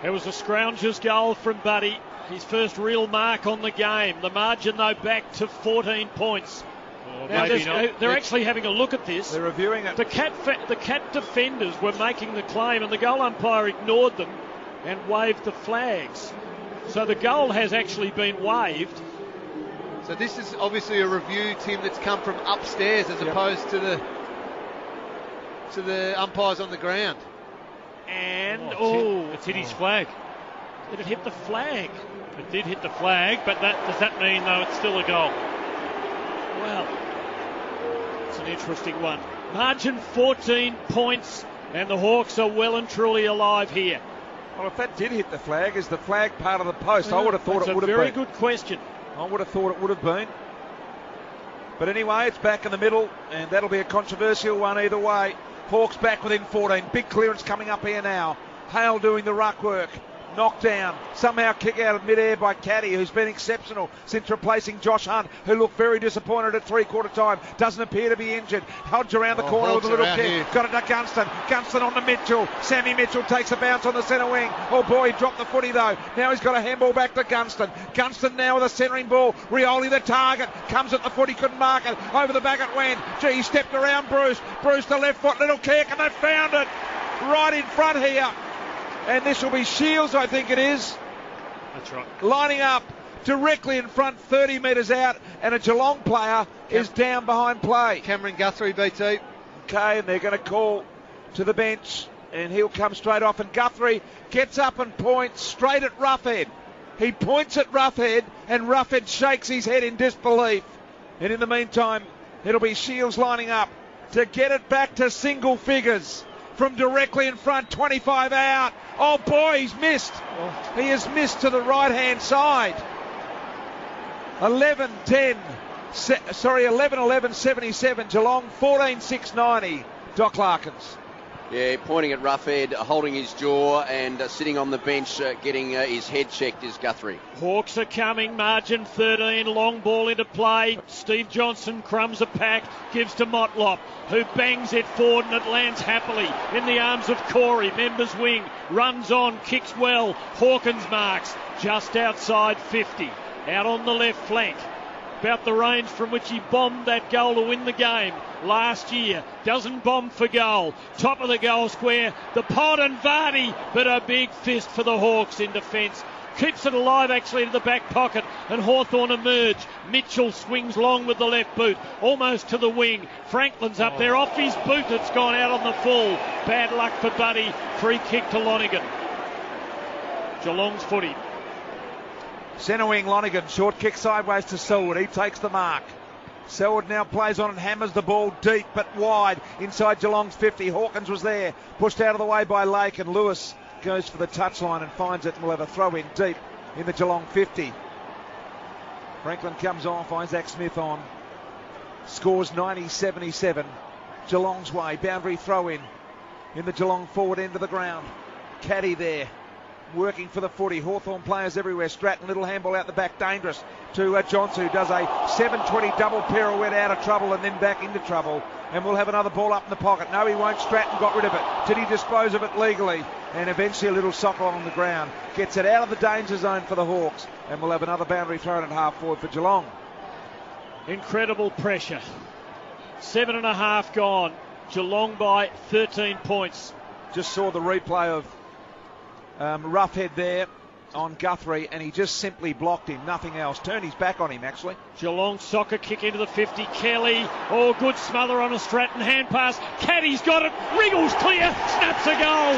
It was a scrounger's goal from Buddy. His first real mark on the game. The margin, though, back to 14 points. Now they're actually having a look at this. They're reviewing it. The Cat defenders were making the claim, and the goal umpire ignored them and waved the flags. So the goal has actually been waved. So this is obviously a review, Tim, that's come from upstairs as opposed to the umpires on the ground. And it's hit his flag. Did it hit the flag? It did hit the flag, but does that mean, though, it's still a goal? Well, it's an interesting one. Margin 14 points, and the Hawks are well and truly alive here. Well, if that did hit the flag, is the flag part of the post? I would have thought it would have been. That's a very good question. I would have thought it would have been. But anyway, it's back in the middle, and that'll be a controversial one either way. Hawks back within 14. Big clearance coming up here now. Hale doing the ruck work. Knocked down. Somehow kick out of midair by Caddy, who's been exceptional since replacing Josh Hunt, who looked very disappointed at three-quarter time. Doesn't appear to be injured. Hodge around the corner with a little kick. Here. Got it to Gunston. Gunston on to Mitchell. Sammy Mitchell takes a bounce on the centre wing. Oh boy, he dropped the footy though. Now he's got a handball back to Gunston. Gunston now with a centering ball. Rioli the target. Comes at the foot. He couldn't mark it. Over the back it went. Gee, he stepped around Bruce. Bruce the left foot. Little kick, and they found it. Right in front here. And this will be Shields, I think it is. That's right. Lining up directly in front, 30 metres out, and a Geelong player is down behind play. Cameron Guthrie, BT. Okay, and they're going to call to the bench, and he'll come straight off. And Guthrie gets up and points straight at Roughhead. He points at Roughhead, and Roughhead shakes his head in disbelief. And in the meantime, it'll be Shields lining up to get it back to single figures. From directly in front, 25 out. Oh boy, he's missed. He has missed to the right-hand side. 11-11-77. Geelong 14-6-90. Doc Larkins. Yeah, pointing at Roughhead, holding his jaw and sitting on the bench, getting his head checked is Guthrie. Hawks are coming, margin 13, long ball into play. Steve Johnson crumbs a pack, gives to Motlop, who bangs it forward, and it lands happily in the arms of Corey. Members wing, runs on, kicks well. Hawkins marks just outside 50. Out on the left flank. About the range from which he bombed that goal to win the game last year. Doesn't bomb for goal. Top of the goal square. The pot and Vardy, but a big fist for the Hawks in defence. Keeps it alive actually to the back pocket, and Hawthorn emerge. Mitchell swings long with the left boot, almost to the wing. Franklin's up there off his boot. It's gone out on the full. Bad luck for Buddy. Free kick to Lonigan. Geelong's footy. Centre wing Lonigan, short kick sideways to Selwood. He takes the mark. Selwood now plays on and hammers the ball deep but wide inside Geelong's 50. Hawkins was there, pushed out of the way by Lake, and Lewis goes for the touchline and finds it, and we'll have a throw in deep in the Geelong 50. Franklin comes off, Isaac Smith on. Scores 90-77. Geelong's way, boundary throw in the Geelong forward end of the ground. Caddy there. Working for the footy. Hawthorn players everywhere. Stratton, little handball out the back, dangerous to Johnson, who does a 720 double pirouette out of trouble and then back into trouble. And we'll have another ball up in the pocket. No, he won't. Stratton got rid of it. Did he dispose of it legally? And eventually a little sock on the ground. Gets it out of the danger zone for the Hawks. And we'll have another boundary thrown at half forward for Geelong. Incredible pressure. 7.5 gone. Geelong by 13 points. Just saw the replay of Roughhead there, on Guthrie, and he just simply blocked him, nothing else. Turned his back on him, actually. Geelong soccer kick into the 50. Kelly, good smother on a Stratton hand pass. Caddy's got it, wriggles clear, snaps a goal.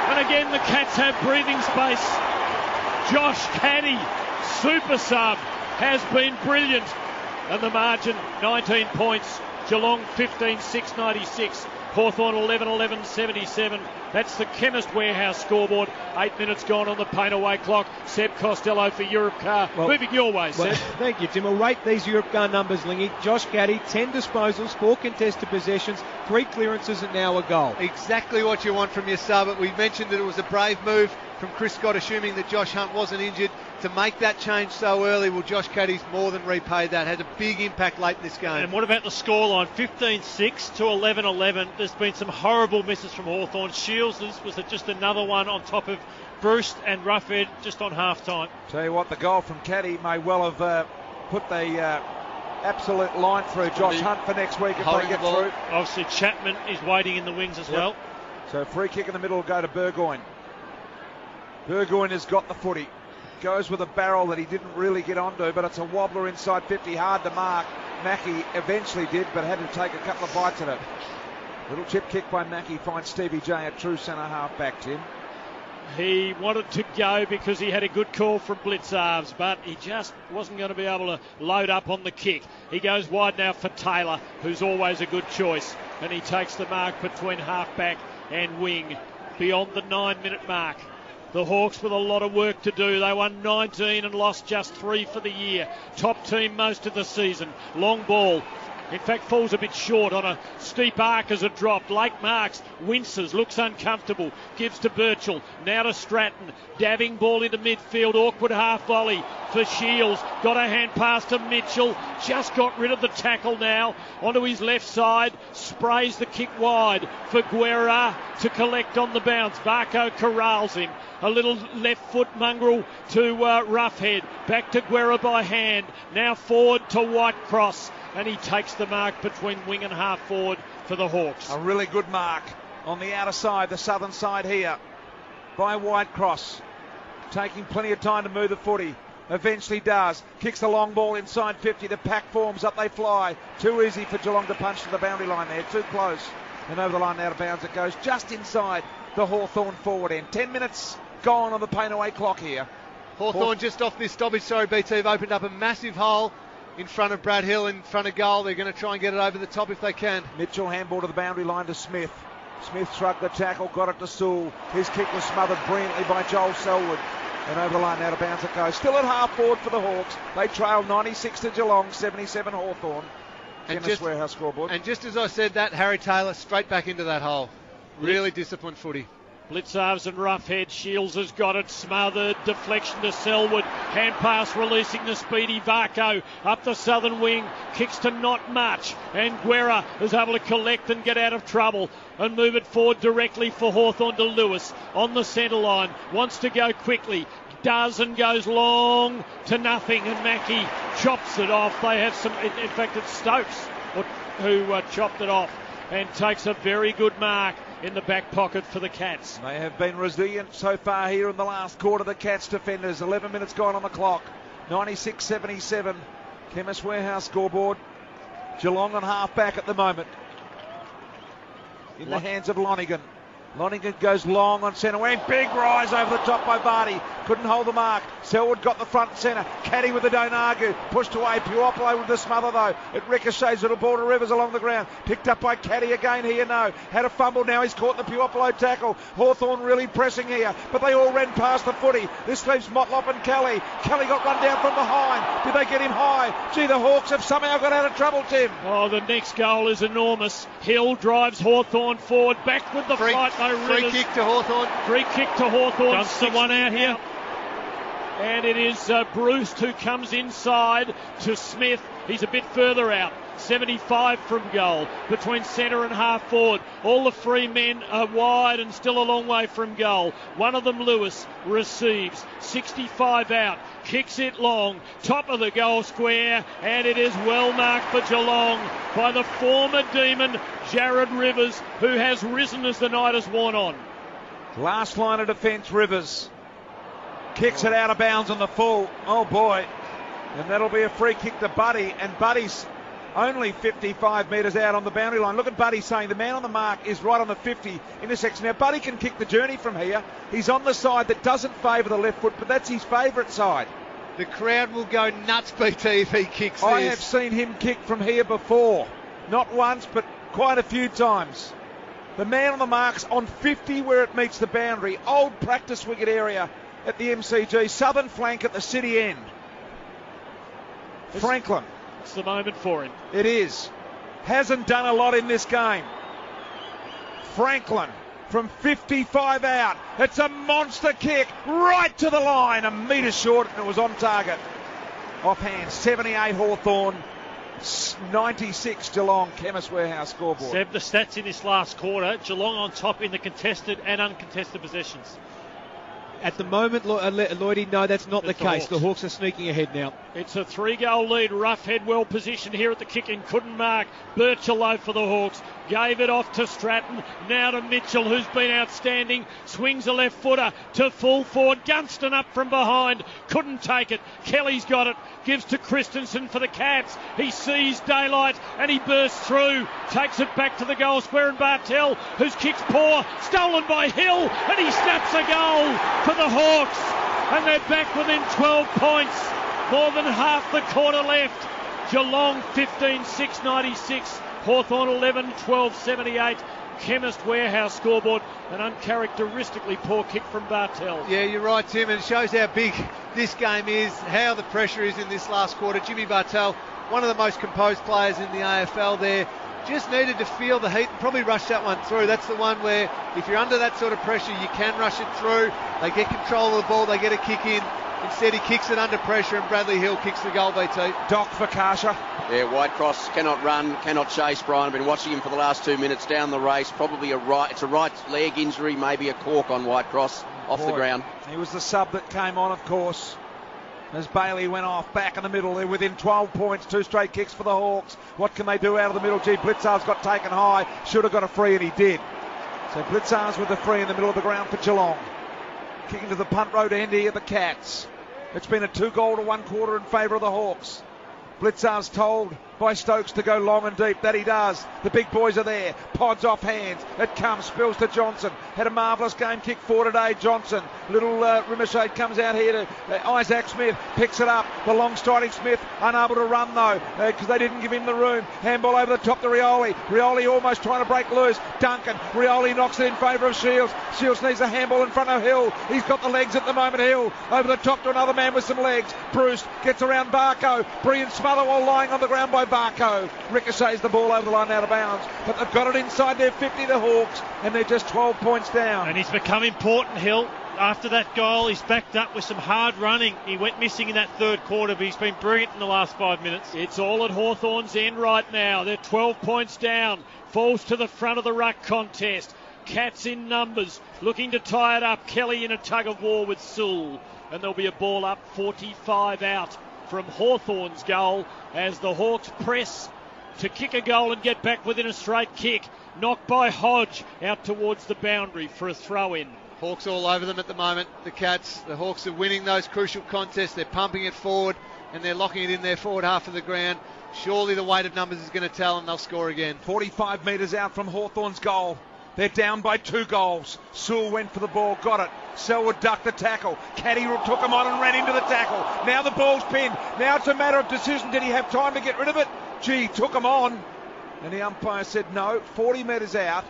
And again the Cats have breathing space. Josh Caddy, super sub, has been brilliant. And the margin, 19 points. Geelong 15-6-96. Hawthorn 11-11-77. That's the Chemist Warehouse scoreboard. 8 minutes gone on the paint away clock. Seb Costello for Europe Car. Moving your way, Seb. Thank you, Tim. We'll rate these Europe Car numbers, Lingy. Josh Caddy, 10 disposals, 4 contested possessions, 3 clearances and now a goal. Exactly what you want from your sub. We mentioned that it was a brave move from Chris Scott, assuming that Josh Hunt wasn't injured, to make that change so early. Well, Josh Caddy's more than repaid that. Had a big impact late in this game. And what about the scoreline? 15-6 to 11-11. There's been some horrible misses from Hawthorn. Shields was just another one on top of Bruce and Roughhead just on half-time. Tell you what, the goal from Caddy may well have put the absolute line through Josh Hunt for next week if they get through. Obviously, Chapman is waiting in the wings as well. So free kick in the middle will go to Burgoyne. Burgoyne has got the footy. Goes with a barrel that he didn't really get onto, but it's a wobbler inside 50, hard to mark. Mackie eventually did, but had to take a couple of bites at it. Little chip kick by Mackie finds Stevie J at true centre half back, Tim. He wanted to go because he had a good call from Blitzarves, but he just wasn't going to be able to load up on the kick. He goes wide now for Taylor, who's always a good choice, and he takes the mark between half-back and wing beyond the 9-minute mark. The Hawks with a lot of work to do. They won 19 and lost just 3 for the year. Top team most of the season. Long ball. In fact, falls a bit short on a steep arc as it dropped. Lake Marks winces, looks uncomfortable, gives to Birchall, now to Stratton. Dabbing ball into midfield, awkward half volley for Shields. Got a hand pass to Mitchell, just got rid of the tackle now. Onto his left side, sprays the kick wide for Guerra to collect on the bounce. Barco corrals him. A little left foot mongrel to Roughhead. Back to Guerra by hand. Now forward to Whitecross. And he takes the mark between wing and half forward for the Hawks. A really good mark on the outer side, the southern side here, by Whitecross. Taking plenty of time to move the footy. Eventually does. Kicks the long ball inside 50. The pack forms, up they fly. Too easy for Geelong to punch to the boundary line there. Too close. And over the line out of bounds it goes, just inside the Hawthorn forward end. 10 minutes gone on the paint away clock here. Hawthorn just off this stoppage, BT have opened up a massive hole in front of Brad Hill, in front of goal. They're going to try and get it over the top if they can. Mitchell handball to the boundary line to Smith. Smith shrugged the tackle, got it to Sewell. His kick was smothered brilliantly by Joel Selwood. And over the line out of bounds it goes. Still at half forward for the Hawks. They trail 96 to Geelong, 77 Hawthorn. Chemist Warehouse scoreboard. And just as I said that, Harry Taylor straight back into that hole. Really disciplined footy. Blitzarves and Roughhead. Shields has got it smothered. Deflection to Selwood. Hand pass releasing the speedy Varco up the southern wing. Kicks to not much. And Guerra is able to collect and get out of trouble and move it forward directly for Hawthorn to Lewis on the centre line. Wants to go quickly. Does and goes long to nothing. And Mackie chops it off. They have some, in fact it's Stokes who chopped it off and takes a very good mark in the back pocket for the Cats. They have been resilient so far here in the last quarter, the Cats defenders. 11 minutes gone on the clock. 96-77. Chemist Warehouse scoreboard. Geelong on half back at the moment. In the hands of Lonigan. Lonigan goes long on centre wing. Big rise over the top by Vardy. Couldn't hold the mark. Selwood got the front and centre. Caddy with the don't argue. Pushed away. Puopolo with the smother though. It ricochets. Little ball to Rivers along the ground. Picked up by Caddy again here. No. Had a fumble. Now he's caught the Puopolo tackle. Hawthorn really pressing here. But they all ran past the footy. This leaves Motlop and Kelly. Kelly got run down from behind. Did they get him high? Gee, the Hawks have somehow got out of trouble, Tim. Oh, the next goal is enormous. Hill drives Hawthorn forward. Back with the flight. Free kick to Hawthorn. Free kick to Hawthorn. Dunstan one out here. And it is Bruce who comes inside to Smith. He's a bit further out. 75 from goal between centre and half forward. All the free men are wide and still a long way from goal. One of them, Lewis, receives. 65 out. Kicks it long. Top of the goal square. And it is well marked for Geelong by the former Demon, Jared Rivers, who has risen as the night has worn on. Last line of defence, Rivers. Kicks it out of bounds on the full. Oh boy. And that'll be a free kick to Buddy. And Buddy's only 55 metres out on the boundary line. Look at Buddy saying the man on the mark is right on the 50 intersection. Now Buddy can kick the journey from here. He's on the side that doesn't favour the left foot, but that's his favourite side. The crowd will go nuts, BT, if he kicks I this. have seen him kick from here before. Not once, but quite a few times. The man on the mark's on 50 where it meets the boundary. Old practice wicket area at the MCG. Southern flank at the city end. Franklin. It's the moment for him. It is. Hasn't done a lot in this game. Franklin from 55 out. It's a monster kick right to the line. A metre short and it was on target. Offhand, 78 Hawthorn, 96 Geelong. Chemist Warehouse scoreboard. Seb, the stats in this last quarter, Geelong on top in the contested and uncontested possessions. At the moment, Lloydie, no, that's not the case. Hawks. The Hawks are sneaking ahead now. It's a 3-goal lead. Roughhead well positioned here at the kick-in. Couldn't mark. Birchalow for the Hawks. Gave it off to Stratton. Now to Mitchell, who's been outstanding. Swings a left footer to full forward. Gunston up from behind. Couldn't take it. Kelly's got it. Gives to Christensen for the Cats. He sees daylight and he bursts through. Takes it back to the goal square and Bartel, whose kick's poor. Stolen by Hill and he snaps a goal for the Hawks. And they're back within 12 points. More than half the quarter left. Geelong 15-6-96. Hawthorn 11-12-78. Chemist Warehouse scoreboard. An uncharacteristically poor kick from Bartel. Yeah, you're right, Tim, and it shows how big this game is, how the pressure is in this last quarter. Jimmy Bartel, one of the most composed players in the AFL there, just needed to feel the heat and probably rush that one through. That's the one where if you're under that sort of pressure, you can rush it through. They get control of the ball, they get a kick in. Instead, he kicks it under pressure and Bradley Hill kicks the goal, BT. Doc for Kasha. Yeah, Whitecross cannot run, cannot chase, Brian. I've been watching him for the last 2 minutes down the race. Probably it's a right leg injury, maybe a cork on Whitecross off the ground. He was the sub that came on, of course, as Bailey went off back in the middle. They're within 12 points, 2 straight kicks for the Hawks. What can they do out of the middle? Gee, Blitzar's got taken high, should have got a free and he did. So Blitzar's with the free in the middle of the ground for Geelong. Kicking to the punt road end here, the Cats. It's been a 2-goal to 1 quarter in favour of the Hawks. Blitzar's told by Stokes to go long and deep. That he does. The big boys are there. Pods off hands. It comes. Spills to Johnson. Had a marvellous game kick for today. Johnson. Little Rimashade comes out here to Isaac Smith. Picks it up. The long striding Smith. Unable to run though because they didn't give him the room. Handball over the top to Rioli. Rioli almost trying to break loose. Duncan. Rioli knocks it in favour of Shields. Shields needs a handball in front of Hill. He's got the legs at the moment. Hill over the top to another man with some legs. Bruce gets around Barco. Brilliant smother while lying on the ground by Barco. Ricochets the ball over the line out of bounds. But they've got it inside their 50, the Hawks, and they're just 12 points down. And he's become important, Hill. After that goal, he's backed up with some hard running. He went missing in that third quarter, but he's been brilliant in the last 5 minutes. It's all at Hawthorn's end right now. They're 12 points down. Falls to the front of the ruck contest. Cats in numbers, looking to tie it up. Kelly in a tug of war with Sewell. And there'll be a ball up, 45 out from Hawthorn's goal as the Hawks press to kick a goal and get back within a straight kick. Knocked by Hodge out towards the boundary for a throw-in. Hawks all over them at the moment, the Cats. The Hawks are winning those crucial contests. They're pumping it forward and they're locking it in their forward half of the ground. Surely the weight of numbers is going to tell and they'll score again. 45 metres out from Hawthorn's goal. They're down by 2 goals. Sewell went for the ball, got it. Selwood ducked the tackle. Caddy took him on and ran into the tackle. Now the ball's pinned. Now it's a matter of decision. Did he have time to get rid of it? Gee, took him on. And the umpire said no. 40 metres out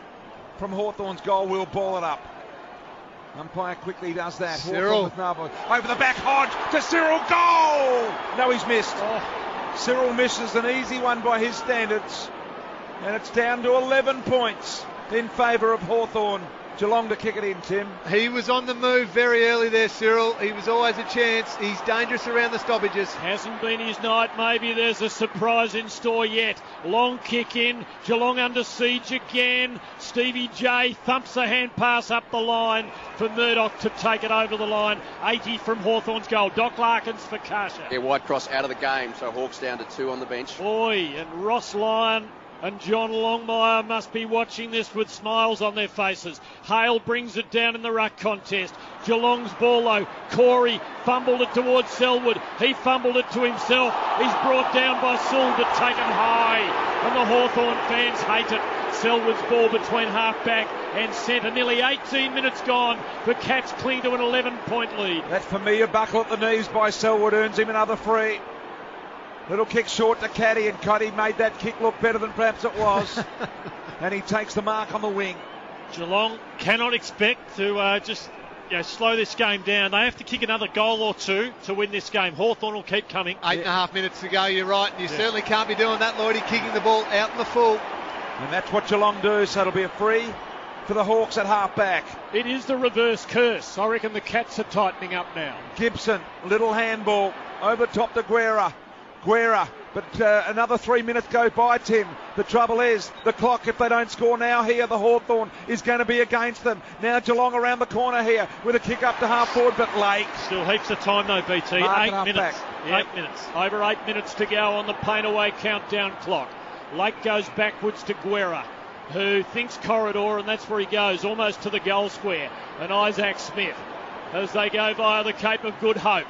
from Hawthorn's goal, we'll ball it up. Umpire quickly does that. Cyril. With Narva. Over the back, Hodge to Cyril. Goal! No, he's missed. Oh. Cyril misses an easy one by his standards. And it's down to 11 points in favour of Hawthorn. Geelong to kick it in, Tim. He was on the move very early there, Cyril. He was always a chance. He's dangerous around the stoppages. Hasn't been his night. Maybe there's a surprise in store yet. Long kick in. Geelong under siege again. Stevie J thumps a hand pass up the line for Murdoch to take it over the line. 80 from Hawthorn's goal. Doc Larkins for Kasha. Yeah, Whitecross out of the game, so Hawks down to 2 on the bench. Boy, and Ross Lyon And John Longmire must be watching this with smiles on their faces. Hale brings it down in the ruck contest. Geelong's ball though. Corey fumbled it towards Selwood. He fumbled it to himself. He's brought down by Sewell but taken high. And the Hawthorn fans hate it. Selwood's ball between half-back and centre. Nearly 18 minutes gone. The Cats cling to an 11-point lead. That familiar buckle at the knees by Selwood earns him another free. Little kick short to Caddy, and Caddy made that kick look better than perhaps it was. And he takes the mark on the wing. Geelong cannot expect to just slow this game down. They have to kick another goal or two to win this game. Hawthorn will keep coming. 8.5 minutes to go, you're right. And you certainly can't be doing that, Lloydie, kicking the ball out in the full. And that's what Geelong do, so it'll be a free for the Hawks at half-back. It is the reverse curse. I reckon the Cats are tightening up now. Gibson, little handball, over top to Guerra, but another 3 minutes go by, Tim. The trouble is, the clock, if they don't score now here, the Hawthorn is going to be against them. Now Geelong around the corner here with a kick up to half forward, but late. Still heaps of time though, BT. Mark 8 minutes. Yep. 8 minutes. Over 8 minutes to go on the paint away countdown clock. Lake goes backwards to Guerra, who thinks corridor, and that's where he goes, almost to the goal square. And Isaac Smith, as they go via the Cape of Good Hope.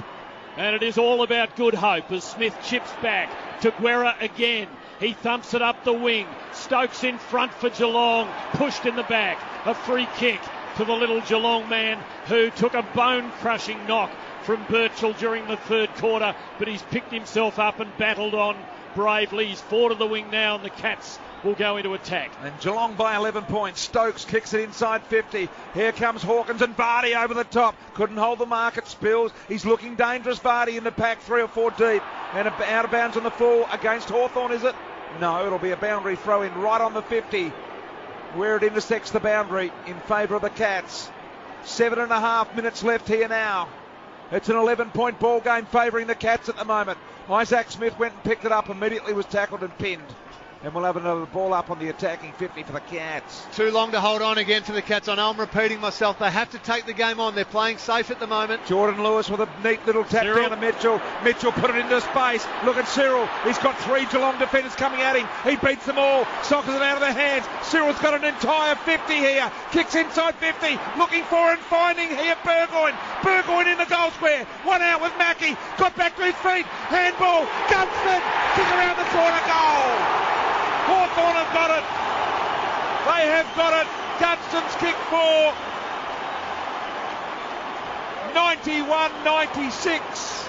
And it is all about Good Hope as Smith chips back to Guerra again. He thumps it up the wing. Stokes in front for Geelong, pushed in the back. A free kick to the little Geelong man who took a bone-crushing knock from Birchall during the third quarter, but he's picked himself up and battled on bravely. He's forward of the wing now, and the Cats will go into attack. And Geelong by 11 points. Stokes kicks it inside 50. Here comes Hawkins and Vardy over the top. Couldn't hold the mark at Spills. He's looking dangerous, Vardy, in the pack 3 or 4 deep. And out of bounds on the full against Hawthorn, is it? No, it'll be a boundary throw in right on the 50 where it intersects the boundary in favour of the Cats. 7.5 minutes left here now. It's an 11-point ball game favouring the Cats at the moment. Isaac Smith went and picked it up, immediately was tackled and pinned. And we'll have another ball up on the attacking 50 for the Cats. Too long to hold on again for the Cats. I know I'm repeating myself. They have to take the game on. They're playing safe at the moment. Jordan Lewis with a neat little tap down to Mitchell. Mitchell put it into space. Look at Cyril. He's got 3 Geelong defenders coming at him. He beats them all. Sockers it out of their hands. Cyril's got an entire 50 here. Kicks inside 50. Looking for and finding here Burgoyne. Burgoyne in the goal square. One out with Mackie. Got back to his feet. Handball. Gunston. Kick around the corner. Goal. Hawthorn have got it. They have got it. Gunston's kick for 91-96.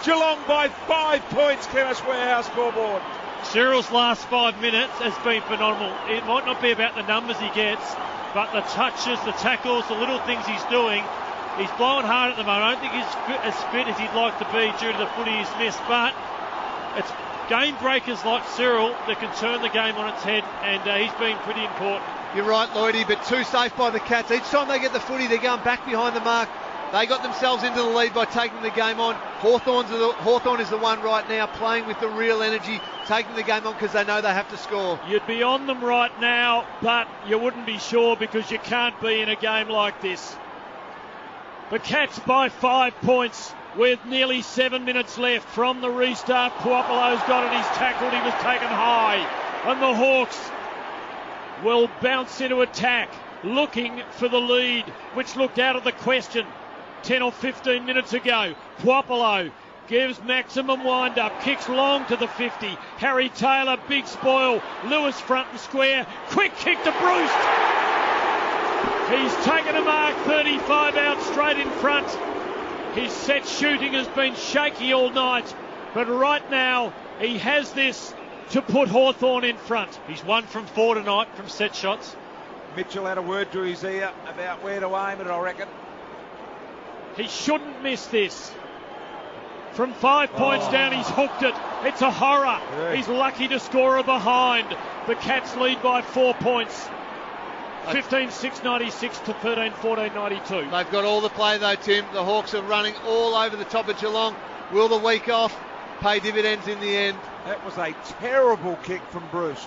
Geelong by 5 points. Chemist Warehouse scoreboard. Cyril's last 5 minutes has been phenomenal. It might not be about the numbers he gets, but the touches, the tackles, the little things he's doing. He's blowing hard at the moment. I don't think he's as fit as he'd like to be due to the footy he's missed, but it's game breakers like Cyril that can turn the game on its head, and he's been pretty important. You're right, Lloydie, but too safe by the Cats. Each time they get the footy, they're going back behind the mark. They got themselves into the lead by taking the game on. Hawthorn is the one right now playing with the real energy, taking the game on because they know they have to score. You'd be on them right now, but you wouldn't be sure because you can't be in a game like this. The Cats by 5 points. With nearly 7 minutes left from the restart, Puopolo's got it, he's tackled, he was taken high. And the Hawks will bounce into attack, looking for the lead, which looked out of the question 10 or 15 minutes ago. Puopolo gives maximum wind-up, kicks long to the 50. Harry Taylor, big spoil. Lewis front and square, quick kick to Bruce. He's taken a mark, 35 out straight in front. His set shooting has been shaky all night, but right now he has this to put Hawthorn in front. He's 1 from 4 tonight from set shots. Mitchell had a word to his ear about where to aim it, I reckon. He shouldn't miss this. From 5 points down, he's hooked it. It's a horror. Yeah. He's lucky to score a behind. The Cats lead by 4 points. 15-6-96 to 13-14-92. They've got all the play though, Tim. The Hawks are running all over the top of Geelong. Will the week off pay dividends in the end? That was a terrible kick from Bruce.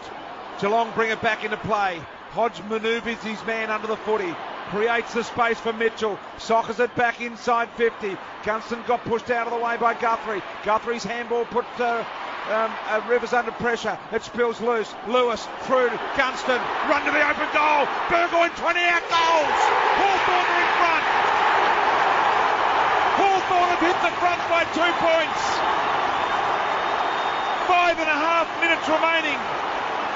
Geelong bring it back into play. Hodge manoeuvres his man under the footy. Creates the space for Mitchell. Sockers it back inside 50. Gunston got pushed out of the way by Guthrie. Guthrie's handball put Rivers under pressure. It spills loose. Lewis through to Gunston. Run to the open goal. Burgoyne 20 out goals. Hawthorn are in front. Hawthorn have hit the front by 2 points. 5.5 minutes remaining.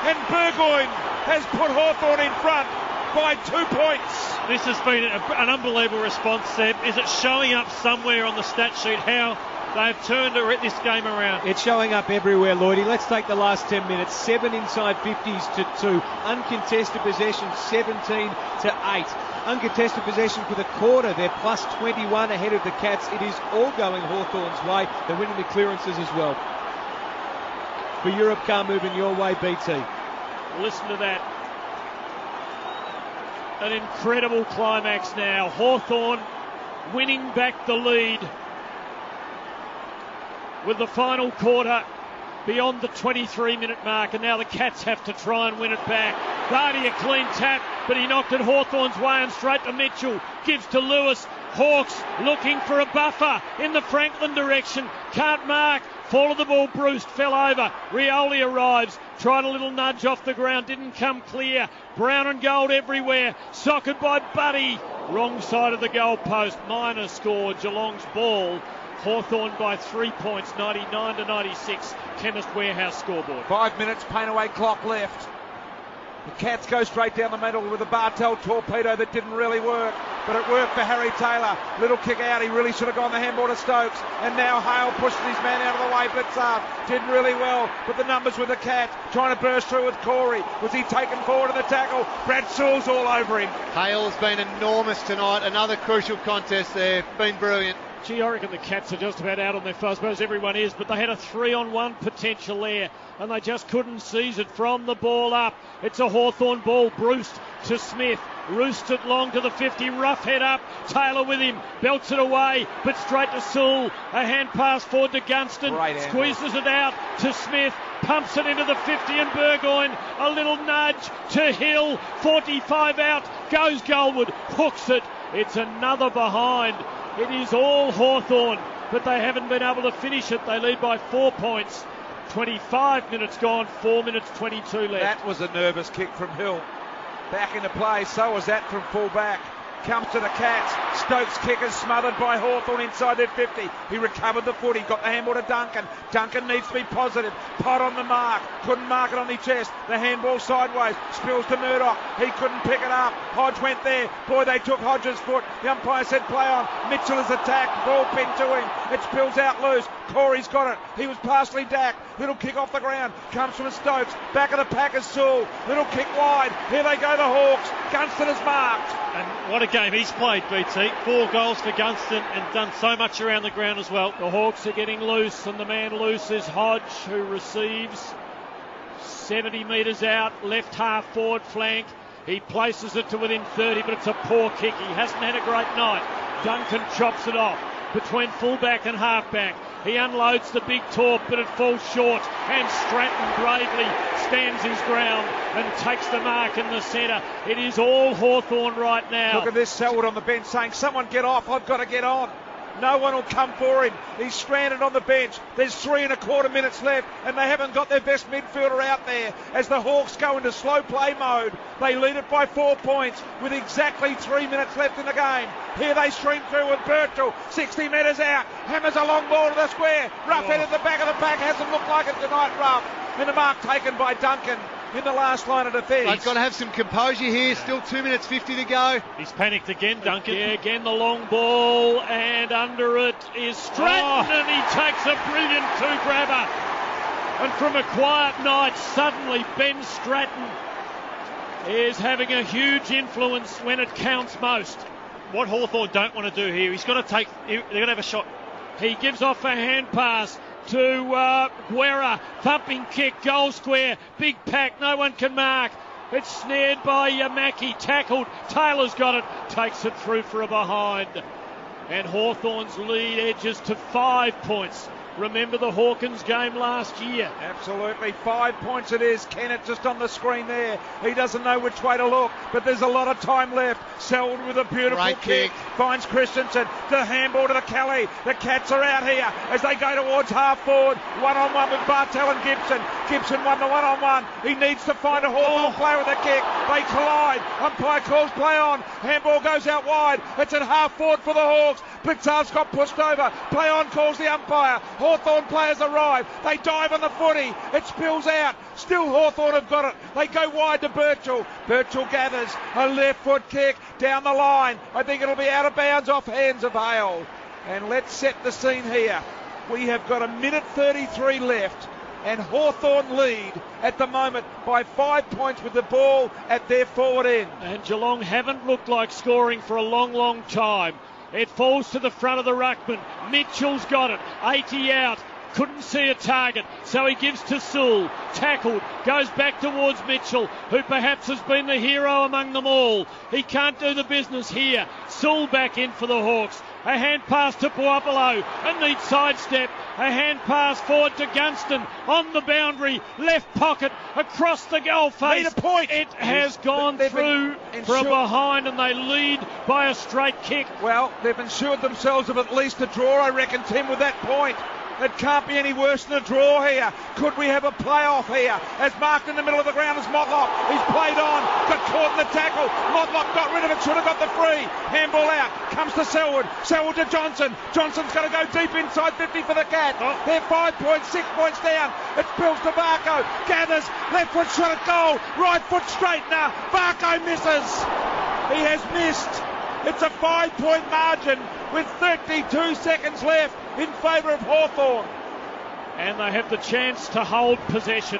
And Burgoyne has put Hawthorn in front by 2 points. This has been an unbelievable response, Seb. Is it showing up somewhere on the stat sheet how they've turned this game around? It's showing up everywhere, Lloydie. Let's take the last 10 minutes. 7 inside 50s to 2. Uncontested possession 17 to 8. Uncontested possession for the quarter. They're plus 21 ahead of the Cats. It is all going Hawthorn's way. They're winning the clearances as well. For Europe car moving your way, BT. Listen to that. An incredible climax now. Hawthorn winning back the lead with the final quarter beyond the 23-minute mark, and now the Cats have to try and win it back. Vardy a clean tap, but he knocked it Hawthorn's way and straight to Mitchell. Gives to Lewis. Hawks looking for a buffer in the Franklin direction. Can't mark. Fall of the ball, Bruce fell over. Rioli arrives, tried a little nudge off the ground, didn't come clear. Brown and gold everywhere, soccered by Buddy. Wrong side of the goal post. Minor score, Geelong's ball. Hawthorn by 3 points, 99 to 96. Chemist Warehouse scoreboard. 5 minutes, paint away clock left. The Cats go straight down the middle with a Bartel torpedo that didn't really work, but it worked for Harry Taylor. Little kick out, he really should have gone the handball to Stokes, and now Hale pushes his man out of the way. Blitzard did really well, but the numbers with the Cats, trying to burst through with Corey. Was he taken forward in the tackle? Brad Sewell's all over him. Hale's been enormous tonight. Another crucial contest there. Been brilliant. Gee, I reckon the Cats are just about out on their foot. I suppose everyone is, but they had a 3-on-1 potential there, and they just couldn't seize it from the ball up. It's a Hawthorn ball. Bruce to Smith. Roost it long to the 50. Rough head up. Taylor with him. Belts it away, but straight to Sewell. A hand pass forward to Gunston. Squeezes it out to Smith. Pumps it into the 50 and Burgoyne. A little nudge to Hill. 45 out. Goes Goldwood. Hooks it. It's another behind. It is all Hawthorn, but they haven't been able to finish it. They lead by 4 points. 25 minutes gone, 4 minutes 22 left. That was a nervous kick from Hill. Back into play, so was that from full back. Comes to the Cats. Stokes' kick is smothered by Hawthorn inside their 50. He recovered the foot. He got the handball to Duncan. Duncan needs to be positive. Pot on the mark. Couldn't mark it on the chest. The handball sideways. Spills to Murdoch. He couldn't pick it up. Hodge went there. Boy, they took Hodge's foot. The umpire said play on. Mitchell is attacked. Ball pinned to him. It spills out loose. Corey's got it. He was partially dacked. Little kick off the ground. Comes from Stokes. Back of the pack is Sewell. Little kick wide. Here they go, the Hawks. Gunston is marked. And what a game he's played, BT. 4 goals for Gunston and done so much around the ground as well. The Hawks are getting loose, and the man loose is Hodge, who receives 70 metres out, left half forward flank. He places it to within 30, but it's a poor kick. He hasn't had a great night. Duncan chops it off between fullback and halfback. He unloads the big torp, but it falls short, and Stratton bravely stands his ground and takes the mark in the centre. It is all Hawthorn right now. Look at this, Selwood on the bench saying, someone get off, I've got to get on. No one will come for him. He's stranded on the bench. There's 3.25 minutes left, and they haven't got their best midfielder out there. As the Hawks go into slow play mode, they lead it by 4 points with exactly 3 minutes left in the game. Here they stream through with Birchall, 60 metres out, hammers a long ball to the square. Rough head at the back of the pack, hasn't looked like it tonight, Rough. And the mark taken by Duncan in the last line of defence. They've got to have some composure here. Still 2 minutes 50 to go. He's panicked again, Duncan. Yeah, again the long ball, and under it is Stratton, and he takes a brilliant two-grabber. And from a quiet night, suddenly Ben Stratton is having a huge influence when it counts most. What Hawthorn don't want to do here, they're going to have a shot. He gives off a hand pass to Guerra, thumping kick, goal square, big pack, no one can mark. It's snared by Mackie, tackled, Taylor's got it, takes it through for a behind. And Hawthorn's lead edges to 5 points, remember the Hawkins game last year. Absolutely. 5 points it is. Kennett just on the screen there. He doesn't know which way to look, but there's a lot of time left. Selwood with a beautiful kick. Finds Christensen. The handball to the Kelly. The Cats are out here as they go towards half forward. One-on-one with Bartel and Gibson. Gibson won the one-on-one. He needs to find a Hawthorn player with a kick. They collide. Umpire calls play on. Handball goes out wide. It's at half forward for the Hawks. Blitzar's got pushed over. Play on calls the umpire. Hawthorn players arrive. They dive on the footy. It spills out. Still Hawthorn have got it. They go wide to Birchall. Birchall gathers a left foot kick down the line. I think it'll be out of bounds off hands of Hale. And let's set the scene here. We have got 1:33 left. And Hawthorn lead at the moment by 5 points with the ball at their forward end. And Geelong haven't looked like scoring for a long, long time. It falls to the front of the ruckman. Mitchell's got it. 80 out. Couldn't see a target, so he gives to Sewell. Tackled, goes back towards Mitchell, who perhaps has been the hero among them all. He can't do the business here. Sewell back in for the Hawks. A hand pass to Puopolo, a neat sidestep. A hand pass forward to Gunston on the boundary, left pocket, across the goal face. Need a point. It has gone through from behind, and they lead by a straight kick. Well, they've ensured themselves of at least a draw, I reckon, Tim, with that point. It can't be any worse than a draw here. Could we have a playoff here? As marked in the middle of the ground is Motlop. He's played on, got caught in the tackle. Motlop got rid of it, should have got the free. Handball out, comes to Selwood. Selwood to Johnson. Johnson's going to go deep inside 50 for the Cats. They're 5 points, 6 points down. It spills to Varco. Gathers, left foot shot at goal. Right foot straightener. Varco misses. He has missed. It's a 5 point margin with 32 seconds left in favour of Hawthorn. And they have the chance to hold possession.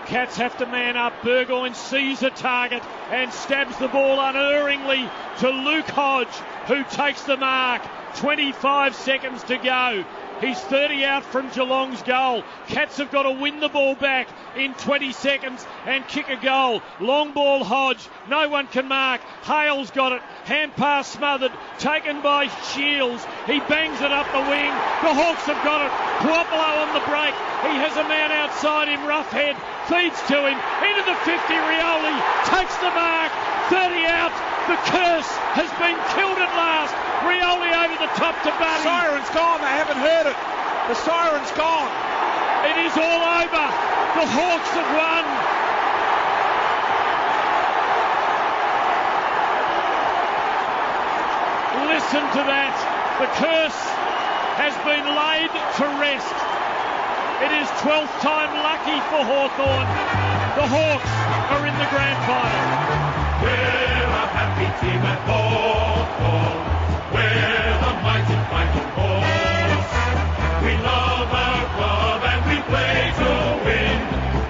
Cats have to man up. Burgoyne sees a target and stabs the ball unerringly to Luke Hodge, who takes the mark. 25 seconds to go. He's 30 out from Geelong's goal. Cats have got to win the ball back in 20 seconds and kick a goal. Long ball Hodge. No one can mark. Hale's got it. Hand pass smothered. Taken by Shields. He bangs it up the wing. The Hawks have got it. Puopolo on the break. He has a man outside him. Roughhead feeds to him. Into the 50. Rioli takes the mark. 30 out. The curse has been killed at last. Rioli over the top to Buddy. Siren's gone. They haven't heard it. The siren's gone. It is all over. The Hawks have won. Listen to that. The curse has been laid to rest. It is 12th time lucky for Hawthorn. The Hawks are in the grand final. We're a happy team at Hawthorn. We're the mighty fighting Hawks. We love our club and we play to win.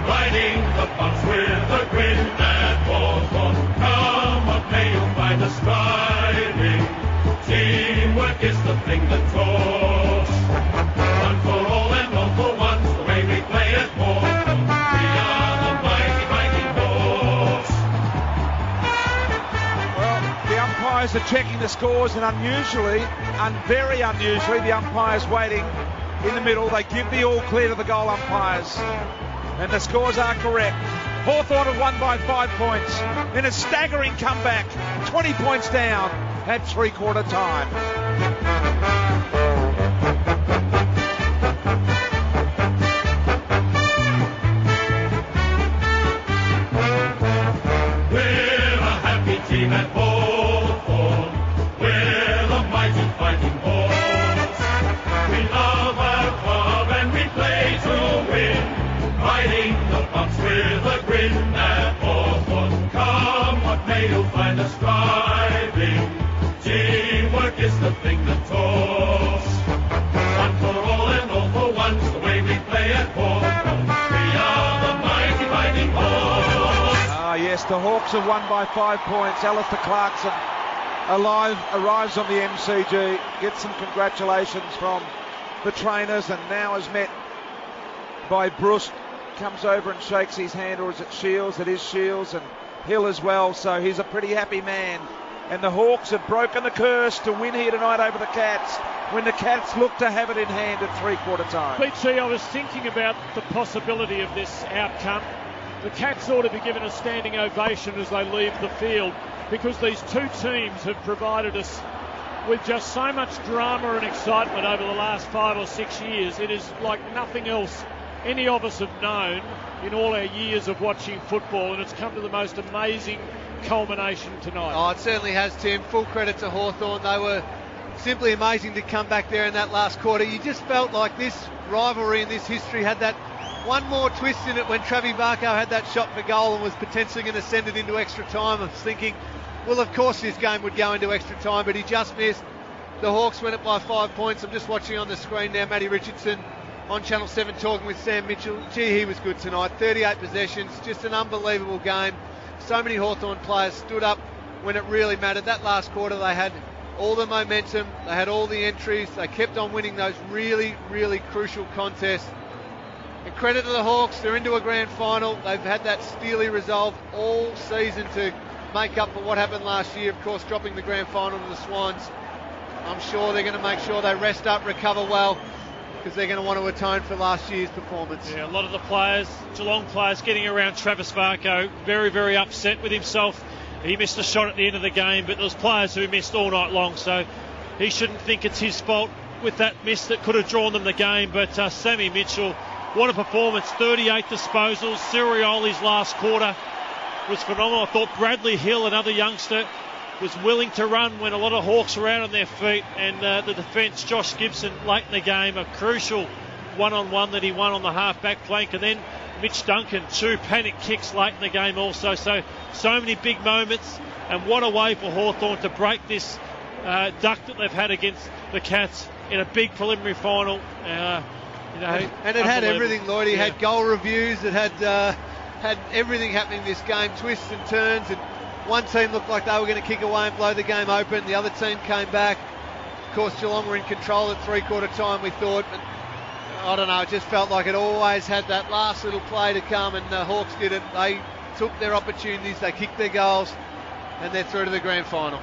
Riding the bumps with a grin at Hawthorn. Come what may, you'll find us striving. Teamwork is the thing that talks. One for all and all for one, the way we play at Hawthorn. We are the mighty fighting Hawks. Well, the umpires are checking the scores, and very unusually, the umpires waiting in the middle. They give the all clear to the goal umpires, and the scores are correct. Hawthorn have won by 5 points in a staggering comeback, 20 points down at three-quarter time. We're a happy team at Hawthorn. We're the mighty fighting Hawks. We love our club and we play to win. Riding the bumps with a grin at Hawthorn. Come what may, you'll find us striving. Teamwork is the thing that talks. One for all and all for one's the way we play at Hawthorn. We are the mighty fighting Hawks. Ah, yes, the Hawks have won by 5 points. Alistair Clarkson arrives on the MCG, gets some congratulations from the trainers, and now is met by Bruce. Comes over and shakes his hand, or is it Shields? It is Shields, and Hill as well, so he's a pretty happy man. And the Hawks have broken the curse to win here tonight over the Cats. when the Cats look to have it in hand at three-quarter time. BT, I was thinking about the possibility of this outcome. The Cats ought to be given a standing ovation as they leave the field, because these two teams have provided us with just so much drama and excitement over the last 5 or 6 years. It is like nothing else any of us have known in all our years of watching football, and it's come to the most amazing culmination tonight. Oh, it certainly has, Tim. Full credit to Hawthorn. They were simply amazing to come back there in that last quarter. You just felt like this rivalry and this history had that one more twist in it when Travis Barco had that shot for goal and was potentially going to send it into extra time. I was thinking, well, of course this game would go into extra time, but he just missed. The Hawks win it by 5 points. I'm just watching on the screen now, Matty Richardson on Channel 7 talking with Sam Mitchell. Gee, he was good tonight. 38 possessions, just an unbelievable game. So many Hawthorn players stood up when it really mattered. That last quarter they had all the momentum, they had all the entries, they kept on winning those really, really crucial contests. And credit to the Hawks, they're into a grand final. They've had that steely resolve all season to make up for what happened last year, of course dropping the grand final to the Swans. I'm sure they're going to make sure they rest up, recover well, because they're going to want to atone for last year's performance. Yeah, a lot of the players, Geelong players, getting around Travis Barco, very, very upset with himself. He missed a shot at the end of the game, but there was players who missed all night long, so he shouldn't think it's his fault with that miss that could have drawn them the game. But Sammy Mitchell, what a performance. 38 disposals. Sirioli's last quarter was phenomenal. I thought Bradley Hill, another youngster, was willing to run when a lot of Hawks were out on their feet, and the defence, Josh Gibson, late in the game, a crucial one-on-one that he won on the half-back flank, and then Mitch Duncan, 2 panic kicks late in the game also. So many big moments, and what a way for Hawthorn to break this duck that they've had against the Cats in a big preliminary final. And it had everything, Lloyd. He had goal reviews, it had everything happening this game, twists and turns, and one team looked like they were going to kick away and blow the game open. The other team came back. Of course, Geelong were in control at three-quarter time, we thought, but I don't know, it just felt like it always had that last little play to come, and the Hawks did it. They took their opportunities, they kicked their goals, and they're through to the grand final.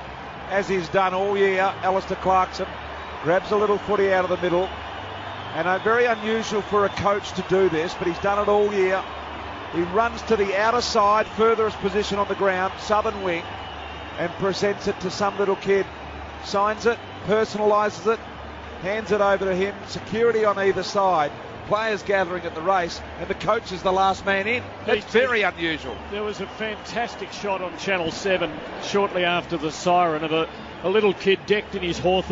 As he's done all year, Alistair Clarkson grabs a little footy out of the middle, and very unusual for a coach to do this, but he's done it all year. He runs to the outer side, furthest position on the ground, southern wing, and presents it to some little kid. Signs it, personalises it, hands it over to him. Security on either side. Players gathering at the race, and the coach is the last man in. That's very unusual. There was a fantastic shot on Channel 7 shortly after the siren of a little kid decked in his Hawthorn